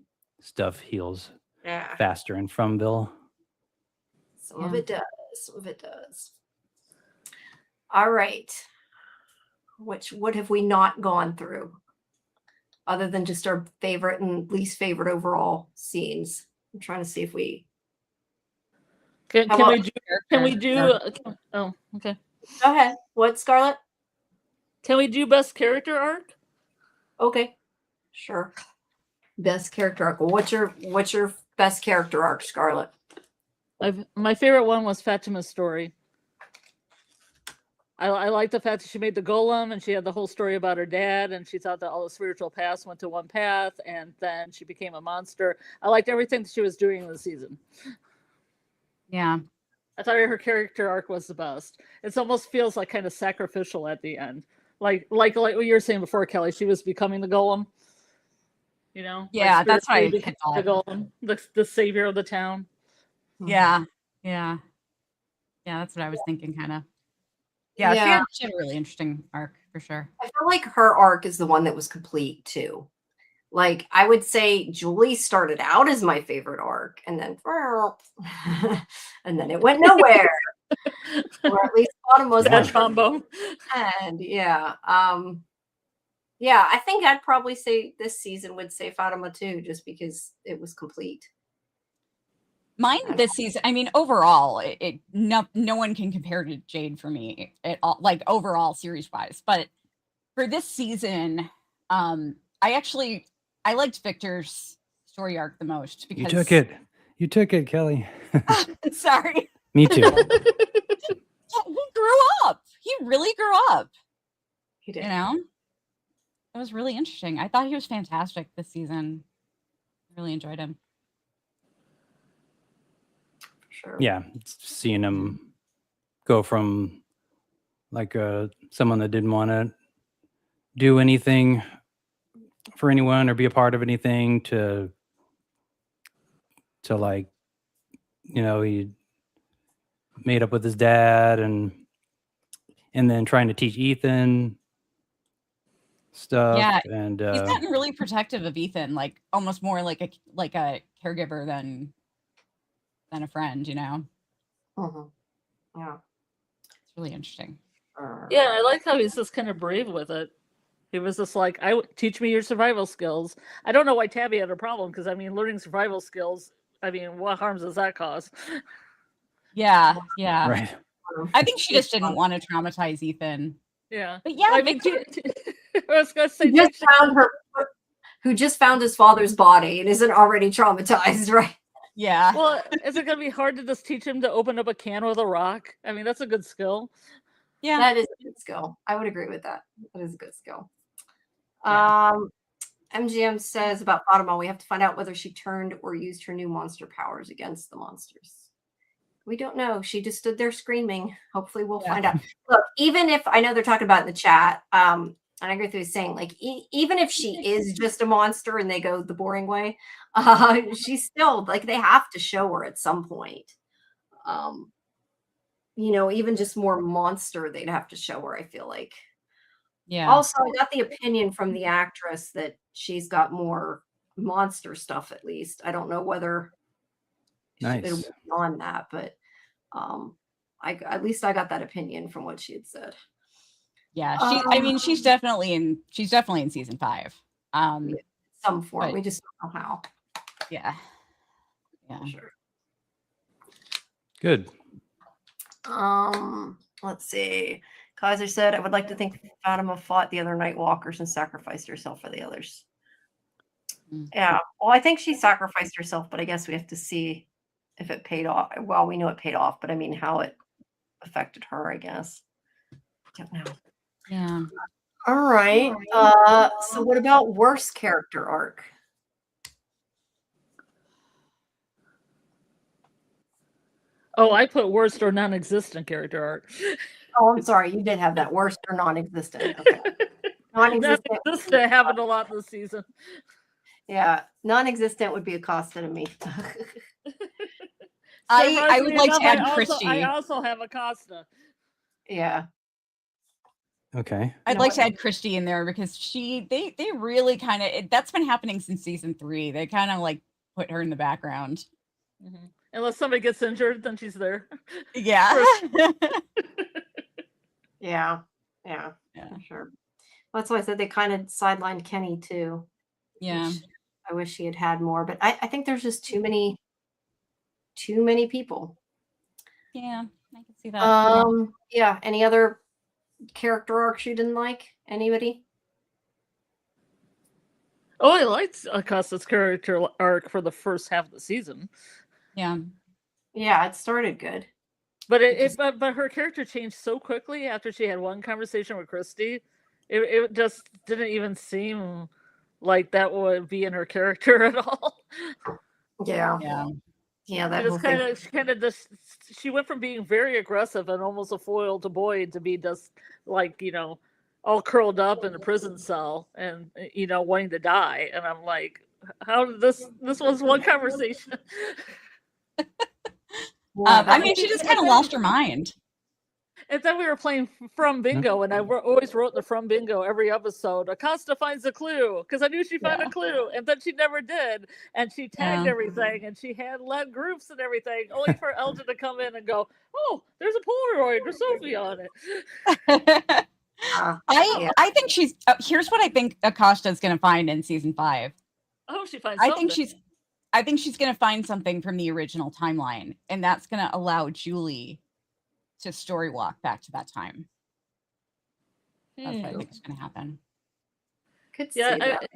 stuff heals Yeah, faster in Fromville. some of it does. Some of it does. All right. What have we not gone through, other than just our favorite and least favorite overall scenes? I'm trying to see if we. Can we do? Oh, okay. Go ahead. What, Scarlet? Can we do best character arc? Okay, sure. Best character arc. Well, what's your best character arc, Scarlet? My favorite one was Fatima's story. I like the fact that she made the golem and she had the whole story about her dad, and she thought that all the spiritual paths went to one path, and then she became a monster. I liked everything that she was doing in the season. Yeah. I thought her character arc was the best. It almost feels like kind of sacrificial at the end. Like what you were saying before, Kelly, she was becoming the golem. You know? Yeah, like that's what I became thought. the golem, the savior of the town. Yeah. Yeah. Yeah, that's what I was thinking, kind of. Yeah, she had a really interesting arc for sure. I feel like her arc is the one that was complete too. Like, I would say Julie started out as my favorite arc, and then and then it went nowhere. Or at least Autumn was That combo. And I think I'd probably say this season would say Fatima too, just because it was complete. Mine this season, I mean, overall, no one can compare to Jade for me at all, like overall series wise. But for this season, I liked Victor's story arc the most because You took it, Kelly. Sorry. Me too. He grew up. He really grew up. He did. You know, it was really interesting. I thought he was fantastic this season. I really enjoyed him. Sure. Yeah, seeing him go from like someone that didn't want to do anything for anyone or be a part of anything to like, you know, he made up with his dad and then trying to teach Ethan stuff. Yeah, and he's gotten really protective of Ethan, like almost more like a caregiver than than a friend, you know? Mhm. Yeah. It's really interesting. Yeah, I like how he's just kind of brave with it. He was just like, teach me your survival skills. I don't know why Tabby had a problem, because I mean, learning survival skills, I mean, what harms does that cause? Yeah, yeah. Right. I think she just didn't want to traumatize Ethan. Yeah. But yeah, I mean, Victor, I was gonna say, Who just found her, who just found his father's body and isn't already traumatized, right? yeah. well, is it gonna be hard to just teach him to open up a can with a rock? I mean, that's a good skill. Yeah. That is a good skill. I would agree with that. That is a good skill. Yeah. MGM says about Fatima, we have to find out whether she turned or used her new monster powers against the monsters. We don't know. She just stood there screaming. Hopefully we'll find out. Look, even if I know they're talking about it in the chat, and I agree with what he's saying, like even if she is just a monster and they go the boring way, she's still like they have to show her at some point. You know, even just more monster, they'd have to show her, I feel like. Yeah. Also, I got the opinion from the actress that she's got more monster stuff, at least. I don't know whether it'll Nice. be beyond that, but at least I got that opinion from what she had said. Yeah. I mean, she's definitely in season 5. Some form. but- We just don't know how. Yeah. Yeah. Sure. Good. Let's see. Kaiser said, I would like to think Fatima fought the other Night Walkers and sacrificed herself for the others. Mm. Yeah. Well, I think she sacrificed herself, but I guess we have to see if it paid off. Well, we know it paid off, but I mean how it affected her, I guess. Don't know. Yeah. All right. So what about worst character arc? Oh, I put worst or non-existent character art. Oh, I'm sorry. You did have that worst or non-existent. Okay. Non-existent. Non-existent happened a lot this season. Yeah. Non-existent would be Acosta to me. I would like to Surprisingly add enough, Christy. I also have Acosta. Yeah. Okay. I'd No, like to add Christy in there because they really kind of that's been happening since season 3. They kind of like put her in the background. Mm-hmm. Unless somebody gets injured, then she's there. Yeah. Yeah. Yeah. For sure. That's why I said they kind of sidelined Kenny too. Yeah. which I wish he had more, but I think there's just too many people. Yeah. I can see that. Yeah. Any other character arcs you didn't like? Anybody? Oh, I liked Acosta's character arc for the first half of the season. Yeah. Yeah, it started good. But but her character changed so quickly after she had one conversation with Christy. It just didn't even seem like that would be in her character at all. Yeah. Yeah. Yeah, that It whole was thing. she went from being very aggressive and almost a foil to Boyd to be just like, all curled up in a prison cell and wanting to die. And I'm like, how did this was one conversation. I mean, she just kind of lost her mind. And then we were playing From Bingo, and I always wrote the From Bingo every episode. Acosta finds a clue, because I knew she'd find a clue, and then she never did. And she tagged everything, and she had led groups and everything, only for Elgin to come in and go, oh, there's a Polaroid with Sophie on it. I think she's. Here's what I think Acosta's going to find in season 5. Oh, she finds something. I think she's going to find something from the original timeline, and that's going to allow Julie to story walk back to that time. That's what I think is going to happen. Could see that.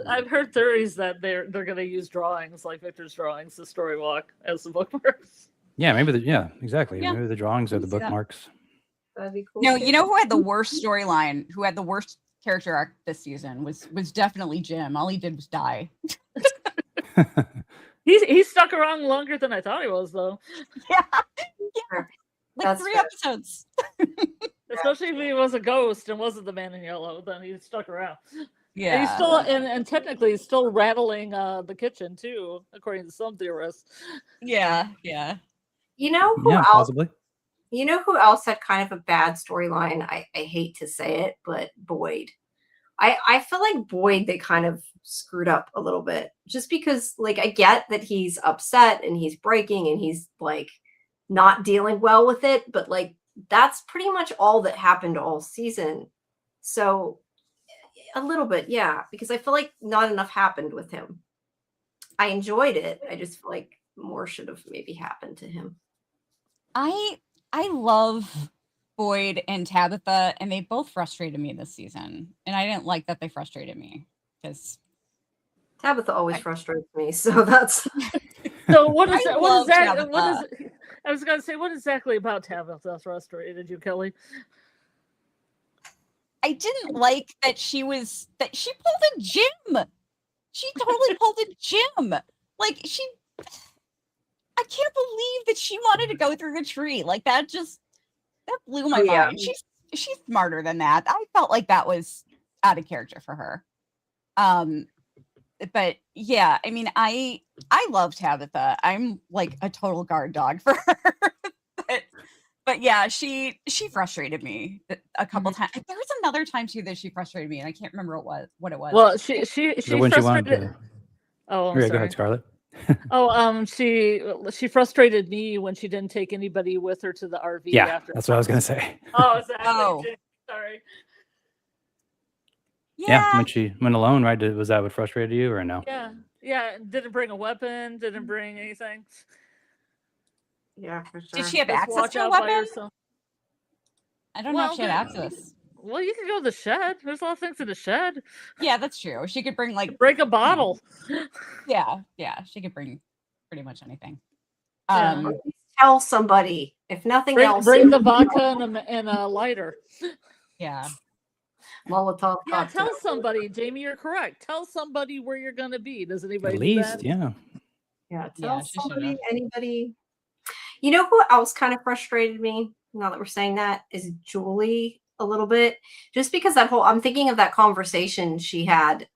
I've heard theories that they're going to use drawings like Victor's drawings to story walk as the bookmarks. Yeah, maybe exactly. Yeah. Maybe the drawings are the see that. bookmarks. That'd be cool. No, you know who had the worst storyline, who had the worst character arc this season was definitely Jim. All he did was die. He stuck around longer than I thought he was, though. Yeah. Sure. Like That's 3 fair. episodes. Especially if he was a ghost and wasn't the man in yellow, then he stuck around. Yeah. And he's still and technically he's still rattling the kitchen too, according to some theorists. Yeah. You know who else? Possibly. You know who else had kind of a bad storyline? I hate to say it, but Boyd. I feel like Boyd, they kind of screwed up a little bit just because, like, I get that he's upset and he's breaking and he's like not dealing well with it, but like that's pretty much all that happened all season. So a little bit, yeah, because I feel like not enough happened with him. I enjoyed it. I just feel like more should have maybe happened to him. I love Boyd and Tabitha, and they both frustrated me this season. And I didn't like that they frustrated me because Tabitha always frustrates me, so that's So what is I that? love What is? I was gonna say, what exactly about Tabitha frustrated you, Kelly? I didn't like that she pulled a Jim. She totally pulled a Jim. Like I can't believe that she wanted to go through a tree. Like that blew my yeah. mind. She's smarter than that. I felt like that was out of character for her. But yeah, I mean, I love Tabitha. I'm like a total guard dog for her. but yeah, she frustrated me a couple times. There was another time too that she frustrated me, and I can't remember what it was. Well, she when she wanted frustrated. to. Oh, I'm Yeah, go sorry. ahead, Scarlett. Oh, she frustrated me when she didn't take anybody with her to the RV. Yeah, after that's what I was gonna say. Oh, exactly. Oh. Sorry. Yeah, when she went alone, right? Was that what frustrated you, or no? Yeah. Didn't bring a weapon. Didn't bring anything. yeah, for sure. Did she have Just access walk to a out by weapon? herself. I don't know if she had Well, access. Well, you can go to the shed. There's a lot of things in the shed. Yeah, that's true. She could bring like Break a bottle. yeah, she could bring pretty much anything. Yeah. At least tell somebody, if nothing else. Bring the vodka and a lighter. Yeah. Molotov Yeah, cocktail. tell somebody, Jamie. You're correct. Tell somebody where you're gonna be. Does anybody At do least, that? yeah. Yeah, Yeah, tell she somebody, should've. anybody. You know who else kind of frustrated me? Now that we're saying that, is Julie a little bit. Just because I'm thinking of that conversation she had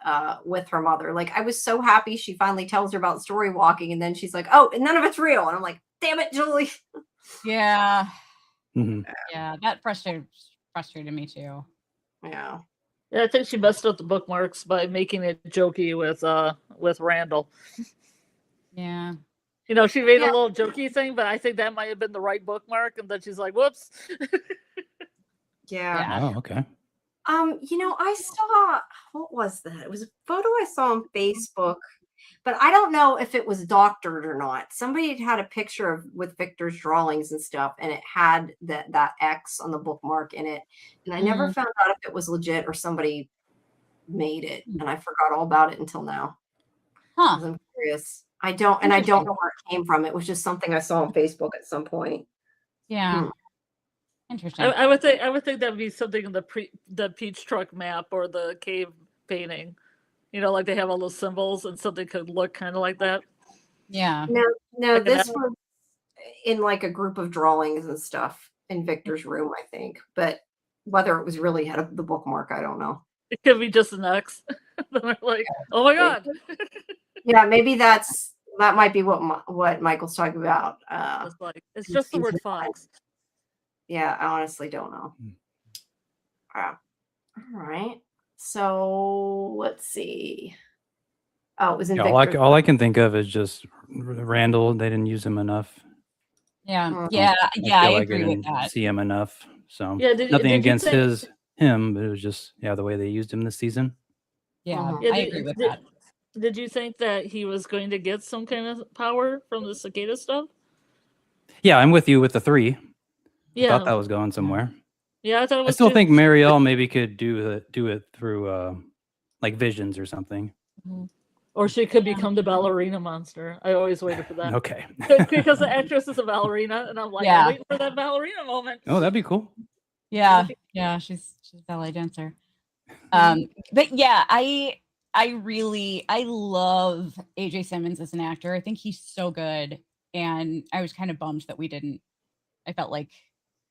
with her mother. Like, I was so happy she finally tells her about story walking, and then she's like, "Oh, and none of it's real." And I'm like, "Damn it, Julie." Yeah. hmm Yeah, that frustrated me too. Yeah. Yeah, I think she messed up the bookmarks by making it jokey with Randall. Yeah. You know, she made a little jokey thing, but I think that might have been the right bookmark, and then she's like, "Whoops." Yeah. Oh, okay. You know, I saw, what was that? It was a photo I saw on Facebook, but I don't know if it was doctored or not. Somebody had had a picture of with Victor's drawings and stuff, and it had that X on the bookmark in it. And I never found out if it was legit or somebody made it, and I forgot all about it until now. Huh. 'Cause I'm curious. I don't know where it came from. It was just something I saw on Facebook at some point. Yeah. Interesting. I would think that would be something in the Peach Truck map or the cave painting. You know, like they have all those symbols, and something could look kind of like that. Yeah. No, Like this was in like a group of drawings and stuff in Victor's room, I think. But whether it was really had the bookmark, I don't know. It could be just an X. They're like, oh my god. Yeah, maybe that might be what Michael's talking about. It's just the word fox. Yeah, I honestly don't know. All right. So let's see. Oh, it was in Victor's. All I can think of is just Randall. They didn't use him enough. Yeah. I I agree with that. See him enough. So Yeah, nothing against him, but it was just the way they used him this season. Yeah, Yeah, I agree with that. Did you think that he was going to get some kind of power from the cicada stuff? Yeah, I'm with you with the 3. Yeah, I thought that was going somewhere. Yeah, I thought it was. I still think Marielle maybe could do it through like visions or something. Or she could become the ballerina monster. I always waited for that. Okay. Because the actress is a ballerina, and I'm like, Yeah. I'm waiting for that ballerina moment. Oh, that'd be cool. Yeah, she's a ballet dancer. But yeah, I love AJ Simmons as an actor. I think he's so good, and I was kind of bummed that I felt like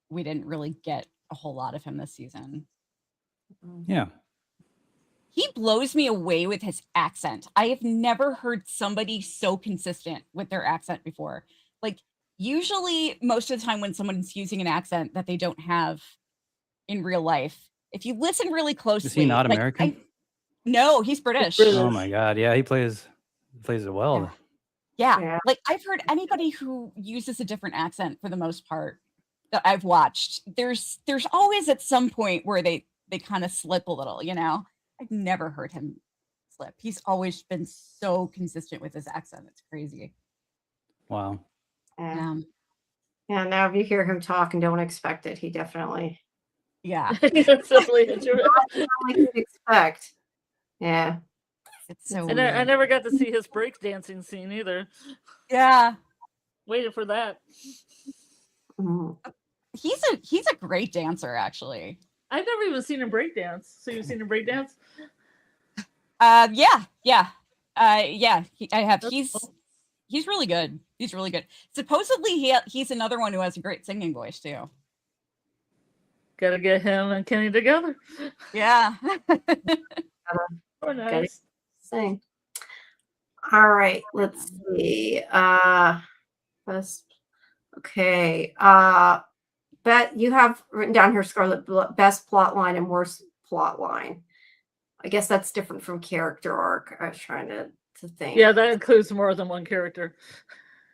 we didn't really get a whole lot of him this season. Yeah. He blows me away with his accent. I have never heard somebody so consistent with their accent before. Like, usually most of the time when someone's using an accent that they don't have in real life, if you listen really closely, Is he not like, American? no, he's British. British. Oh my god, yeah, he plays it well. Yeah. Yeah. Like I've heard anybody who uses a different accent for the most part that I've watched, there's always at some point where they kind of slip a little, you know. I've never heard him slip. He's always been so consistent with his accent. It's crazy. Wow. Yeah. Yeah, now if you hear him talk and don't expect it, he definitely Yeah. That's definitely true. not like you'd expect. Yeah. It's so And weird. I never got to see his breakdancing scene either. Yeah. Waited for that. Mhm. He's a great dancer, actually. I've never even seen him breakdance. So you've seen him breakdance? Yeah. I have. That's cool. He's really good. He's really good. Supposedly he's another one who has a great singing voice too. Gotta get him and Kenny together. Yeah. Oh, nice. Sing. All right, let's see. Best. Okay. Bet you have written down here, Scarlet, best plot line and worst plot line. I guess that's different from character arc. I was trying to think. Yeah, that includes more than one character.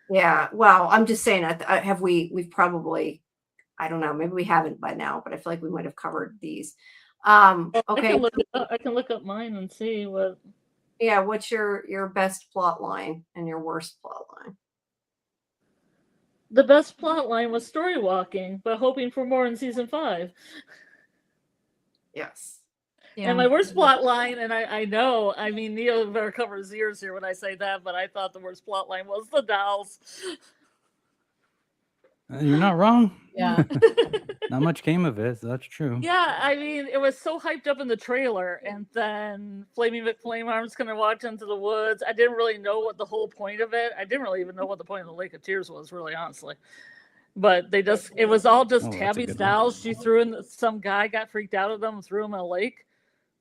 Yeah. Well, I'm just saying. We've probably, I don't know. Maybe we haven't by now, but I feel like we might have covered these. I Okay. can look it up. I can look up mine and see what. Yeah. What's your best plot line and your worst plot line? The best plot line was story walking, but hoping for more in season 5. Yes. And my worst plot line, and I know, I mean, Neil better cover his ears here when I say that, but I thought the worst plot line was the dolls. You're not wrong. Yeah. Not much came of it. So that's true. Yeah, I mean, it was so hyped up in the trailer, and then Flaming McFlame Arm's gonna watch into the woods. I didn't really know what the whole point of it. I didn't really even know what the point of the Lake of Tears was, really, honestly. But it was all just Oh, that's a Tabby's good one. dolls. She threw in, some guy got freaked out of them and threw them in a lake.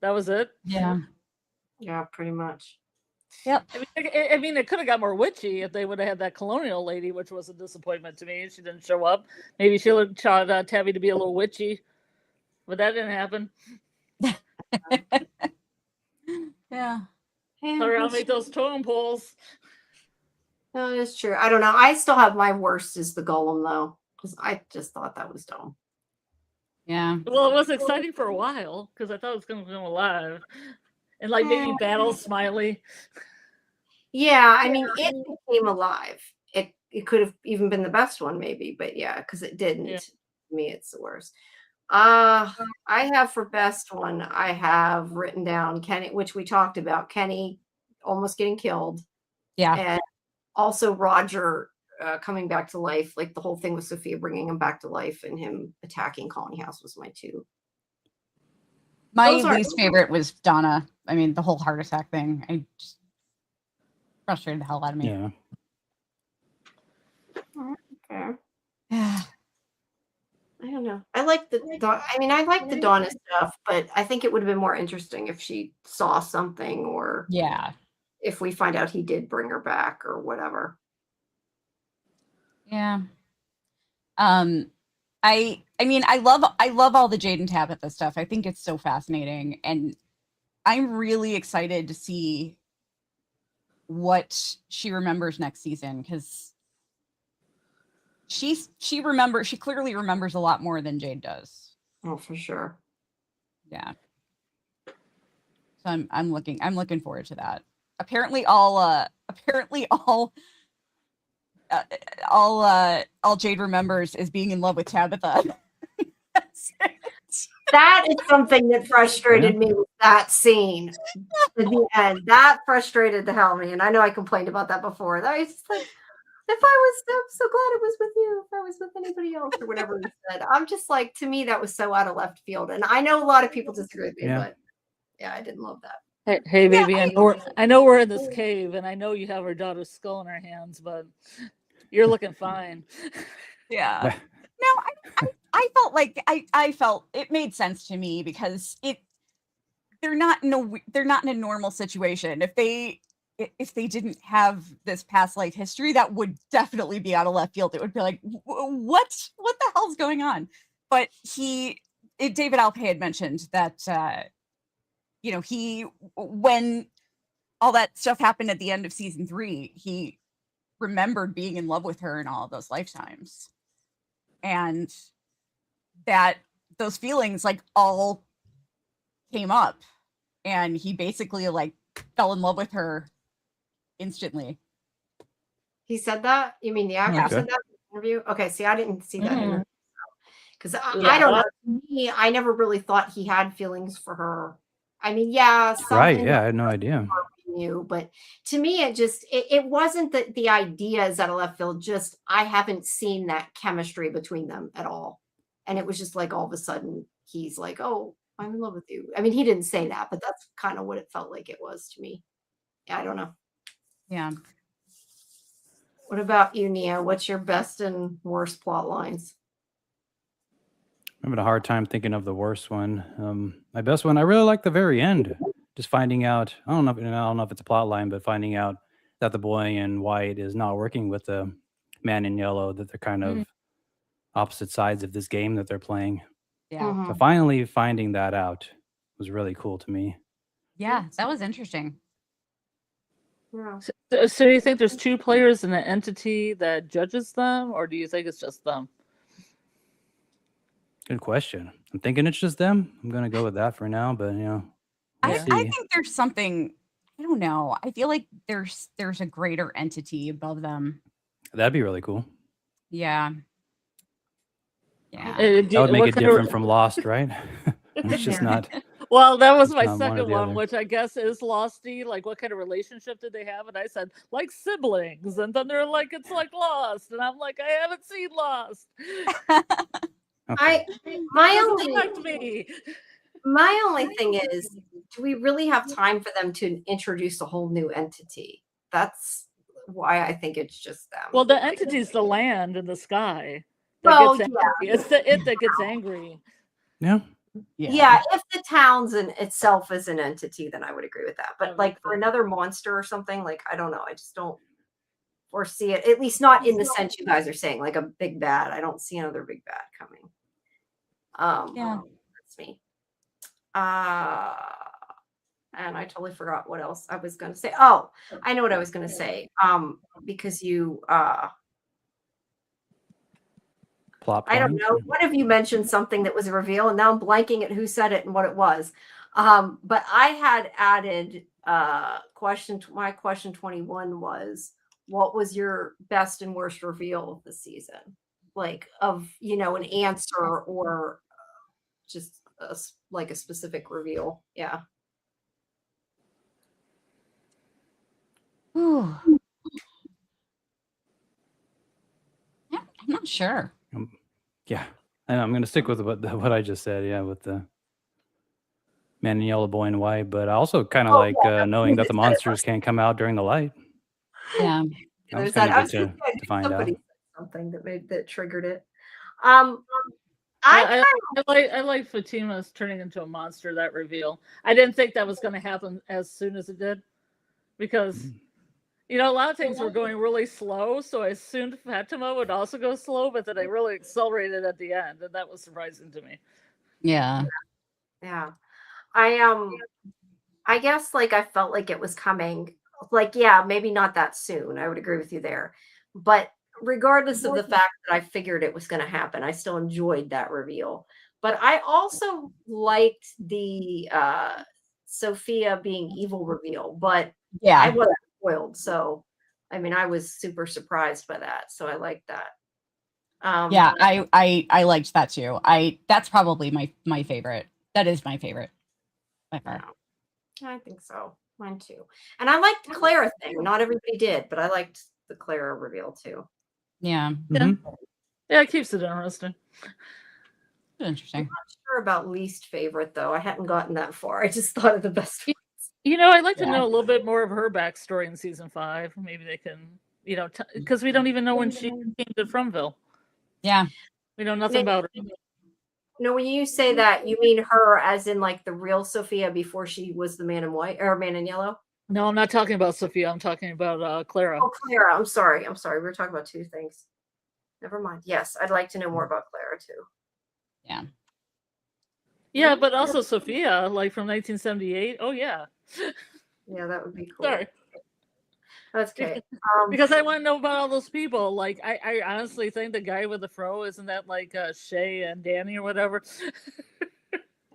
That was it. Yeah. Yeah. Pretty much. Yep. I mean, it could have got more witchy if they would have had that colonial lady, which was a disappointment to me. She didn't show up. Maybe she would have taught Tabby to be a little witchy, but that didn't happen. Yeah. Sorry, I'll make those totem poles. No, it's true. I don't know. I still have my worst is the golem though, because I just thought that was dumb. Yeah. Well, it was exciting for a while because I thought it was going to come alive. And like maybe battle Smiley. Yeah, I mean, it became alive. It could have even been the best one, maybe, but yeah, because it didn't. Yeah. To me, it's the worst. I have for best one, I have written down Kenny, which we talked about, Kenny almost getting killed, Yeah. and also Roger coming back to life. Like the whole thing with Sophia bringing him back to life and him attacking Colony House was my 2. My Those are- least favorite was Donna. I mean, the whole heart attack thing. I just frustrated the hell out of me. Yeah. Okay. Yeah. I don't know. I like the Donna stuff, but I think it would have been more interesting if she saw something or Yeah. if we find out he did bring her back or whatever. Yeah. I mean, I love all the Jade and Tabitha stuff. I think it's so fascinating, and I'm really excited to see what she remembers next season, because she clearly remembers a lot more than Jade does. Oh, for sure. Yeah. So I'm looking forward to that. Apparently all Jade remembers is being in love with Tabitha. That's it. That is something that frustrated me with that scene at the end. That frustrated the hell out of me. And I know I complained about that before. That was just like, I'm so glad it was with you. If I was with anybody else or whatever he said. I'm just like, to me, that was so out of left field. And I know a lot of people disagree with me, but yeah, I didn't love that. Hey, baby, I know we're in this cave, and I know you have our daughter's skull in our hands, but you're looking fine. Yeah. No, I felt like I felt it made sense to me, because they're not in a normal situation. If they didn't have this past life history, that would definitely be out of left field. It would be like, what the hell's going on? But David Alpay had mentioned that when all that stuff happened at the end of season 3, he remembered being in love with her in all of those lifetimes, and that those feelings like all came up, and he basically like fell in love with her instantly. He said that? You mean the actor Yeah. said that in the interview? Okay, see, I didn't see that Mhm. interview. Because I Yeah. don't know. To me, I never really thought he had feelings for her. I mean, yeah, Right. something Yeah, I had no idea. knew, but to me, it wasn't that the ideas out of left field. Just I haven't seen that chemistry between them at all, and it was just like all of a sudden he's like, "Oh, I'm in love with you." I mean, he didn't say that, but that's kind of what it felt like it was to me. Yeah, I don't know. Yeah. What about you, Nia? What's your best and worst plot lines? I'm having a hard time thinking of the worst one. My best one, I really like the very end. Just finding out, I don't know if it's a plot line, but finding out that the boy in white is not working with the man in yellow, that they're kind of opposite sides of this game that they're playing. Yeah. Mhm. So finally finding that out was really cool to me. Yeah, that was interesting. Yeah. So do you think there's 2 players in the entity that judges them, or do you think it's just them? Good question. I'm thinking it's just them. I'm going to go with that for now, but we'll I see. think there's something, I don't know. I feel like there's a greater entity above them. That'd be really cool. Yeah. Yeah. That would make what it kind of- different from Lost, right? It's just Yeah. not. Well, that was It's my not one or second the one, other. which I guess is Losty. Like, what kind of relationship did they have? And I said, like siblings. And then they're like, it's like Lost. And I'm like, I haven't seen Lost. Okay. My Doesn't only affect me. My only thing is, do we really have time for them to introduce a whole new entity? That's why I think it's just them. Well, the entity's the land and the sky that Well, gets yeah. angry. It's the it that gets angry. Yeah. Yeah, if the town's in itself is an entity, then I would agree with that. But like for Okay. another monster or something, like I don't know, I just don't foresee it. At least not in the sense you guys are saying, like a big bad. I don't see another big bad coming. Yeah. That's me. And I totally forgot what else I was going to say. Oh, I know what I was going to say. Because you, Plot I don't points. know. One of you mentioned something that was a reveal, and now I'm blanking at who said it and what it was. But I had added my question 21 was, what was your best and worst reveal of the season? Like of, an answer or just like a specific reveal. Yeah. Ooh. Yeah, I'm not sure. Yeah. And I'm going to stick with what I just said. Yeah. With the man in yellow, boy in white. But I also kind of like knowing that the monsters can't come out during the light. Yeah. That was There's kind that. I of was good thinking to find out. somebody said something that triggered it. I like Fatima's turning into a monster, that reveal. I didn't think that was going to happen as soon as it did, because a lot of things were going really slow, so I assumed Fatima would also go slow, but then I really accelerated at the end, and that was surprising to me. Yeah. Yeah. I guess like I felt like it was coming. Like, yeah, maybe not that soon. I would agree with you there. But regardless of the fact that I figured it was going to happen, I still enjoyed that reveal. But I also liked the Sophia being evil reveal, but Yeah. I wasn't spoiled. So, I mean, I was super surprised by that. So I liked that. Yeah, I liked that too. That's probably my favorite. That is my favorite. By far. I think so. Mine too. And I liked the Clara thing. Not everybody did, but I liked the Clara reveal too. Yeah. Mhm. Yeah, it keeps it interesting. Interesting. Not sure about least favorite though. I hadn't gotten that far. I just thought of the best ones. I'd like to Yeah. know a little bit more of her backstory in season 5. Maybe they can, because we don't even know when she came to Fromville. Yeah. We know nothing about her. No, when you say that, you mean her as in like the real Sophia before she was the man in white or man in yellow? No, I'm not talking about Sophia. I'm talking about Clara. Oh, Clara. I'm sorry. We were talking about two things. Never mind. Yes, I'd like to know more about Clara too. Yeah. Yeah, but also Sophia, like from 1978. Oh yeah. Yeah, that would be cool. Sorry. That's great. Because I want to know about all those people. Like, I honestly think the guy with the fro, isn't that like Shay and Danny or whatever?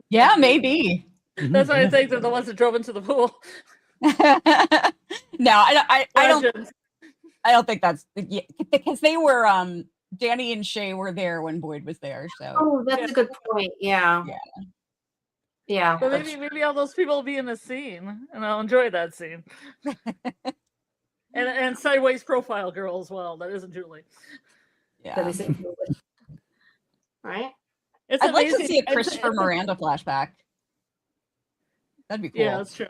Yeah, maybe. That's what I Yeah. think. They're the ones that drove into the pool. No, I Legends. don't think that's because they were Danny and Shay were there when Boyd was there. So Oh, that's a good point. Yeah. Yeah. Yeah. So that's maybe all those people will be in the scene, and I'll enjoy that scene. and sideways profile girl as well. That isn't Julie. that yeah. is it. Right? It's I'd like to amazing. see a Christopher Miranda flashback. That'd be cool. Yeah, that's true.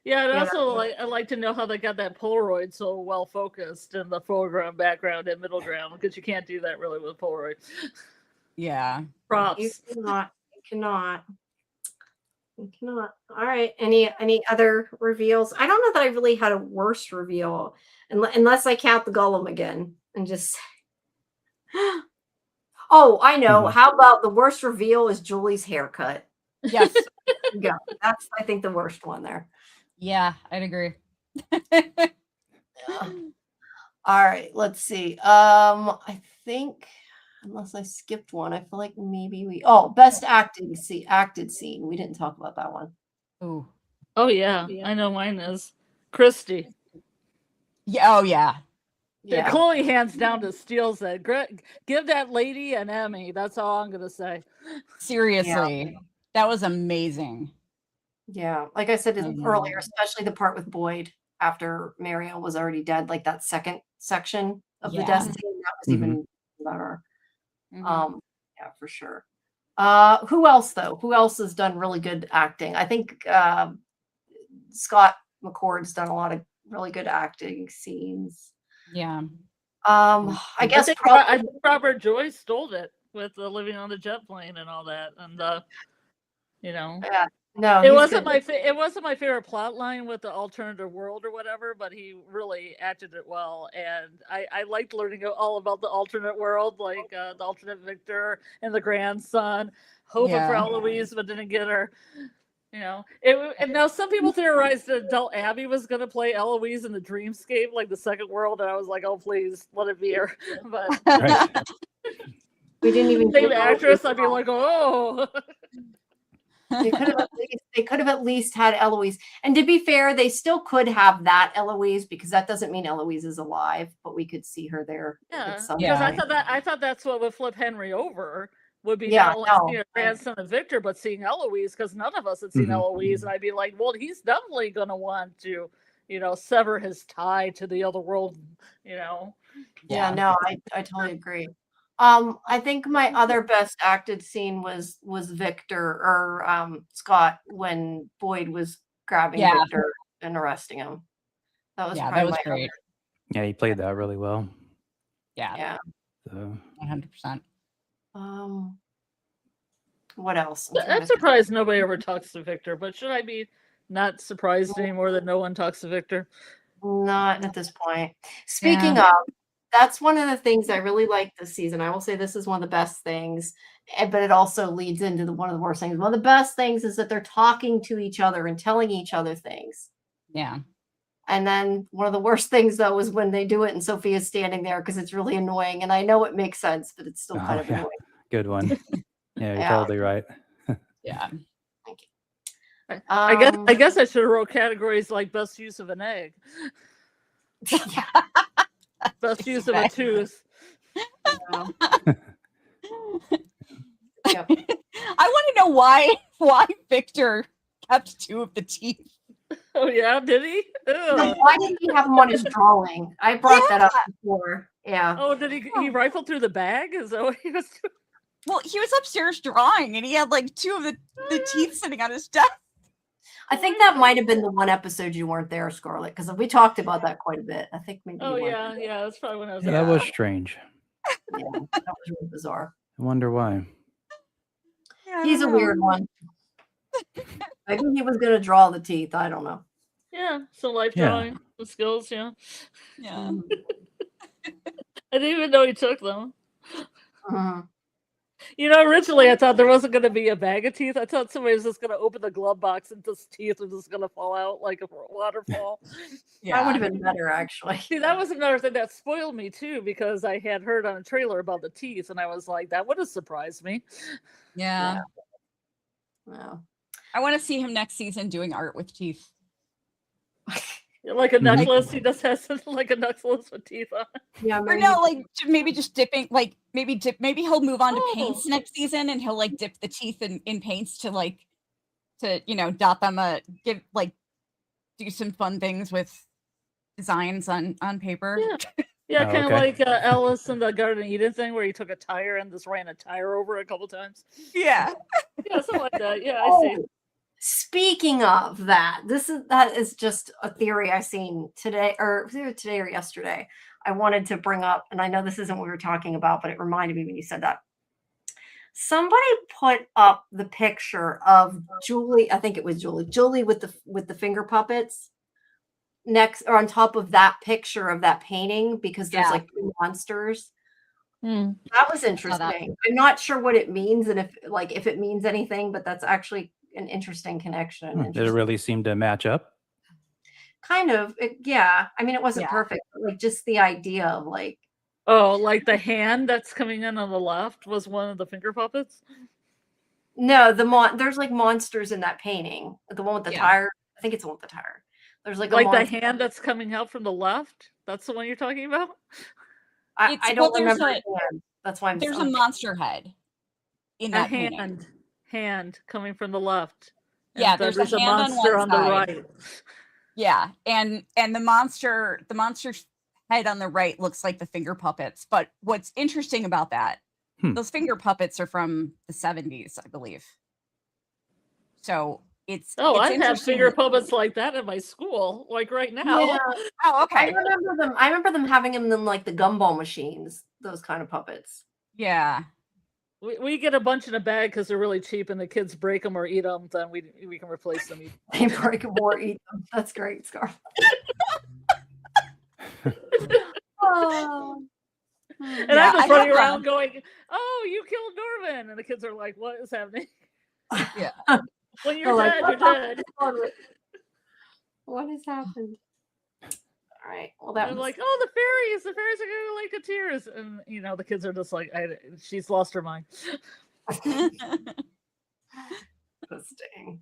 Yeah, and Yeah, also I like to know how they got that Polaroid so well focused in the foreground, background, and middle ground, because you can't do that really with Polaroid. Yeah. You Props. cannot. You cannot. You cannot. All right. Any other reveals? I don't know that I really had a worst reveal, unless I count the Gollum again and just. Oh, I know. Mhm. How about the worst reveal is Julie's haircut? Yes. There you go. That's I think the worst one there. Yeah, I'd agree. Yeah. All right. Let's see. I think unless I skipped one, I feel like maybe best acted scene. We didn't talk about that one. Ooh. Oh yeah, I know mine is Christy. Yeah. Oh yeah. Yeah. Chloe hands down to steals that. Give that lady an Emmy. That's all I'm gonna say. Seriously, that was amazing. Yeah. Like I said Mhm. earlier, especially the part with Boyd after Mariel was already dead, like that second section of the Yeah. death scene, that was even better. Mhm. Yeah, for sure. Who else though? Who else has done really good acting? I think Scott McCord's done a lot of really good acting scenes. Yeah. I guess I think Robert Joyce stole it with living on the jet plane and all that, and yeah. No, it he's wasn't good. it wasn't my favorite plot line with the alternative world or whatever, but he really acted it well, and I liked learning all about the alternate world, like the alternate Victor and the grandson, hoping for Yeah. Eloise but didn't get her. And now some people theorized that adult Abby was going to play Eloise in the dreamscape, like the second world, and I was like, oh please let it be her. But Right. We didn't even same get actress, I'd be like, oh. They could have at least had Eloise. And to be fair, they still could have that Eloise because that doesn't mean Eloise is alive, but we could see her there. Yeah, at some because point. I thought that's what would flip Henry over, would be Yeah, not only no. seeing her grandson of Victor, but seeing Eloise, because none of us had seen Mhm. Eloise, and I'd be like, well, he's definitely gonna want to, sever his tie to the other world, Yeah, no, I totally agree. I think my other best acted scene was Victor or Scott when Boyd was grabbing Yeah. Victor and arresting him. That was Yeah, probably that was my great. Yeah, he played that really well. Yeah. Yeah. So 100%. What else? I'm trying I'm to- surprised nobody ever talks to Victor, but should I be not surprised anymore that no one talks to Victor? Not at this point. Speaking of, that's one of the things I really like this season. I will say this is one of the best things, but it also leads into one of the worst things. One of the best things is that they're talking to each other and telling each other things. Yeah. And then one of the worst things, though, is when they do it and Sophia's standing there because it's really annoying. And I know it makes sense, but it's still kind of yeah. annoying. Good one. Yeah, you're Yeah. totally right. Yeah. I guess I should have wrote categories like best use of an egg, best use of a tooth. Yep. I want to know why Victor kept 2 of the teeth. Oh yeah, did he? Ew. Why didn't he have him on his drawing? I brought that up before. Yeah. Oh, did he rifle through the bag? Is that what he was doing? Well, he was upstairs drawing and he had like 2 of the teeth sitting on his desk. I think that might have been the one episode you weren't there, Scarlet, because we talked about that quite a bit. I think maybe. Oh you weren't yeah, that's probably when I was. Yeah, that was strange. there. Yeah, that was really bizarre. I wonder why. Yeah, I He's a don't know. weird one. Maybe he was going to draw the teeth. I don't know. Yeah, some life Yeah. drawing skills. Yeah, Yeah. I didn't even know he took them. Mhm. Originally I thought there wasn't going to be a bag of teeth. I thought somebody was just going to open the glove box and just teeth were just going to fall out like a waterfall. That would have been better, actually. See, that was another thing that spoiled me too, because I had heard on a trailer about the teeth, and I was like, that would have surprised me. Yeah. Wow. I want to see him next season doing art with teeth. Like a necklace, he just has like a necklace with teeth on. Yeah, Or no, like maybe just dipping, like maybe he'll move on to paints Oh. next season, and he'll like dip the teeth in paints to dot them do some fun things with designs on paper. Yeah, Oh, kind of okay. like Alice in the Garden of Eden thing, where he took a tire and just ran a tire over it a couple times. Yeah. Yeah, something like that. Yeah, I see. Speaking of that, that is just a theory I seen today, or either today or yesterday. I wanted to bring up, and I know this isn't what we were talking about, but it reminded me when you said that. Somebody put up the picture of Julie. I think it was Julie with the finger puppets next or on top of that picture of that painting, because there's Yeah. like two monsters. Hmm. That was that. interesting. I'm not sure what it means, and if it means anything, but that's actually an interesting connection. Did it really seem to match up? Kind of, yeah. I mean, it wasn't Yeah. perfect, but like just the idea of like, Oh, like the hand that's coming in on the left was one of the finger puppets? no, there's like monsters in that painting. The one with the Yeah. tire. I think it's the one with the tire. There's like a Like the monster. hand that's coming out from the left? That's the one you're talking about? I Well, don't there's remember. That's why There's a monster head in A that painting. hand coming from the left. And Yeah, then there's a hand on monster one on the side. right. Yeah, and the monster's head on the right looks like the finger puppets. But what's interesting about that, those finger puppets are from the 70s, I believe. So it's I have interesting finger that- puppets like that in my school, like right now. Yeah, Oh, I okay. remember them having them in like the gumball machines. Those kind of puppets. Yeah. We get a bunch in a bag because they're really cheap, and the kids break them or eat them. Then we can replace them. They break them or eat them. That's great, Scarlet. Oh. And Yeah, I'm just I running have around going, "Oh, you killed Norman!" And the kids are like, "What is happening?" Yeah. When you're They're dead, like, you're dead. What has happened? All right. Well, They're that was like, "Oh, the fairies! The fairies are going to Lake of Tears!" And the kids are just like, "She's lost her mind." interesting.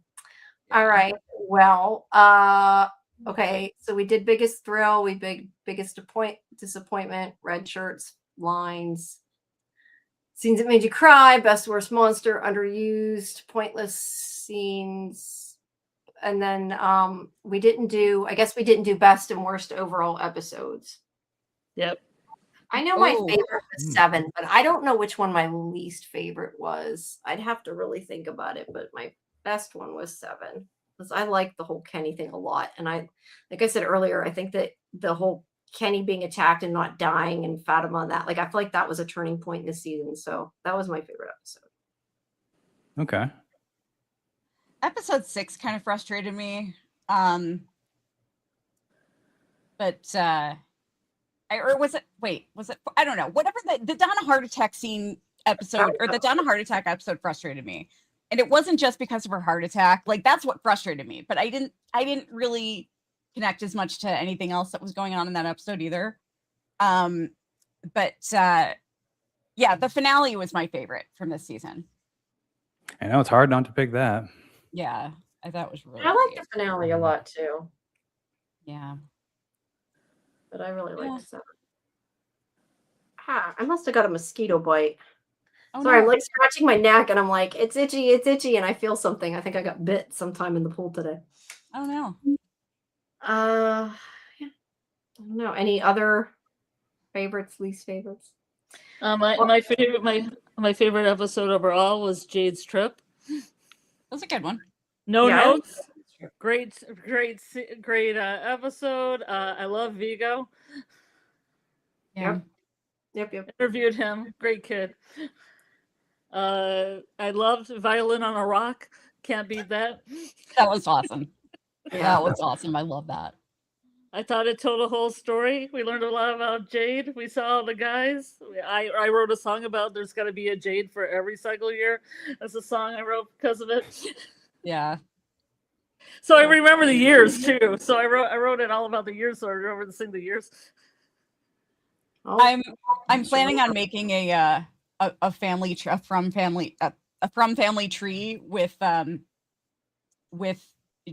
All right. Well, okay. So we did biggest thrill, biggest disappointment, red shirts, lines, scenes that made you cry, best worst monster, underused, pointless scenes. And then we didn't do best and worst overall episodes. Yep. I know my Oh. favorite was 7, but I don't know which one my least favorite was. I'd have to really think about it, but my best one was 7 because I like the whole Kenny thing a lot. And like I said earlier, I think that the whole Kenny being attacked and not dying and Fatima and that, like, I feel like that was a turning point in the season. So that was my favorite episode. Okay. Episode 6 kind of frustrated me. But was it I don't know. Whatever the Donna heart attack scene episode or the Donna heart attack episode frustrated me. And it wasn't just because of her heart attack. Like that's what frustrated me. But I didn't really connect as much to anything else that was going on in that episode either. But yeah, the finale was my favorite from this season. I know it's hard not to pick that. Yeah, I thought it was really I great. like the finale a lot too, Yeah. but I really Yeah. liked 7. I must have got a mosquito bite. Oh, Sorry, I'm no. like scratching my neck and I'm like, it's itchy, and I feel something. I think I got bit sometime in the pool today. Oh no. Yeah. I don't know. Any other favorites, least favorites? My favorite episode overall was Jade's trip. That's a good one. No Yeah. notes. Great episode. I love Vigo. Yeah. Yep. Interviewed him. Great kid. I loved Violin on a Rock. Can't beat that. That was awesome. Yeah. That was awesome. I love that. I thought it told a whole story. We learned a lot about Jade. We saw all the guys. I wrote a song about there's got to be a Jade for every cycle year. That's a song I wrote because of it. Yeah. So I remember the years too. So I wrote it all about the years. So I remember to sing the years. Oh, I'm planning on making a family a from family tree with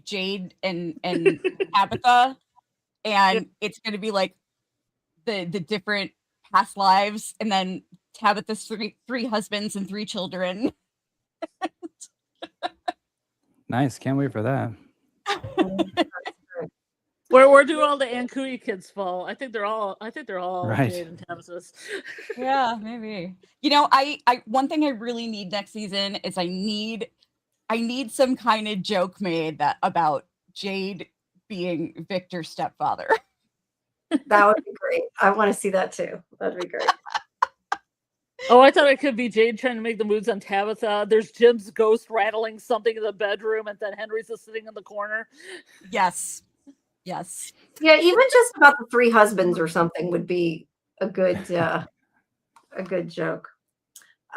Jade and Tabitha, and it's going to be like the different past lives, and then Tabitha's three husbands and 3 children. Nice. Can't wait for that. Where do all the Ankui kids fall? I think they're all Right. Jade and Tabitha's. Yeah, maybe. You know, I one thing I really need next season is I need some kind of joke made about Jade being Victor's stepfather. that would be great. I want to see that too. That'd be great. Oh, I thought it could be Jade trying to make the moves on Tabitha. There's Jim's ghost rattling something in the bedroom, and then Henry's just sitting in the corner. Yes. Yeah, even just about the 3 husbands or something would be a good joke.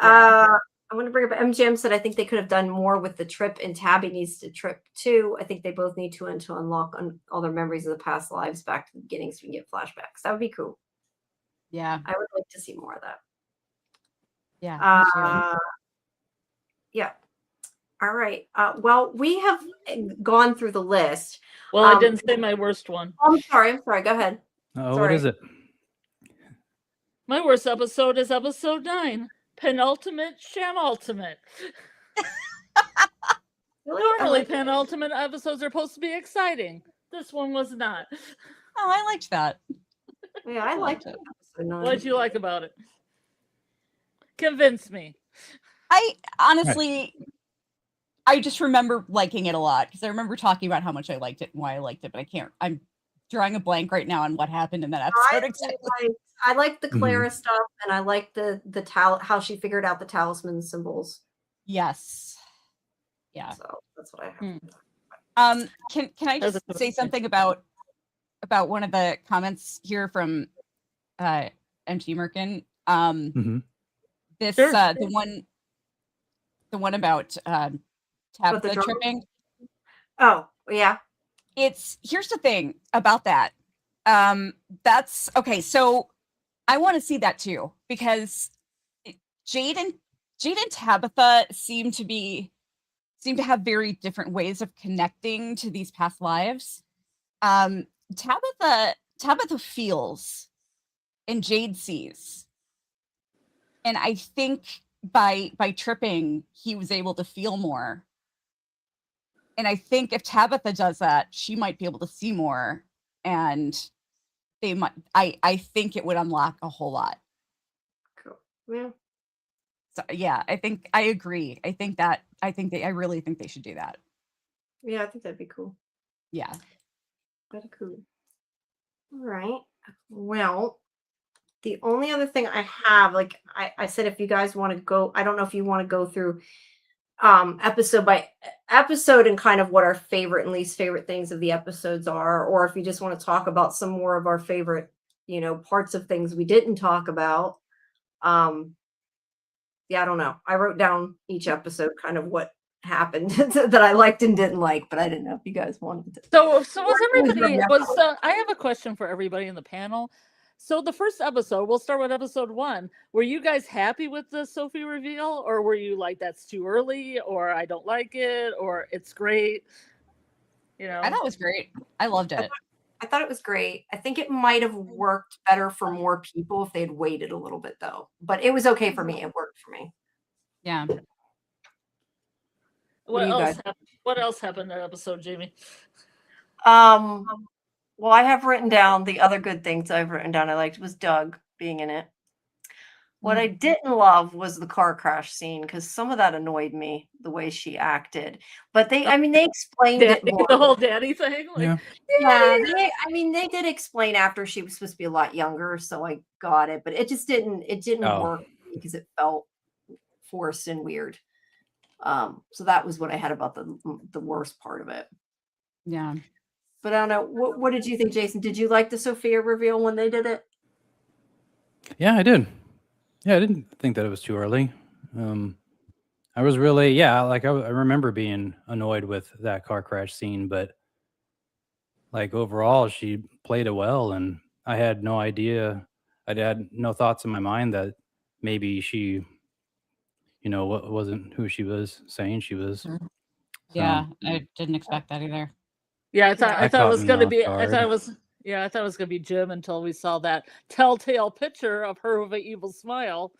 Yeah. I want to bring up MGM said I think they could have done more with the trip, and Tabby needs to trip too. I think they both need to unlock all their memories of the past lives back to the beginning so we can get flashbacks. That would be cool. Yeah. I would like to see more of that. Yeah. Me too. Yeah. All right. Well, we have gone through the list. Well, I didn't say my worst one. I'm sorry. Go ahead. Oh, what is it? My worst episode is episode 9, penultimate shamaltimate. Really? Normally, penultimate episodes are supposed to be exciting. This one was not. Oh, I liked that. Yeah, I liked it. What did you like about it? Convince me. I honestly, I just remember liking it a lot because I remember talking about how much I liked it and why I liked it, but I'm drawing a blank right now on what happened in that episode exactly. I like the Clara stuff, and I like the how she figured out the talisman symbols. Yes. Yeah. So that's what I have. Can I just say something about one of the comments here from MT Merkin? This Sure. the one about Tabitha tripping. Oh, yeah. Here's the thing about that. That's okay. So I want to see that too, because Jade and Tabitha seem to have very different ways of connecting to these past lives. Tabitha feels and Jade sees. And I think by tripping, he was able to feel more. And I think if Tabitha does that, she might be able to see more. And they might. I think it would unlock a whole lot. Cool. Yeah. So yeah, I think I agree. I really think they should do that. Yeah, I think that'd be cool. Yeah. That'd be cool. All right. Well, the only other thing I have, like I said, if you guys want to go, I don't know if you want to go through episode by episode and kind of what our favorite and least favorite things of the episodes are, or if you just want to talk about some more of our favorite, parts of things we didn't talk about. Yeah, I don't know. I wrote down each episode kind of what happened that I liked and didn't like, but I didn't know if you guys wanted to. So was everybody I have a question for everybody in the panel. So the first episode, we'll start with episode 1. Were you guys happy with the Sophie reveal, or were you like, that's too early, or I don't like it, or it's great? I thought it was great. I loved it. I thought it was great. I think it might have worked better for more people if they'd waited a little bit, though. But it was okay for me. It worked for me. Yeah. What else happened in that episode, Jamie? Well, I have written down the other good things I've written down I liked was Doug being in it. What I didn't love was the car crash scene, because some of that annoyed me, the way she acted. But they explained it more. The whole daddy thing. Like, yeah. They did explain after she was supposed to be a lot younger, so I got it. But it just didn't work because it felt forced and weird. So that was what I had about the worst part of it. Yeah. But I don't know. What did you think, Jason? Did you like the Sophia reveal when they did it? Yeah, I did. Yeah, I didn't think that it was too early. I was really, like I remember being annoyed with that car crash scene, but like overall, she played it well, and I had no idea. I had no thoughts in my mind that maybe she, wasn't who she was saying she was. So Yeah, I didn't expect that either. Yeah, I Yeah. thought it was me gonna off be. guard. I thought it was gonna be Jim until we saw that telltale picture of her with an evil smile.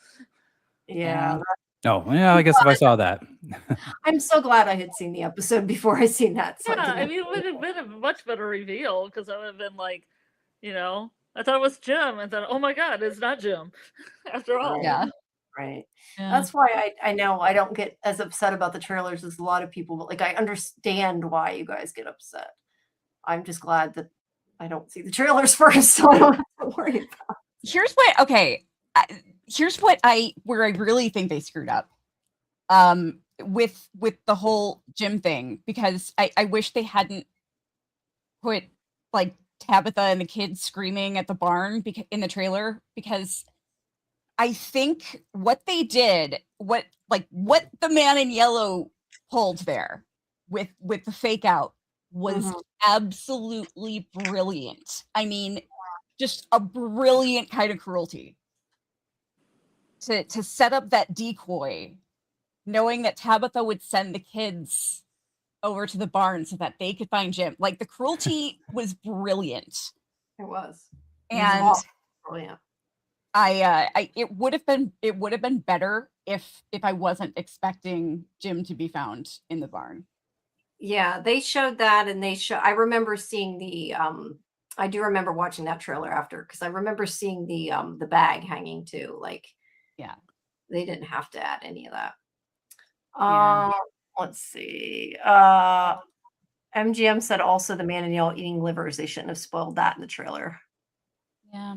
Yeah. Oh, yeah, I guess if I saw that. I'm so glad I had seen the episode before I seen that. So Yeah, I didn't. it would have been a much better reveal because I would have been like, I thought it was Jim, and then oh my god, it's not Jim, after all. Yeah. Right. Yeah. That's why I know I don't get as upset about the trailers as a lot of people, but like I understand why you guys get upset. I'm just glad that I don't see the trailers first, so I don't have to worry about Here's what where I really think they screwed up. With the whole Jim thing, because I wish they hadn't put like Tabitha and the kids screaming at the barn in the trailer, because I think what they did, what the man in yellow pulled there with the fake out was absolutely brilliant. I mean, just a brilliant kind of cruelty to set up that decoy, knowing that Tabitha would send the kids over to the barn so that they could find Jim. Like, the cruelty was brilliant. it. Was And awesome. Brilliant. it would have been better if I wasn't expecting Jim to be found in the barn. Yeah, they showed that, and I remember seeing the I do remember watching that trailer after, because I remember seeing the bag hanging too. Like, Yeah. they didn't have to add any of that. Yeah. Let's see. MGM said also the man in yellow eating livers. They shouldn't have spoiled that in the trailer. Yeah.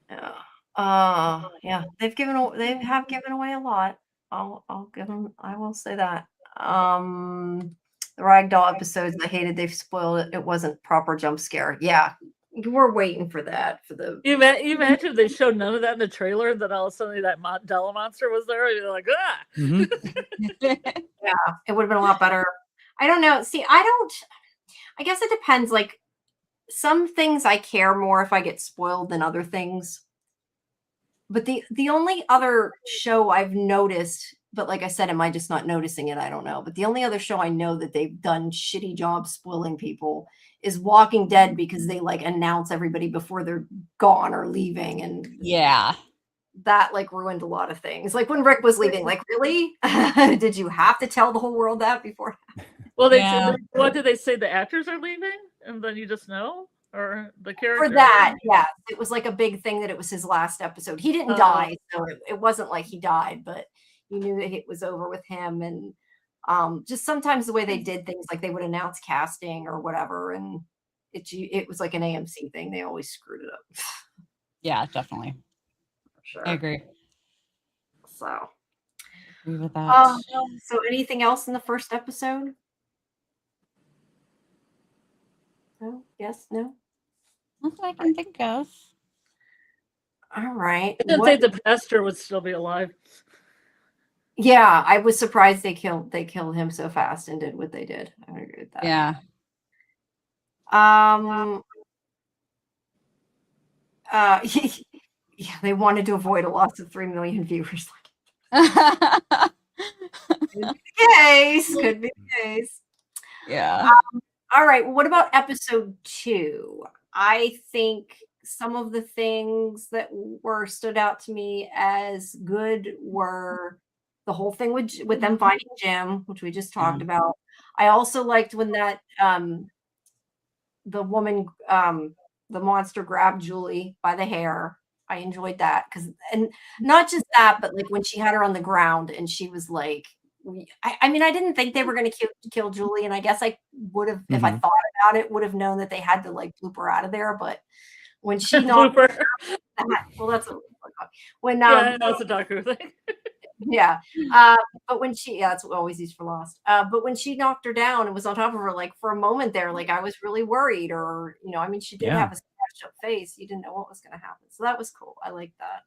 Yeah. Yeah. They have given away a lot. I'll give them. I will say that. The Ragdoll episodes, I hated. They've spoiled it. It wasn't proper jump scare. Yeah, we're waiting for that. For the You imagine they showed none of that in the trailer, and then all of a sudden that Della monster was there, and you're like, ah. Yeah, it would have been a lot better. I don't know. See, I guess it depends. Like, some things I care more if I get spoiled than other things. But the only other show I've noticed, but like I said, am I just not noticing it? I don't know. But the only other show I know that they've done shitty jobs spoiling people is Walking Dead, because they like announce everybody before they're gone or leaving, and Yeah. that like ruined a lot of things. Like when Rick was leaving, like, really? Did you have to tell the whole world that before? Well, Yeah. what did they say? The actors are leaving, and then you just know, or the character? For that, yeah, it was like a big thing that it was his last episode. He didn't die, so it wasn't like he died, but you knew that it was over with him. And just sometimes the way they did things, like they would announce casting or whatever, and it was like an AMC thing. They always screwed it up. Yeah, definitely. For sure. I agree. So, Agree with that. so anything else in the first episode? No? Yes? No? Not that I can think of. All right. I didn't think the pastor would still be alive. Yeah, I was surprised they killed him so fast and did what they did. I would agree with that. Yeah. Yeah, they wanted to avoid a loss of 3 million viewers. Could be the case. Could be the case. Yeah. All right. What about episode 2? I think some of the things that stood out to me as good were the whole thing with them finding Jim, which we just talked about. I also liked when that the woman, the monster, grabbed Julie by the hair. I enjoyed that, and not just that, but like when she had her on the ground and she was like, I mean, I didn't think they were going to kill Julie, and I guess I would have, if I thought about it, would have known that they had to like bloop her out of there. But when she knocked, well, that's when yeah, that's a Doctor thing. Yeah. But when that's always used for Lost. But when she knocked her down and was on top of her, like for a moment there, like I was really worried, or I mean, she did Yeah. have a scratched up face. You didn't know what was going to happen, so that was cool. I like that.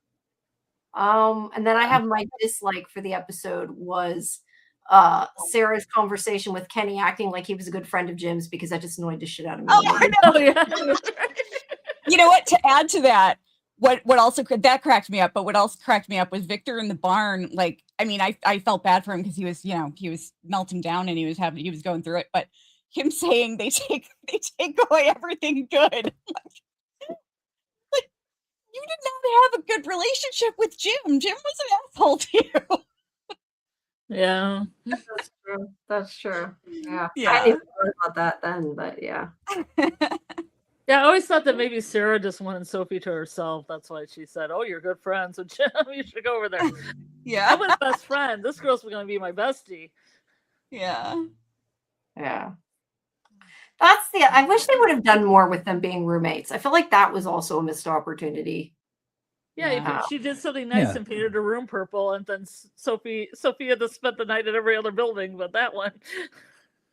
And then I have my dislike for the episode was Sarah's conversation with Kenny acting like he was a good friend of Jim's, because that just annoyed the shit out of me. Oh, I know. Oh yeah. You know what? To add to that, what also that cracked me up, but what else cracked me up was Victor in the barn. Like, I mean, I felt bad for him because he was melting down and he was going through it. But him saying they take away everything good. Like, you did not have a good relationship with Jim. Jim was an asshole to you. Yeah. That's true. That's true. Yeah. Yeah. I didn't even know about that then, but yeah. Yeah, I always thought that maybe Sarah just wanted Sophie to herself. That's why she said, "Oh, you're good friends with Jim. You should go over there." Yeah. I'm my best friend. This girl's going to be my bestie. Yeah. Yeah. I wish they would have done more with them being roommates. I feel like that was also a missed opportunity. Yeah, Yeah. she did something nice Yeah. and painted her room purple, and then Sophie had to spend the night at every other building, but that one.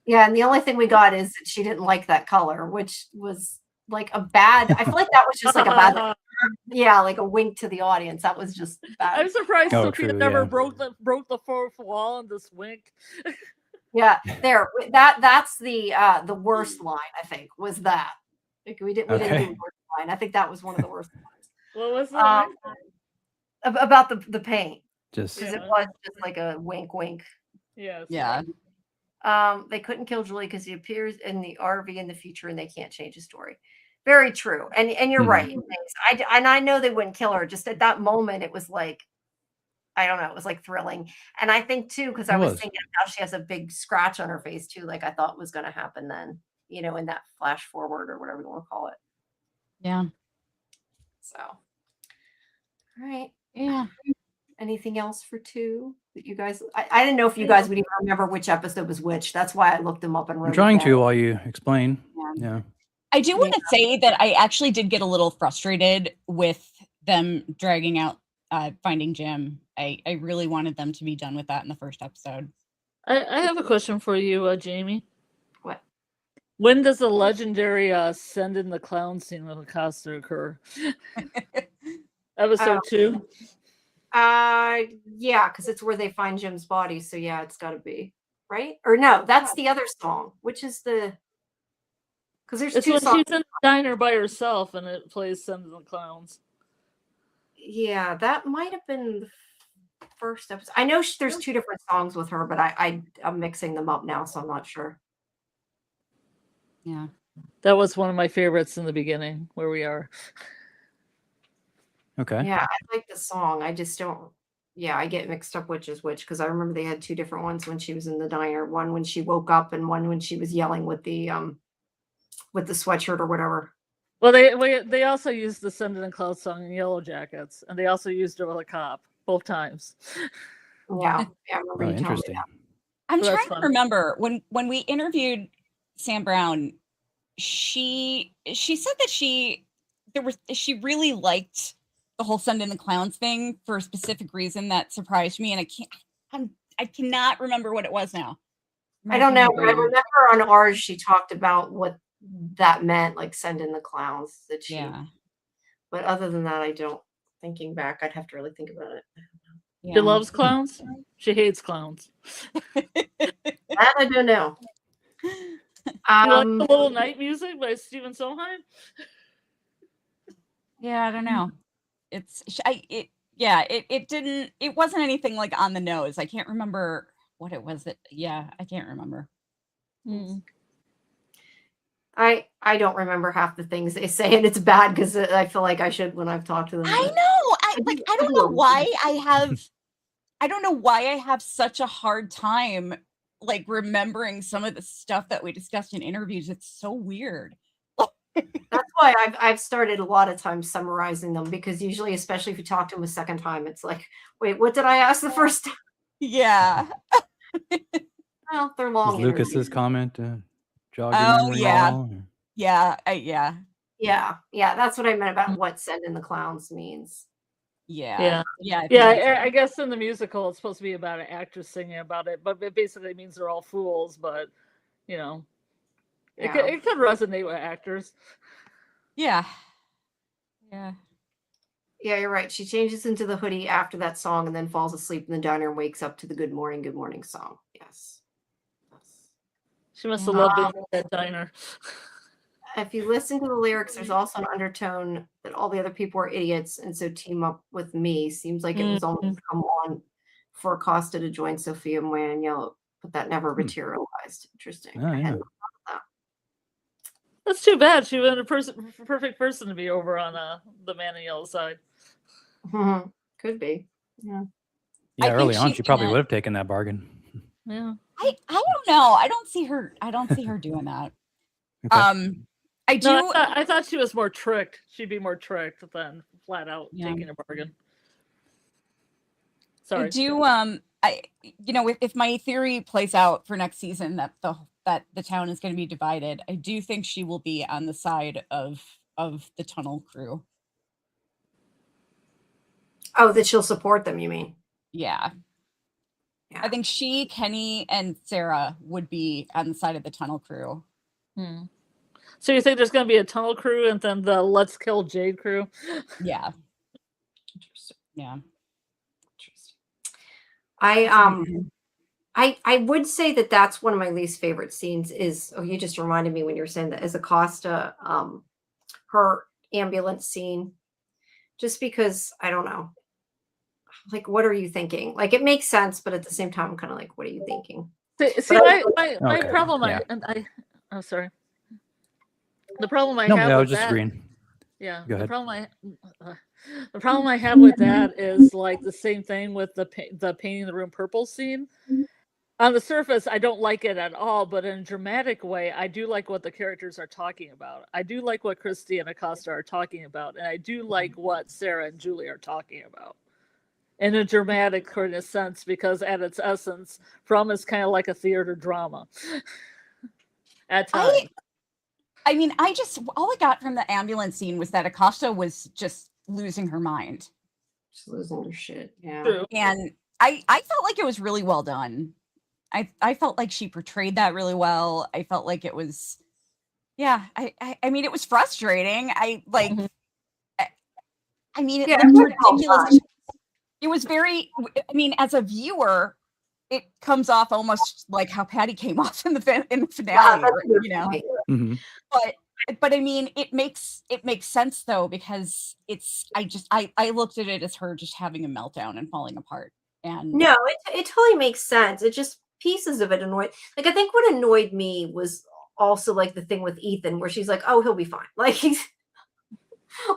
Yeah, and the only thing we got is that she didn't like that color, which was like a bad. I feel like that was just like a bad. Yeah, like a wink to the audience. That was just bad. I'm surprised Oh, Sophia true, never yeah. broke the fourth wall and just winked. Yeah, that's the worst line. I think was that. Like we didn't do Okay. the worst line. I think that was one of the worst lines. What was that? About the paint, Just because it Yeah. was just like a wink, wink. Yes. Yeah. They couldn't kill Julie because he appears in the RV in the future, and they can't change his story. Very true, and you're Mhm. right. I know they wouldn't kill her. Just at that moment, it was like, I don't know, it was like thrilling. And I think too, because I It was was. thinking of how she has a big scratch on her face too, like I thought was going to happen then, in that flash forward or whatever you want to call it. Yeah. So, all right. Yeah. Anything else for 2 that you guys? I didn't know if you guys would even remember which episode was which. That's why I looked them up and wrote I'm it trying down. to while you explain. Yeah. Yeah. I do want to say that I actually did get a little frustrated with them dragging out Finding Jim. I really wanted them to be done with that in the first episode. I have a question for you, Jamie. What? When does the legendary send in the clown scene with Acosta occur? Episode 2? Yeah, because it's where they find Jim's body. So yeah, it's got to be right. Or no, that's the other song. Which is the? Because there's It's 2 when songs. she's in the diner by herself and it plays Send in the Clowns. Yeah, that might have been the first episode. I know there's 2 different songs with her, but I'm mixing them up now, so I'm not sure. Yeah. That was one of my favorites in the beginning, where we are. Okay. Yeah, I like the song. I just don't. Yeah, I get mixed up which is which, because I remember they had 2 different ones when she was in the diner. One when she woke up, and one when she was yelling with the sweatshirt or whatever. Well, they also used the Send in the Clowns song in Yellow Jackets, and they also used it with a cop both times. Yeah, I remember Oh, you telling me interesting. that. I'm That's trying fun. to remember when we interviewed Sam Brown, she said that she really liked the whole Send in the Clowns thing for a specific reason that surprised me, and I cannot remember what it was now. I don't know. I remember on ours she talked about what that meant, like send in the clowns. That she. Yeah. But other than that, I don't. Thinking back, I'd have to really think about it. She loves clowns. She hates clowns. That I don't know. You like the Little Night Music by Stephen Sondheim? Yeah, I don't know. It wasn't anything like on the nose. I can't remember what it was I can't remember. I don't remember half the things they say, and it's bad because I feel like I should when I've talked to them. I know. I don't know why I don't know why I have such a hard time like remembering some of the stuff that we discussed in interviews. It's so weird. That's why I've started a lot of times summarizing them, because usually, especially if you talk to them a second time, it's like, wait, what did I ask the first time? Yeah. Well, they're long. Was Lucas's interviews. comment jog your Oh, memory yeah. at all? Yeah. Yeah, that's what I meant about what send in the clowns means. Yeah. I think Yeah, that's I guess in the musical it's supposed to be about an actress singing about it, but it basically means they're all fools. But you know, Yeah. it could resonate with actors. yeah. Yeah, you're right. She changes into the hoodie after that song and then falls asleep in the diner and wakes up to the good morning song. Yes. She must have loved being at that diner. If you listen to the lyrics, there's also an undertone that all the other people are idiots and so team up with me. Seems like it was almost come on for Acosta to join Sophia Manuel, but that never materialized. Interesting. Oh, I yeah. hadn't thought of That's too bad. She was a perfect person to be over on the Man in Yellow side. that. Could be. Yeah. Yeah, I think early on, she's she probably gonna- would have taken that bargain. Yeah. I don't know. I don't see her doing that. Okay. I do. No, I thought she was more tricked. She'd be more tricked than flat out taking a bargain. Sorry. I do. If my theory plays out for next season that the town is going to be divided, I do think she will be on the side of the tunnel crew. Oh, that she'll support them, you mean? Yeah. Yeah. I think she, Kenny, and Sarah would be on the side of the tunnel crew. So you think there's going to be a tunnel crew and then the Let's Kill Jade crew? Yeah. Interesting. Yeah. Interesting. I would say that that's one of my least favorite scenes is, you just reminded me when you were saying that, is Acosta, her ambulance scene, just because I don't know, like, what are you thinking? Like, it makes sense, but at the same time, I'm kind of like, what are you thinking? See, my Okay, problem, yeah. I'm sorry. The problem I No, have I with was just that, agreeing. yeah, Go the ahead. problem I have with that is like the same thing with the painting the room purple scene. On the surface, I don't like it at all, but in a dramatic way, I do like what the characters are talking about. I do like what Christy and Acosta are talking about, and I do like what Sarah and Julie are talking about. In a dramatic kind of sense, because at its essence, From is kind of like a theater drama. At times. I mean, all I got from the ambulance scene was that Acosta was just losing her mind. Just losing her shit. Yeah. True. And I felt like it was really well done. I felt like she portrayed that really well. I felt like it was, yeah. I mean, it was frustrating. I mean, it Yeah, looked it was well ridiculous. It was very. I mean, as a viewer, it comes off almost like how Patty came off in the finale. that's a good You know, point. Mhm. but I mean, it makes sense though, because I looked at it as her just having a meltdown and falling apart. And No, it totally makes sense. It just, pieces of it annoyed. Like, I think what annoyed me was also like the thing with Ethan where she's like, oh, he'll be fine. Like, he's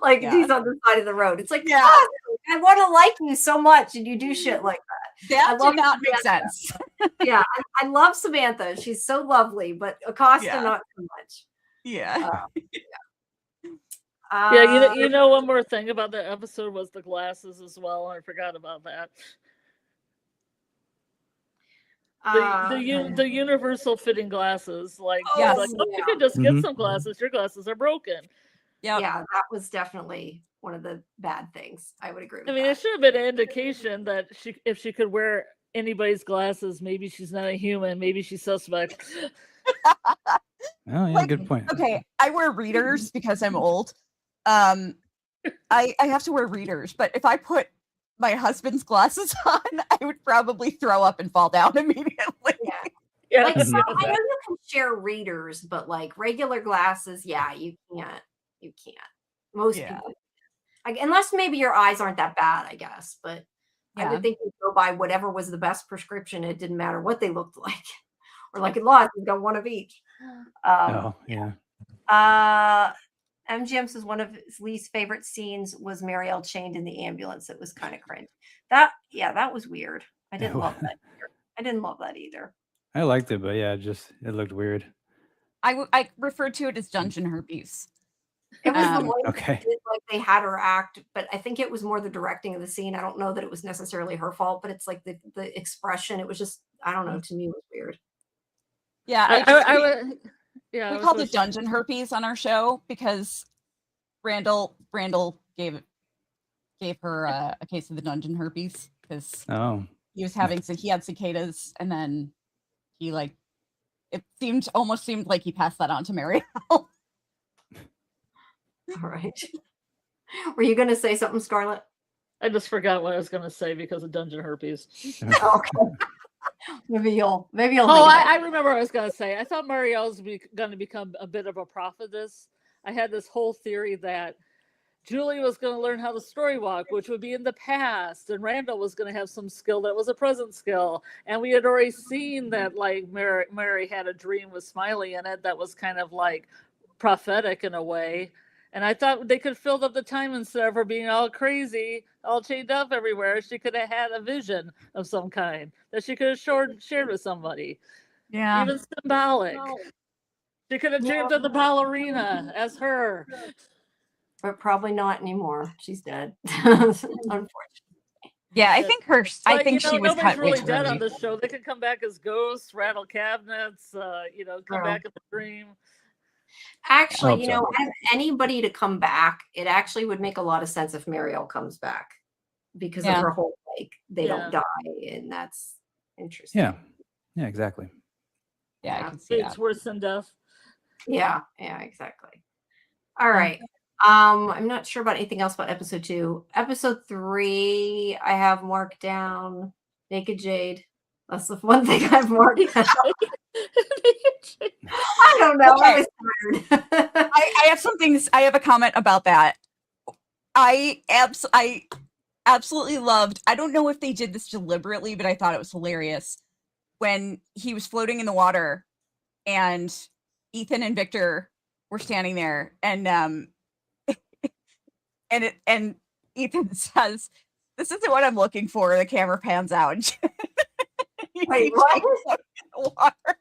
like, he's on the side of the road. It's like, Yeah. "God, I want to like you so much and you do shit like that. I that love did not make Samantha. sense. Yeah, I love Samantha. She's so lovely, but Acosta, Yeah. not so much. Yeah. Yeah, you know, one more thing about that episode was the glasses as well. I forgot about that. The universal fitting glasses, like, Yes. like, oh, you yeah. could just get Mhm. some glasses. Your glasses are broken. Yep. Yeah, that was definitely one of the bad things. I would agree with I mean, that. it should have been an indication that if she could wear anybody's glasses, maybe she's not a human. Maybe she's suspect. Oh, yeah, Like, good point. Okay, I wear readers because I'm old. I have to wear readers, but if I put my husband's glasses on, I would probably throw up and fall down immediately. Yeah. Yeah, Like, Mhm. so I know you can share readers, but like regular glasses, yeah, you can't. You can't. Most Yeah. people, unless maybe your eyes aren't that bad, I guess. But I Yeah. would think you'd go by whatever was the best prescription. It didn't matter what they looked like, or like in law, you got one of each. Oh, yeah. MGM says one of his least favorite scenes was Marielle chained in the ambulance. It was kind of cringe. That was weird. I didn't love that. I didn't love that either. I liked it, but yeah, it looked weird. I referred to it as dungeon herpes. It was the way Okay. they did, like, they had her act, but I think it was more the directing of the scene. I don't know that it was necessarily her fault, but it's like the expression. It was just, I don't know. To me, it was weird. Yeah, I would. Yeah, we I was called gonna it dungeon herpes on our show because Randall gave gave her a case of the dungeon herpes because Oh, he was having he had cicadas, and then he almost seemed like he passed that on to Mariel. All right. Were you going to say something, Scarlet? I just forgot what I was going to say because of dungeon herpes. Okay. Maybe you'll. Oh, think of it. I remember what I was going to say. I thought Marielle's going to become a bit of a prophetess. I had this whole theory that Julie was going to learn how to story walk, which would be in the past, and Randall was going to have some skill that was a present skill. And we had already seen that, like, Mary had a dream with Smiley in it that was kind of like prophetic in a way. And I thought they could fill up the time instead of her being all crazy, all chained up everywhere. She could have had a vision of some kind that she could have shared with somebody. Yeah. Even symbolic. She could have dreamed of the ballerina as her. But probably not anymore. She's dead. Unfortunately. Yeah, I think she was nobody's cut way really too dead early. on this show. They could come back as ghosts, rattle cabinets, come True. back in the dream. Actually, hope so. as anybody to come back, it actually would make a lot of sense if Mariel comes back because of Yeah. her whole they Yeah. don't die, and that's interesting. yeah, exactly. Yeah, Yeah. I can see It's that. worse than death. Yeah, exactly. All right. I'm not sure about anything else about episode 2. Episode 3, I have marked down Naked Jade. That's the one thing I've marked down. I don't know. Okay. I was tired. I have something. I have a comment about that. I absolutely loved. I don't know if they did this deliberately, but I thought it was hilarious when he was floating in the water, and Ethan and Victor were standing there, and and Ethan says, "This isn't what I'm looking for." The camera pans out. Wait, what? Water.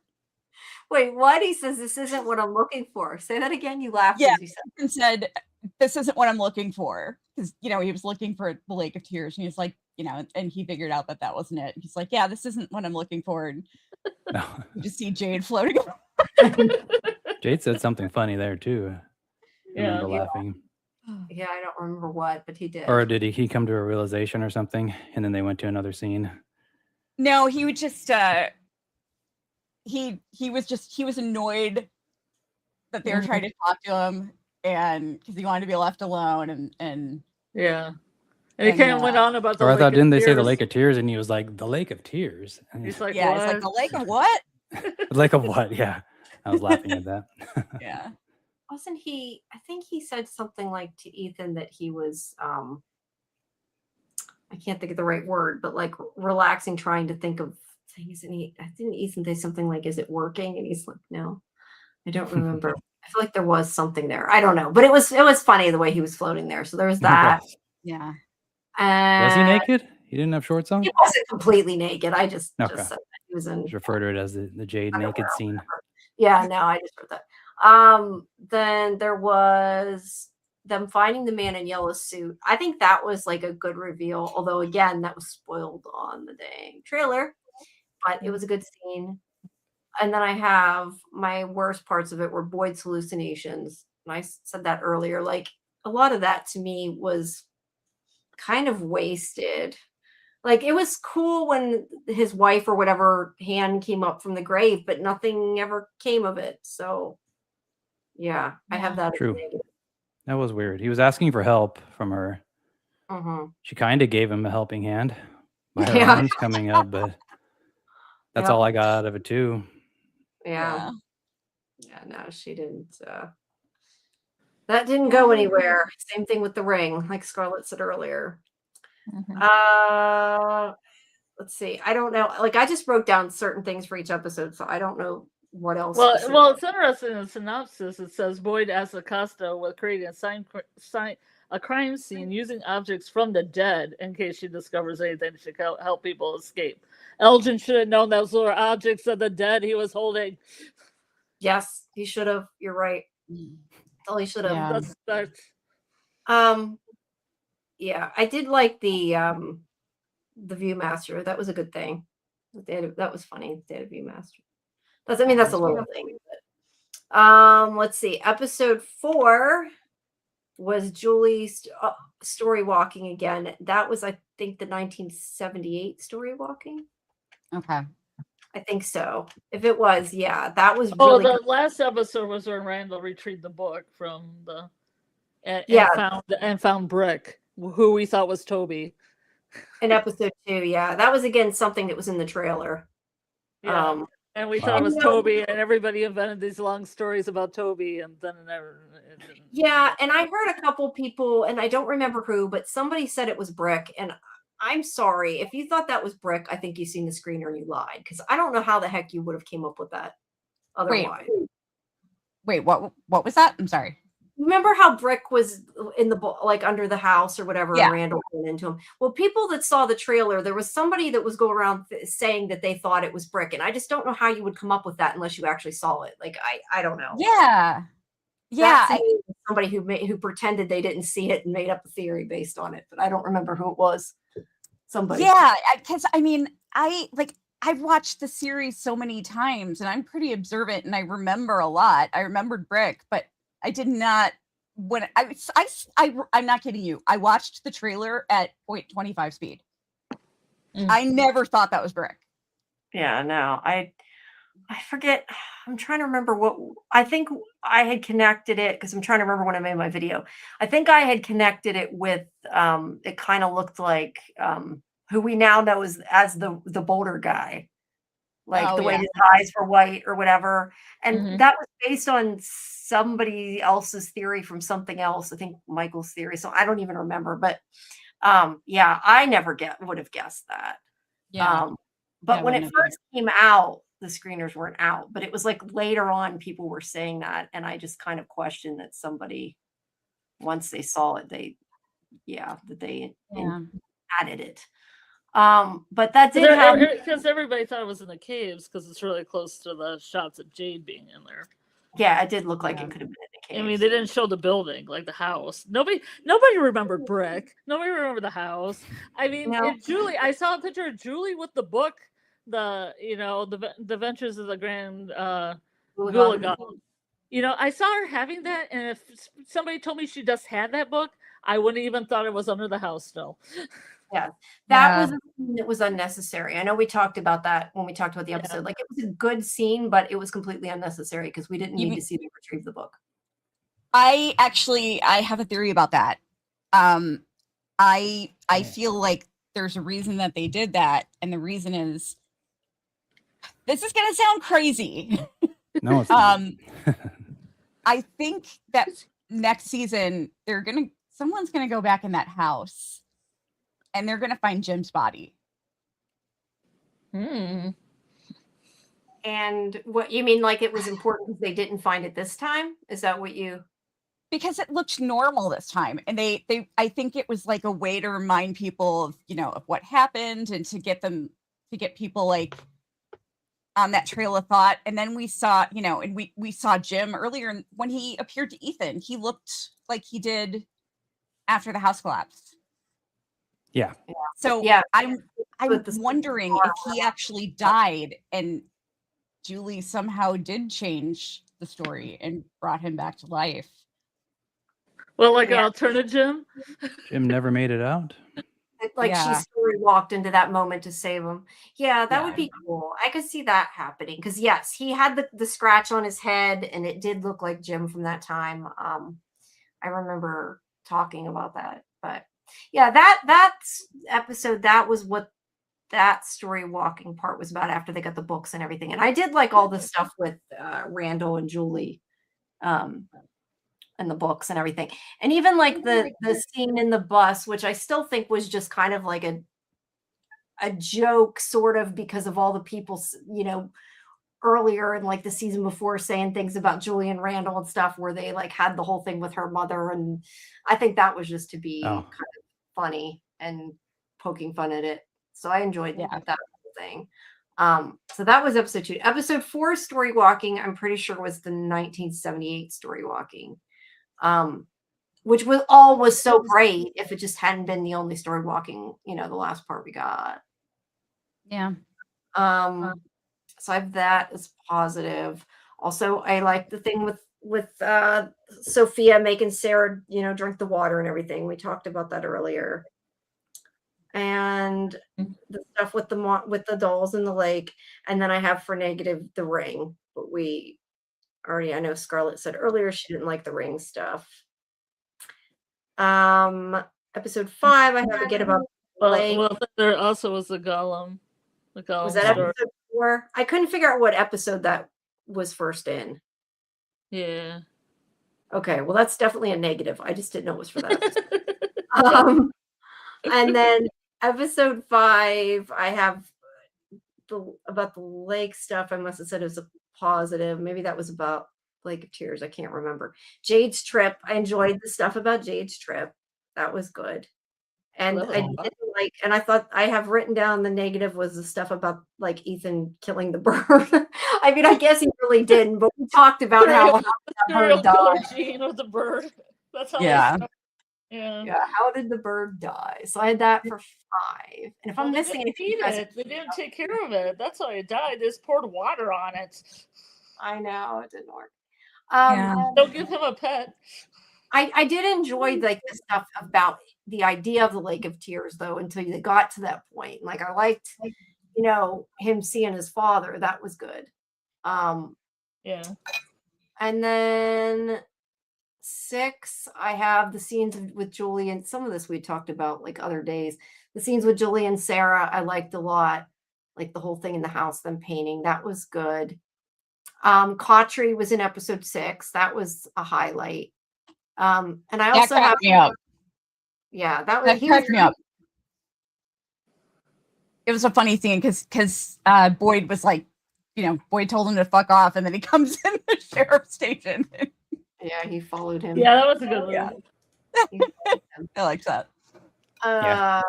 Wait, what? He says, this isn't what I'm looking for. Say that again. You laughed Yeah. as you said. And said, "This isn't what I'm looking for," because he was looking for the Lake of Tears, and he's like, and he figured out that wasn't it. He's like, "Yeah, this isn't what I'm looking for." And No. you just see Jade floating. Jade said something funny there too. I Yeah. remember laughing. Yeah, I don't remember what, but he did. Or did he come to a realization or something, and then they went to another scene? No, he would just he was annoyed that they were trying to talk to him, and because he wanted to be left alone, and Yeah. And he kind of went on about the Or I Lake thought, of didn't they say the Tears. Lake of Tears? And he was like, the Lake of Tears. And He's like, yeah, what? it's like the Lake of what? the Lake of what? Yeah, I was laughing at that. Yeah. Wasn't he? I think he said something like to Ethan that he was, I can't think of the right word, but like relaxing, trying to think of things. And didn't Ethan say something like, is it working? And he's like, no, I don't remember. I feel like there was something there. I don't know, but it was funny the way he was floating there. So there was that. Yeah. Was he naked? He didn't have shorts on? He wasn't completely naked. I just said that he was in. Just refer to it as the Jade naked scene. Yeah, no, I just wrote that. Then there was them finding the man in yellow suit. I think that was like a good reveal, although again, that was spoiled on the dang trailer, but it was a good scene. And then I have my worst parts of it were Boyd's hallucinations. And I said that earlier. Like a lot of that to me was kind of wasted. Like it was cool when his wife or whatever hand came up from the grave, but nothing ever came of it. So yeah, I have that. True. That was weird. He was asking for help from her. She kind of gave him a helping hand by her arms coming up, but that's all I got out of it too. Yeah, no, she didn't. That didn't go anywhere. Same thing with the ring, like Scarlet said earlier. Let's see. I don't know. Like I just wrote down certain things for each episode, so I don't know what else. Well, it's interesting in the synopsis. It says Boyd asks Acosta with creating a crime scene using objects from the dead in case she discovers anything to help people escape. Elgin should have known those were objects of the dead he was holding. Yes, he should have. You're right. All he should have. Yeah, I did like the Viewmaster. That was a good thing. That was funny. They had a Viewmaster. That's a little thing. But, let's see. Episode 4 was Julie's story walking again. That was, I think, the 1978 story walking. Okay. I think so. If it was, yeah, that was Oh, really the good. last episode was when Randall retrieved the book from the and Yeah. found Brick, who we thought was Toby. In episode 2, yeah. That was again something that was in the trailer. Yeah. And we thought it Wow. was Toby, and everybody invented these long stories about Toby, and then it didn't. Yeah, and I heard a couple people, and I don't remember who, but somebody said it was Brick, and I'm sorry. If you thought that was Brick, I think you've seen the screener and you lied, because I don't know how the heck you would have came up with that otherwise. Wait, what was that? I'm sorry. Remember how Brick was in the like under the house or whatever, Yeah. and Randall went into him? Well, people that saw the trailer, there was somebody that was going around saying that they thought it was Brick, and I just don't know how you would come up with that unless you actually saw it. Like I don't know. Yeah. That Yeah. to me was somebody who pretended they didn't see it and made up a theory based on it, but I don't remember who it was. Somebody. Yeah, because I mean, I've watched the series so many times, and I'm pretty observant, and I remember a lot. I remembered Brick, but I did not. When I'm not kidding you. I watched the trailer at 0.25 speed. I never thought that was Brick. Yeah, no, I forget. I'm trying to remember what I think I had connected it, because I'm trying to remember when I made my video. I think I had connected it with it kind of looked like who we now know as the Boulder guy, like Oh, the way yeah. his eyes were white or whatever. And Mhm. that was based on somebody else's theory from something else. I think Michael's theory. So I don't even remember. But yeah, I never would have guessed that. But Yeah, when it wouldn't have first came out, the screeners weren't out. But it was like later on, people were saying that, and I just kind of questioned that somebody, once they saw it, that they Yeah. added it. But that did have, Because everybody thought it was in the caves, because it's really close to the shots of Jade being in there. yeah, it did look like Yeah. it could have been in the case. I mean, they didn't show the building, like the house. Nobody remembered Brick. Nobody remembered the house. I mean, No. if Julie, I saw a picture of Julie with the book, the Ventures of the Grand Gulagon. I saw her having that, and if somebody told me she just had that book, I wouldn't even thought it was under the house still. Yeah, that Yeah. was a scene that was unnecessary. I know we talked about that when we talked about the episode. Like, it was a good scene, but it was completely unnecessary because we didn't need to see them retrieve the book. I have a theory about that. I feel like there's a reason that they did that, and the reason is, this is gonna sound crazy. No, it's not. I think that next season someone's gonna go back in that house, and they're gonna find Jim's body. And what you mean, like it was important because they didn't find it this time? Is that what you? Because it looked normal this time, and I think it was like a way to remind people of of what happened, and to get people like on that trail of thought. And then we saw and we saw Jim earlier, when he appeared to Ethan, he looked like he did after the house collapsed. Yeah. So Yeah, I'm with the wondering if he actually died and Julie somehow did change the story and brought him back to life. Well, like an Yeah. alternate Jim. Jim never made it out. Like Yeah. she story walked into that moment to save him. Yeah, that would Yeah. be cool. I could see that happening because yes, he had the scratch on his head, and it did look like Jim from that time. I remember talking about that, but yeah, that episode, that was what that story walking part was about after they got the books and everything. And I did like all the stuff with Randall and Julie, and the books and everything, and even like the scene in the bus, which I still think was just kind of like a joke, sort of, because of all the people earlier in like the season before saying things about Julie and Randall and stuff, where they like had the whole thing with her mother, and I think that was just to be kind of funny and poking fun at it. So I enjoyed that whole thing. So that was episode 2. Episode 4, story walking, I'm pretty sure was the 1978 story walking. Which was so great if it just hadn't been the only story walking, the last part we got. Yeah. So I have that as positive. Also, I like the thing with with Sophia making Sarah, drink the water and everything. We talked about that earlier. And the stuff with the dolls in the lake. And then I have for negative the ring. But I know Scarlet said earlier she didn't like the ring stuff. Episode 5, I have to get about lake. Well, there also was the Gollum. The Gollum Was that story. episode 4? I couldn't figure out what episode that was first in. Yeah. Okay, well, that's definitely a negative. I just didn't know it was for that episode. And then episode 5, I have about the lake stuff. I must have said it was a positive. Maybe that was about Lake of Tears. I can't remember. Jade's trip. I enjoyed the stuff about Jade's trip. That was good. And That was I fun. didn't and I thought I have written down the negative was the stuff about like Ethan killing the bird. I mean, I guess he really didn't, but we talked about how that Serial bird killer died. Gene with the bird. That's how Yeah. Yeah, how did the bird die? So I had that for 5. And if I'm missing it, anything, you guys- they didn't take care of it. That's why it died. They just poured water on it. I know it didn't work. Yeah. Don't give him a pet. I did enjoy like the stuff about the idea of the Lake of Tears though until they got to that point. Like I liked, him seeing his father. That was good. Yeah. And then 6, I have the scenes with Julie, and some of this we talked about like other days. The scenes with Julie and Sarah, I liked a lot. Like the whole thing in the house, them painting, that was good. Cautry was in episode 6. That was a highlight. And I That also have cracked me up. Yeah, that was That cracked me up. It was a funny scene because Boyd was like, Boyd told him to fuck off, and then he comes in the sheriff's station. Yeah, he followed him. Yeah, that was a good one. Yeah. He followed him. I like that. I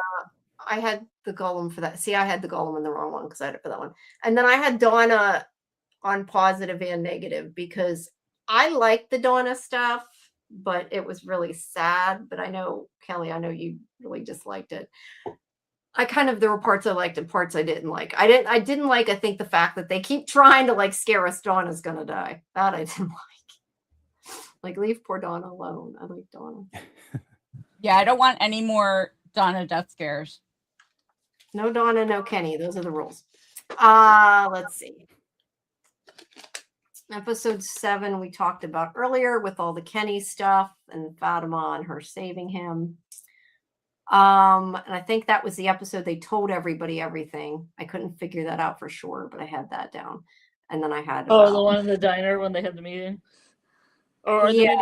had the Gollum for that. See, I had the Gollum in the wrong one because I had it for that one. And then I had Donna on positive and negative because I liked the Donna stuff, but it was really sad. But I know, Kelly, you really disliked it. There were parts I liked and parts I didn't like. I didn't like, I think, the fact that they keep trying to like scare us Donna's gonna die. That I didn't like. Like, leave poor Donna alone. I like Donna. Yeah, I don't want any more Donna death scares. No Donna, no Kenny. Those are the rules. Let's see. Episode 7 we talked about earlier with all the Kenny stuff and Fatima and her saving him. And I think that was the episode they told everybody everything. I couldn't figure that out for sure, but I had that down. And then I had the one in the diner when they had the meeting. Or the meeting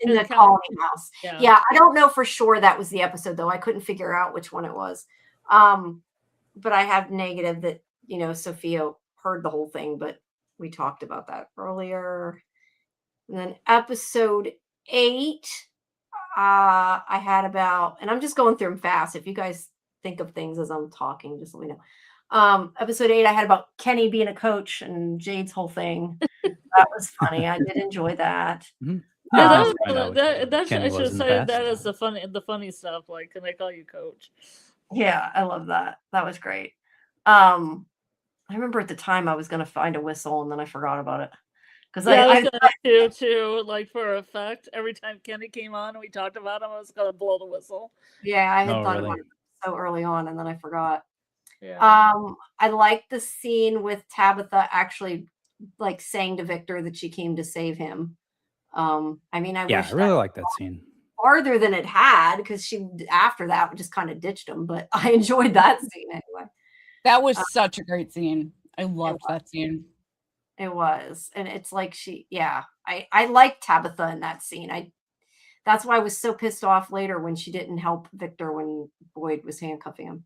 in the colony house. Yeah. Yeah, I don't know for sure that was the episode though. I couldn't figure out which one it was. But I have negative that, Sophia heard the whole thing, but we talked about that earlier. And then episode 8, I had about, and I'm just going through them fast. If you guys think of things as I'm talking, just let me know. Episode 8, I had about Kenny being a coach and Jade's whole thing. That was funny. I did enjoy that. Mm-hmm. I Kenny should was in the say past. that is the funny stuff. Like, can I call you coach? Yeah, I love that. That was great. I remember at the time I was going to find a whistle and then I forgot about it. Because I was going to too, like for effect. Every time Kenny came on and we talked about him, I was going to blow the whistle. Yeah, I had thought really? about it so early on and then I forgot. Yeah. I liked the scene with Tabitha actually like saying to Victor that she came to save him. I wish I really like that scene. farther than it had because she after that just kind of ditched him, but I enjoyed that scene anyway. That was such a great scene. I loved that scene. It was. And it's like I liked Tabitha in that scene. That's why I was so pissed off later when she didn't help Victor when Boyd was handcuffing him.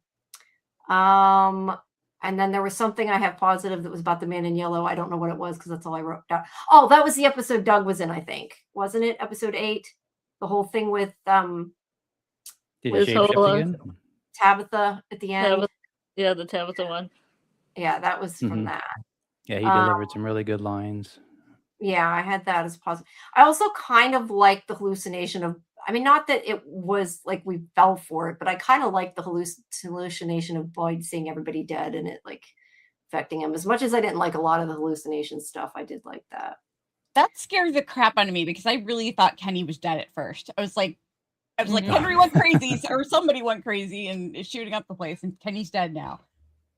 And then there was something I have positive that was about the man in yellow. I don't know what it was because that's all I wrote down. Oh, that was the episode Doug was in, I think. Wasn't it? Episode 8. The whole thing with Did he His shape shift whole, again? Tabitha at the end. Yeah, the Tabitha one. Yeah, that was from Mhm. that. Yeah, he delivered some really good lines. Yeah, I had that as positive. I also kind of like the hallucination of, not that it was like we fell for it, but I kind of like the hallucination of Boyd seeing everybody dead and it like affecting him. As much as I didn't like a lot of the hallucination stuff, I did like that. that scared the crap out of me because I really thought Kenny was dead at first. I was like, Mhm. Henry went crazy, or somebody went crazy and is shooting up the place, and Kenny's dead now.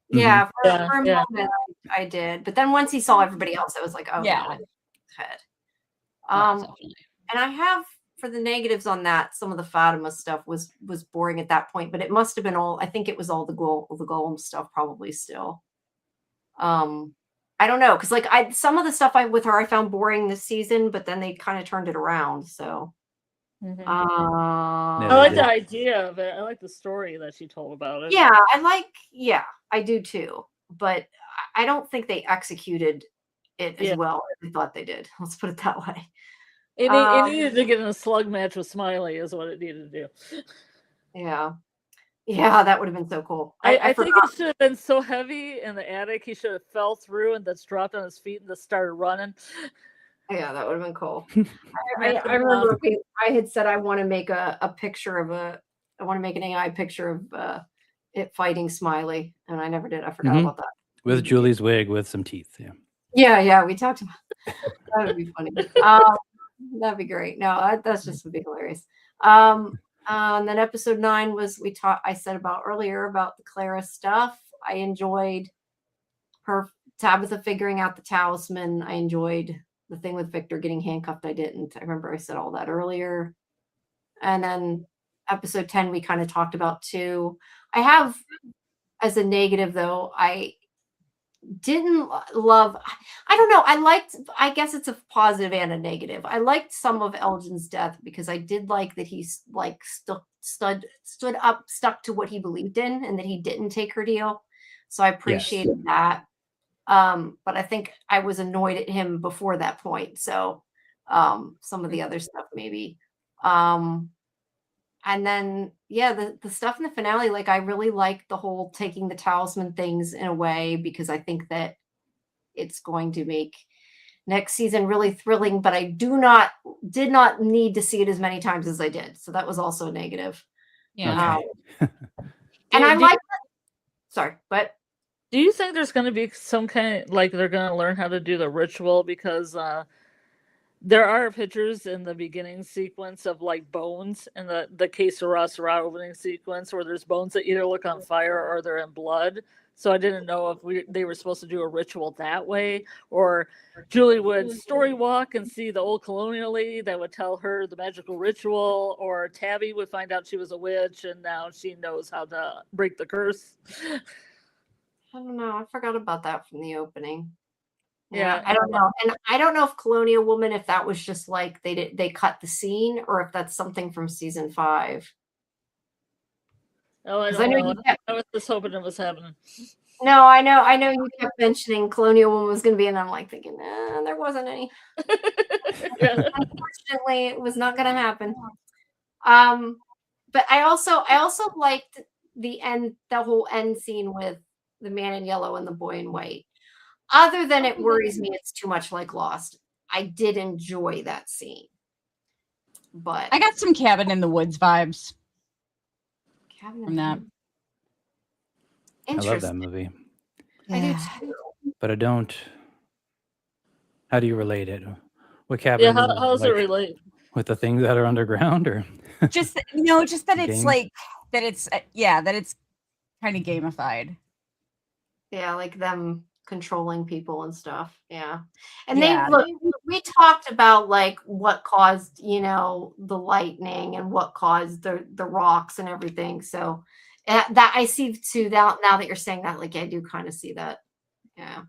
Yeah, Yeah, for a yeah. moment I did, but then once he saw everybody else, I was like, oh Yeah. no, it's head. Yeah, definitely. And I have, for the negatives on that, some of the Fatima stuff was boring at that point, but it must have been all, I think it was all the golem stuff probably still. I don't know, because like some of the stuff with her I found boring this season, but then they kind of turned it around. So Mhm. Yeah, I like they the did. idea of it. I like the story that she told about it. yeah, I do too. But I don't think they executed it as Yeah. well as I thought they did. Let's put it that way. It needed to get in a slug match with Smiley, is what it needed to do. Yeah. Yeah, that would have been so cool. I forgot. think it should have been so heavy in the attic, he should have fell through and just dropped on his feet and just started running. Yeah, that would have been cool. Ran I to the remember mom. I had said I want to make a picture of I want to make an AI picture of it fighting Smiley, and I never did. I forgot Mhm. about that. With Julie's wig with some teeth. Yeah. Yeah, we talked about that. Would be funny. That'd be great. No, that's just would be hilarious. And then episode 9 was I said about earlier about the Clara stuff. I enjoyed her Tabitha figuring out the talisman. I enjoyed the thing with Victor getting handcuffed. I didn't. I remember I said all that earlier. And then episode 10 we kind of talked about too. I have as a negative though, I didn't love, I don't know, I guess it's a positive and a negative. I liked some of Elgin's death because I did like that he's like stood up, stuck to what he believed in, and that he didn't take her deal. So I appreciated that. But I think I was annoyed at him before that point. So some of the other stuff maybe. And then the stuff in the finale, like I really like the whole taking the talisman things in a way, because I think that it's going to make next season really thrilling, but I did not need to see it as many times as I did. So that was also a negative. Yeah. Okay. And I like sorry, but Do you think there's going to be some kind of, like, they're going to learn how to do the ritual? Because there are pictures in the beginning sequence of like bones in the Que Sera Sera opening sequence where there's bones that either look on fire or they're in blood. So I didn't know if they were supposed to do a ritual that way, or Julie would story walk and see the old colonial lady that would tell her the magical ritual, or Tabby would find out she was a witch and now she knows how to break the curse. I don't know. I forgot about that from the opening. Yeah, I don't know. And I don't know if Colonial Woman, if that was just like they cut the scene, or if that's something from season 5. Oh, I 'Cause don't I know know. you kept I was just hoping it was happening. No, I know you kept mentioning Colonial Woman was gonna be, and I'm like thinking, there wasn't any. Yeah. Unfortunately, it was not gonna happen. But I also liked the whole end scene with the man in yellow and the boy in white. Other than it worries me it's too much like Lost. I did enjoy that scene. But I got some Cabin in the Woods vibes Cabin in from the that. Woods. I love that Interesting. movie, I do too. but I don't. How do you relate it? What Yeah, cabin? how does it like, relate? with the things that are underground, or Just that it's Games? like that it's that it's kind of gamified. Yeah, like them controlling people and stuff. Yeah. And Yeah. we talked about like what caused, the lightning and what caused the rocks and everything. So that I see too now that you're saying that, like I do kind of see that. Yeah.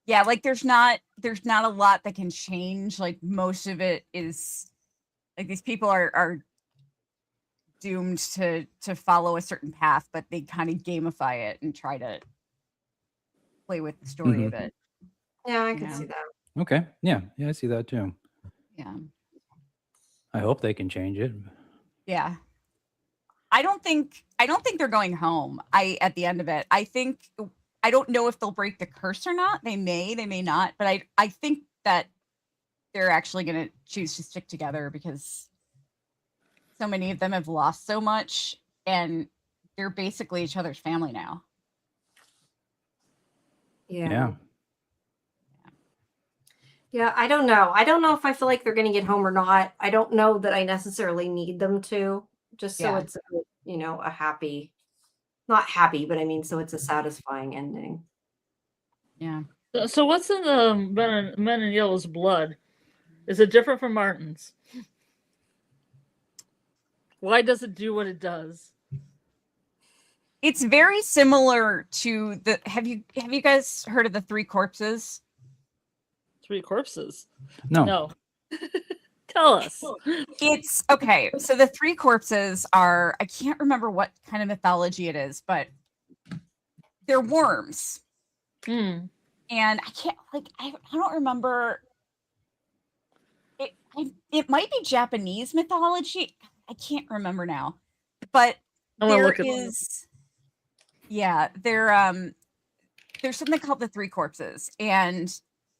Yeah, like there's not a lot that can change. Like most of it is like these people are doomed to follow a certain path, but they kind of gamify it and try to play with the story of it. Yeah, I can Yeah. see that. okay, yeah, I see that too. Yeah. I hope they can change it. Yeah. I don't think they're going home. At the end of it, I don't know if they'll break the curse or not. They may not, but I think that they're actually going to choose to stick together because so many of them have lost so much and they're basically each other's family now. Yeah. Yeah, I don't know. I don't know if I feel like they're going to get home or not. I don't know that I necessarily need them to, just so Yeah. it's, a happy, not happy, but I mean, so it's a satisfying ending. Yeah. So what's in the Men in Yellow's blood? Is it different from Martin's? Why does it do what it does? It's very similar to the have you guys heard of the Three Corpses? 3 corpses. No. No. Tell us. It's okay. So the Three Corpses are, I can't remember what kind of mythology it is, but they're worms. Hmm. And I can't I don't remember it. It might be Japanese mythology. I can't remember now. But I'm gonna there look at is there's something called the Three Corpses, and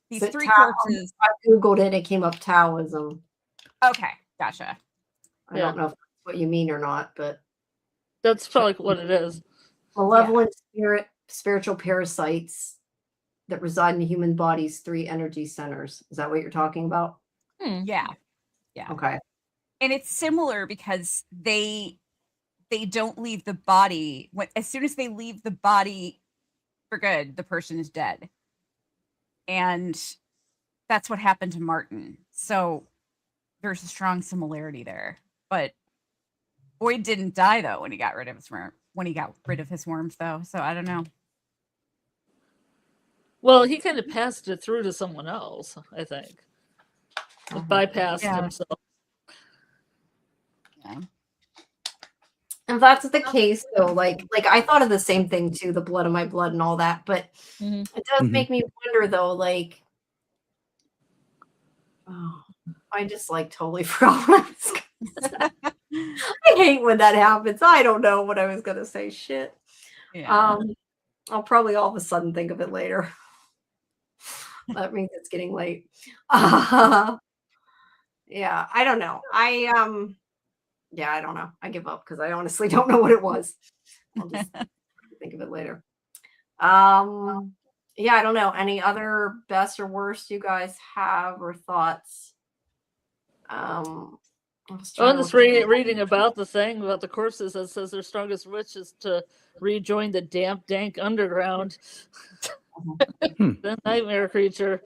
these Is it three Tao? corpses. I Googled it, it came up Taoism. Okay, gotcha. I Yeah. don't know if that's what you mean or not, but That's probably what it is. malevolent spiritual parasites that reside in the human body's 3 energy centers. Is that what you're talking about? Hmm. Yeah, Okay. and it's similar because they don't leave the body. As soon as they leave the body for good, the person is dead, and that's what happened to Martin. So there's a strong similarity there. But Boyd didn't die though when he got rid of his worms though. So I don't know. Well, he kind of passed it through to someone else, I think. Bypassed Yeah. himself. Yeah. If that's the case, though, like I thought of the same thing too, the blood of my blood and all that, but Mhm. it does Mhm. make me wonder though, like, I just like totally forgot what I was gonna say. I hate when that happens. I don't know what I was gonna say. Shit. Yeah. I'll probably all of a sudden think of it later. That means it's getting late. Yeah, I don't know. Yeah, I don't know. I give up because I honestly don't know what it was. I'll just think of it later. Yeah, I don't know. Any other best or worst you guys have or thoughts? I'm just trying I'm to just look- reading about the thing about the corpses that says their strongest wish is to rejoin the damp, dank underground. The nightmare creature.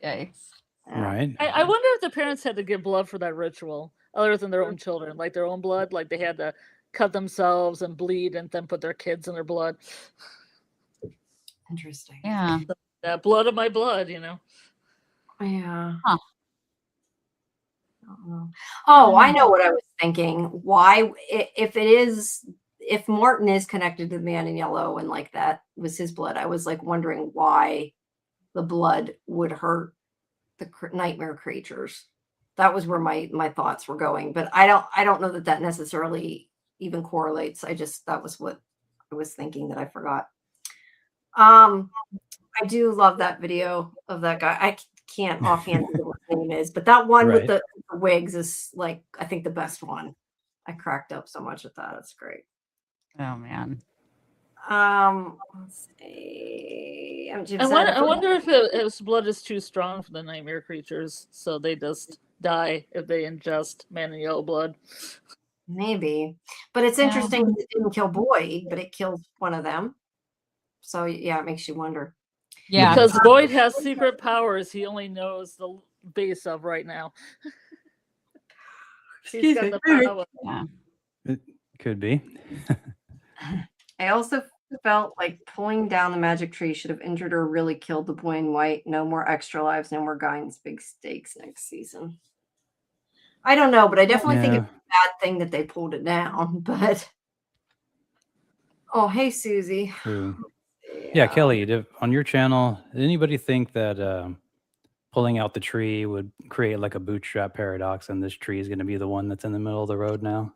Yikes. Yeah. Right. I wonder if the parents had to give blood for that ritual, other than their own children, like their own blood, like they had to cut themselves and bleed and then put their kids in their blood. Interesting. Yeah. That blood of my blood, you know. Yeah. Huh. I don't know. Oh, I know what I was thinking. Why, if Martin is connected to the man in yellow and like that was his blood, I was like wondering why the blood would hurt the nightmare creatures. That was where my thoughts were going, but I don't know that necessarily even correlates. That was what I was thinking that I forgot. I do love that video of that guy. I can't offhand think of what his name is, but that one with Right. the wigs is like, I think the best one. I cracked up so much at that. It's great. Oh man. Let's see. I wonder if his blood is too strong for the nightmare creatures, so they just die if they ingest man in yellow blood. Maybe, but it's Yeah. interesting that it didn't kill Boyd, but it killed one of them. So yeah, it makes you wonder. Yeah. Because Boyd has secret powers he only knows the base of right now. He's got the power. Yeah. It could be. I also felt like pulling down the magic tree should have injured or really killed the boy in white. No more extra lives, no more Guyan's big stakes next season. I don't know, but I definitely think it's a bad thing that they pulled it down. But oh, hey, Susie. True. Yeah, Kelly, on your channel, did anybody think that pulling out the tree would create like a bootstrap paradox and this tree is going to be the one that's in the middle of the road now?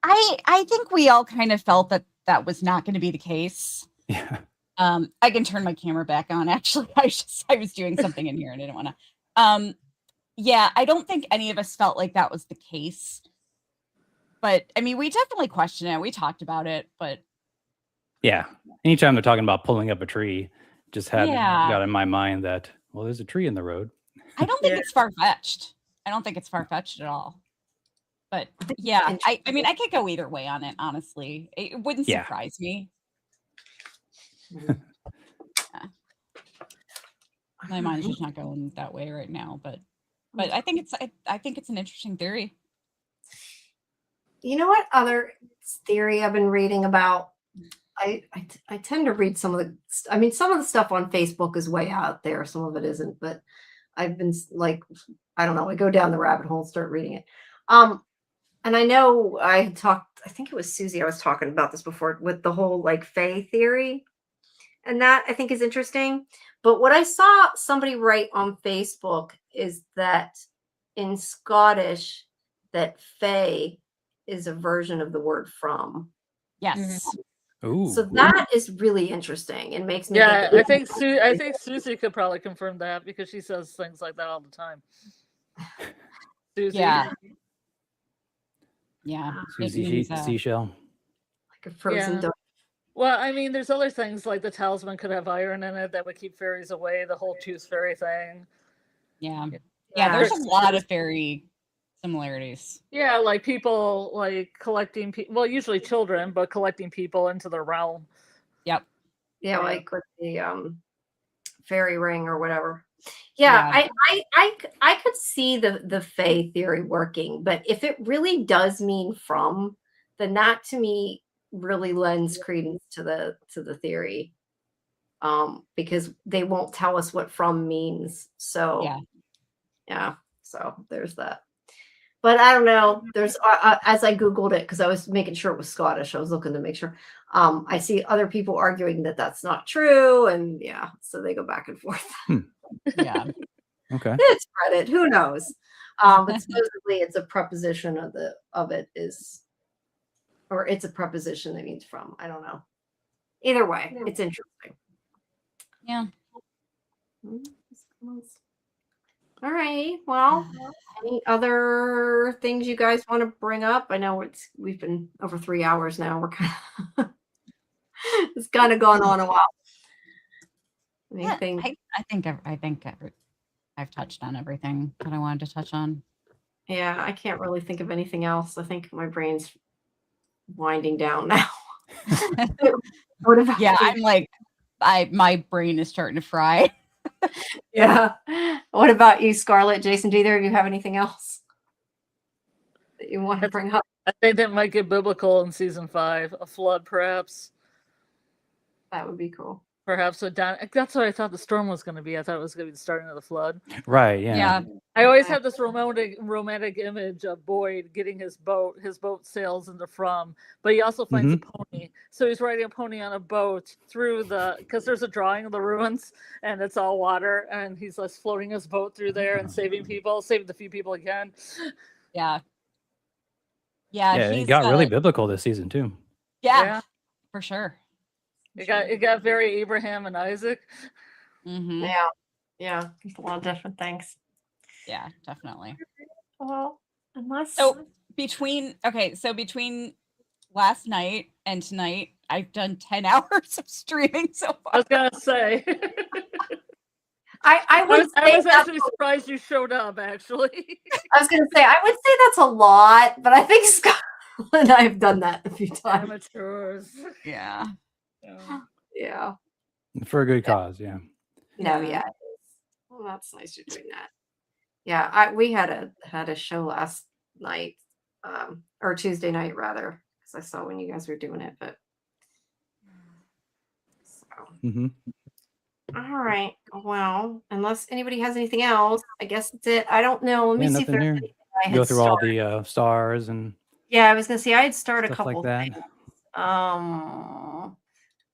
I think we all kind of felt that was not going to be the case. Yeah. I can turn my camera back on. Actually, I was doing something in here and I didn't want to. Yeah, I don't think any of us felt like that was the case. But I mean, we definitely questioned it. We talked about it, but Yeah. Anytime they're talking about pulling up a tree, just got in my mind that Well, there's a tree in the road. I don't think Yeah. it's far fetched. I don't think it's far fetched at all. But yeah, I mean, I could go either way on it. Honestly, it wouldn't Yeah. surprise me. My mind's just not going that way right now. But I think it's an interesting theory. You know what other theory I've been reading about? I tend to read some of the. I mean, some of the stuff on Facebook is way out there. Some of it isn't, but I've been like, I don't know. I go down the rabbit hole and start reading it. And I know I had talked. I think it was Susie. I was talking about this before with the whole like Fae theory, and that I think is interesting. But what I saw somebody write on Facebook is that in Scottish, that Fae is a version of the word from. Yes. Ooh. So that is really interesting and makes me Yeah, think I think Susie could probably confirm that because she says things like that all the time. Susie. Yeah. Yeah. it Susie means, seashell. like a frozen Yeah. dough. Well, I mean, there's other things like the talisman could have iron in it that would keep fairies away. The whole tooth fairy thing. Yeah. Yeah. Yeah. There's a lot of fairy similarities. Yeah, like people like collecting people. Well, usually children, but collecting people into their realm. Yep. Yeah, like with the fairy ring or whatever. Yeah, I could see the Fae theory working, but if it really does mean from, then that to me really lends credence to the theory. Because they won't tell us what from means. So yeah, so there's that. But I don't know. There's as I Googled it, because I was making sure it was Scottish. I was looking to make sure. I see other people arguing that that's not true. And yeah, so they go back and forth. Yeah. Okay. It's Reddit. Who knows? But supposedly it's a preposition of it is, or it's a preposition that means from. I don't know. Either way, it's interesting. Yeah. All right. Well, any other things you guys want to bring up? I know we've been over 3 hours now. We're kind of it's kind of gone on a while. Anything? I think I've touched on everything that I wanted to touch on. Yeah, I can't really think of anything else. I think my brain's winding down now. What about Yeah, you? I'm like, my brain is starting to fry. Yeah. What about you, Scarlet? Jason, do either of you have anything else that you want to bring up? I think that might get biblical in season 5. A flood, perhaps. That would be cool. Perhaps with Don. That's what I thought the storm was going to be. I thought it was going to be the starting of the flood. Right. Yeah. Yeah. I always have this romantic image of Boyd getting his boat sails into From, but he also finds a pony. So he's riding a pony on a boat through because there's a drawing of the ruins and it's all water, and he's just floating his boat through there and saving the few people he can. Yeah. Yeah. It got really biblical this season too. Yeah. For sure. It got very Abraham and Isaac. Mm-hmm. Yeah. There's a lot of different things. Yeah, definitely. Well, unless between last night and tonight, I've done 10 hours of streaming so far. I was gonna say. I was actually surprised you showed up. Actually, I was going to say I would say that's a lot, but I think Scott and I have done that a few times. Amateurs. Yeah. Yeah. For a good cause. Yeah. No, yeah. Well, that's nice you're doing that. Yeah, we had a show last night, or Tuesday night rather, because I saw when you guys were doing it. But so. All right. Well, unless anybody has anything else, I guess that's it. I don't know. Let me see if there's anything I had go through all started. the stars and Yeah, I was gonna say I had started a stuff couple like that. things.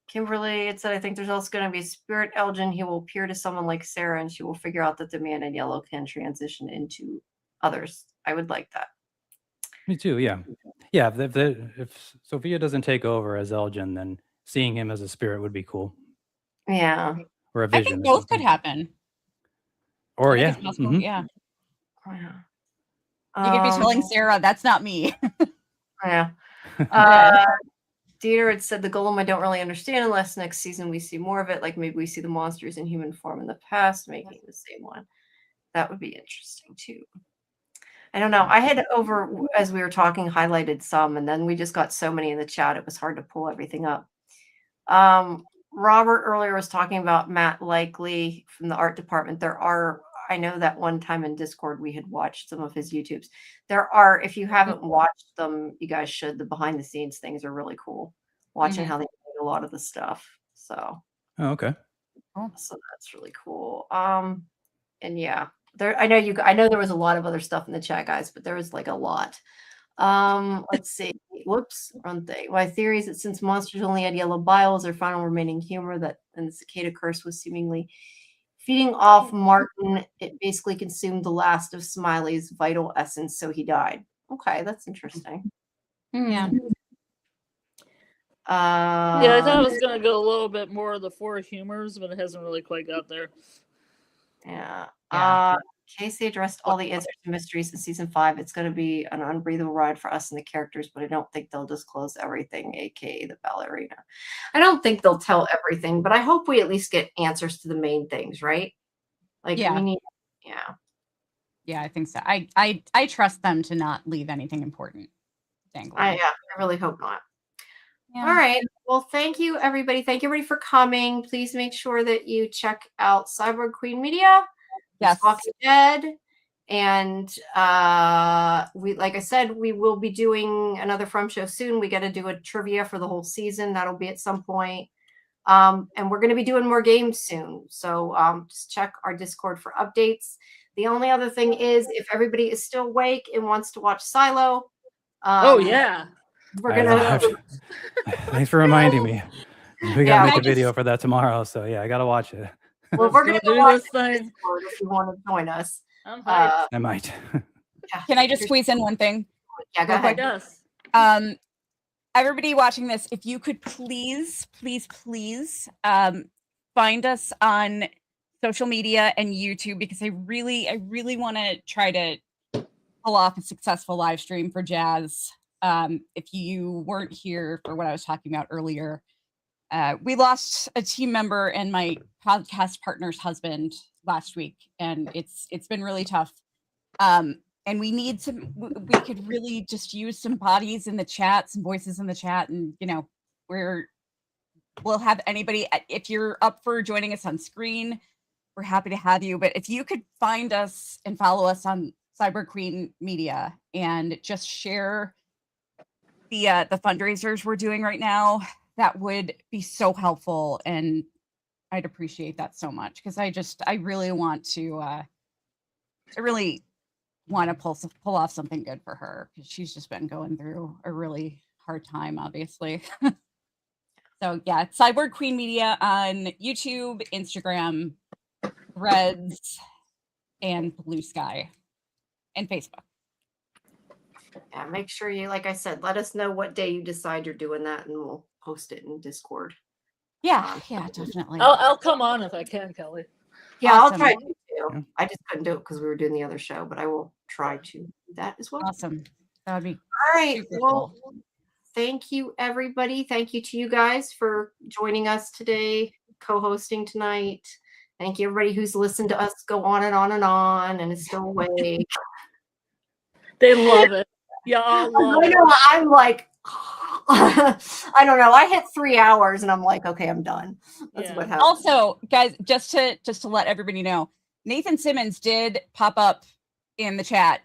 Kimberly, it said, I think there's also going to be a spirit Elgin. He will appear to someone like Sarah and she will figure out that the man in yellow can transition into others. I would like that. Me too. Yeah. Yeah. If Sophia doesn't take over as Elgin, then seeing him as a spirit would be cool. Yeah. Or a I vision. think both could happen. Or I yeah. think it's possible, yeah. Yeah. You could be telling Sarah, that's not me. Yeah. Dieter had said the golem I don't really understand unless next season we see more of it. Like maybe we see the monsters in human form in the past, making the same one. That would be interesting too. I don't know. I had as we were talking, highlighted some, and then we just got so many in the chat. It was hard to pull everything up. Robert earlier was talking about Matt Likely from the art department. I know that one time in Discord we had watched some of his YouTubes. If you haven't watched them, you guys should. The behind the scenes things are really cool. Watching how they do a lot of the stuff. So, okay. So that's really cool. And yeah, I know there was a lot of other stuff in the chat, guys, but there was like a lot. Let's see. Whoops, wrong thing. My theory is that since monsters only had yellow biles, their final remaining humor and the cicada curse was seemingly feeding off Martin. It basically consumed the last of Smiley's vital essence, so he died. Okay, that's interesting. Yeah. Yeah, I thought it was going to go a little bit more of the four humors, but it hasn't really quite got there. Yeah. Casey addressed all the answers to mysteries in season 5. It's going to be an unbreathable ride for us and the characters, but I don't think they'll disclose everything, aka the ballerina. I don't think they'll tell everything, but I hope we at least get answers to the main things, right? Like we need, Yeah, I think so. I trust them to not leave anything important dangling. I really hope not. Yeah. All right. Well, thank you, everybody. Thank you, everybody, for coming. Please make sure that you check out Cyborg Queen Media. Yes. Walking Dead. And like I said, we will be doing another From show soon. We got to do a trivia for the whole season. That'll be at some point. And we're going to be doing more games soon. So just check our Discord for updates. The only other thing is if everybody is still awake and wants to watch Silo. We're going to. Thanks for reminding me. We got to make a video for that tomorrow. So yeah, I got to watch it. Well, we're going to do this thing if you want to join us. I'm hyped. I might. Can I just squeeze in one thing? Yeah, go ahead. Yes. Everybody watching this, if you could please find us on social media and YouTube, because I really want to try to pull off a successful live stream for Jazz. If you weren't here for what I was talking about earlier, we lost a team member and my podcast partner's husband last week, and it's been really tough. And we could really just use some bodies in the chat, some voices in the chat, and we'll have anybody. If you're up for joining us on screen, we're happy to have you. But if you could find us and follow us on Cyber Queen Media and just share the fundraisers we're doing right now, that would be so helpful, and I'd appreciate that so much, because I really want to pull off something good for her, because she's just been going through a really hard time, obviously. So yeah, Cyborg Queen Media on YouTube, Instagram, Threads, and Blue Sky, and Facebook. Yeah, make sure you, like I said, let us know what day you decide you're doing that, and we'll post it in Discord. Yeah, definitely. I'll come on if I can, Kelly. Yeah, Awesome. I'll try to too. I just couldn't do it because we were doing the other show, but I will try to do that as well. Awesome. That would be all right. Well, cool. Thank you, everybody. Thank you to you guys for joining us today, co-hosting tonight. Thank you, everybody who's listened to us go on and on and on and is still awake. They love it. Yeah, I love it. I'm like, I don't know. I hit 3 hours and I'm like, okay, I'm done. That's what happened. Also, guys, just to let everybody know, Nathan Simmons did pop up in the chat.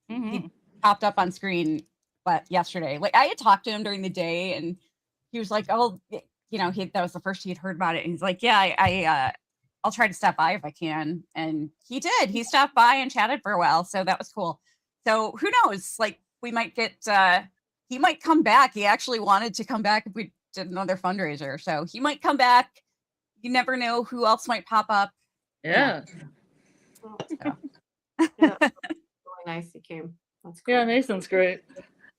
He popped up on screen yesterday. Like, I had talked to him during the day, and he was like, "Oh, that was the first he had heard about it." And he's like, "Yeah, I'll try to stop by if I can." And he did. He stopped by and chatted for a while, so that was cool. So who knows? Like, we might get. He might come back. He actually wanted to come back if we did another fundraiser, so he might come back. You never know who else might pop up. Yeah. Yeah, really nice he came. That's cool. Yeah, Nathan's great.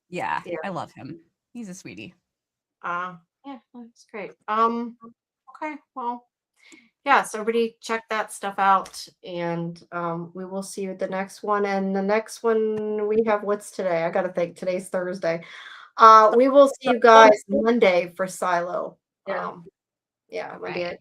Yeah, I love him. He's a sweetie. Yeah, that's great. Okay, well, yeah, so everybody check that stuff out, and we will see you at the next one. And the next one we have, what's today? I gotta think. Today's Thursday. We will see you guys Monday for Silo. Yeah. Yeah, Monday at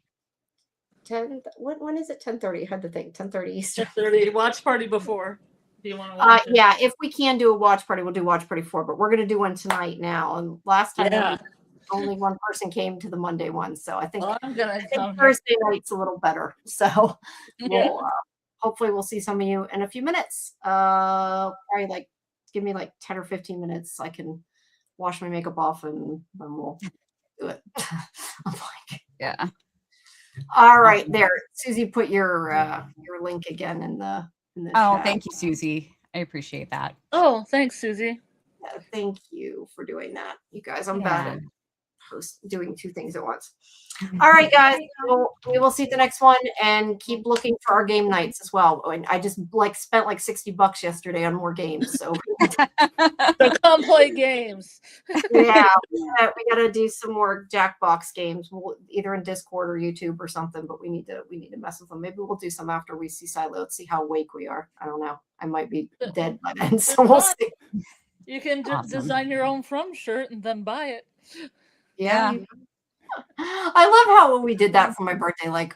10. When is it? 10:30. I had to think. 10:30 Eastern. 30 watch party before. If you want to watch it. Yeah, if we can do a watch party, we'll do watch party 4, but we're gonna do one tonight now. And last time Yeah. only one person came to the Monday one, so I think, Well, I'm gonna come. Thursday night's a little better. So Yeah. we'll hopefully we'll see some of you in a few minutes. Probably like give me like 10 or 15 minutes. So I can wash my makeup off and then we'll do it. I'm like, Yeah. all right, there. Susie, put your link again in the Oh, chat. thank you, Susie. I appreciate that. Oh, thanks, Susie. Thank you for doing that, you guys. I'm bad Yeah. at doing 2 things at once. All right, guys. We will see the next one, and keep looking for our game nights as well. And I just spent like $60 yesterday on more games. So So come play games. yeah, we gotta do some more Jackbox games, either in Discord or YouTube or something. But we need to mess with them. Maybe we'll do some after we see Silo. Let's see how awake we are. I don't know. I might be dead by then, so we'll see. You can Awesome. design your own From shirt and then buy it. Yeah. I love how when we did that for my birthday, like,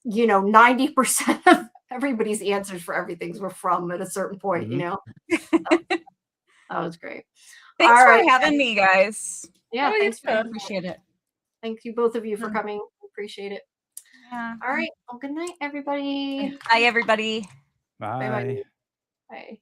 90% of everybody's answers for everything were from at a certain point, That was great. Thanks All for right, having me, guys. Yeah, Oh, thanks. yeah. Appreciate it. Thank you, both of you, for coming. Appreciate it. Yeah. All right. Well, good night, everybody. Bye, everybody. Bye. Bye.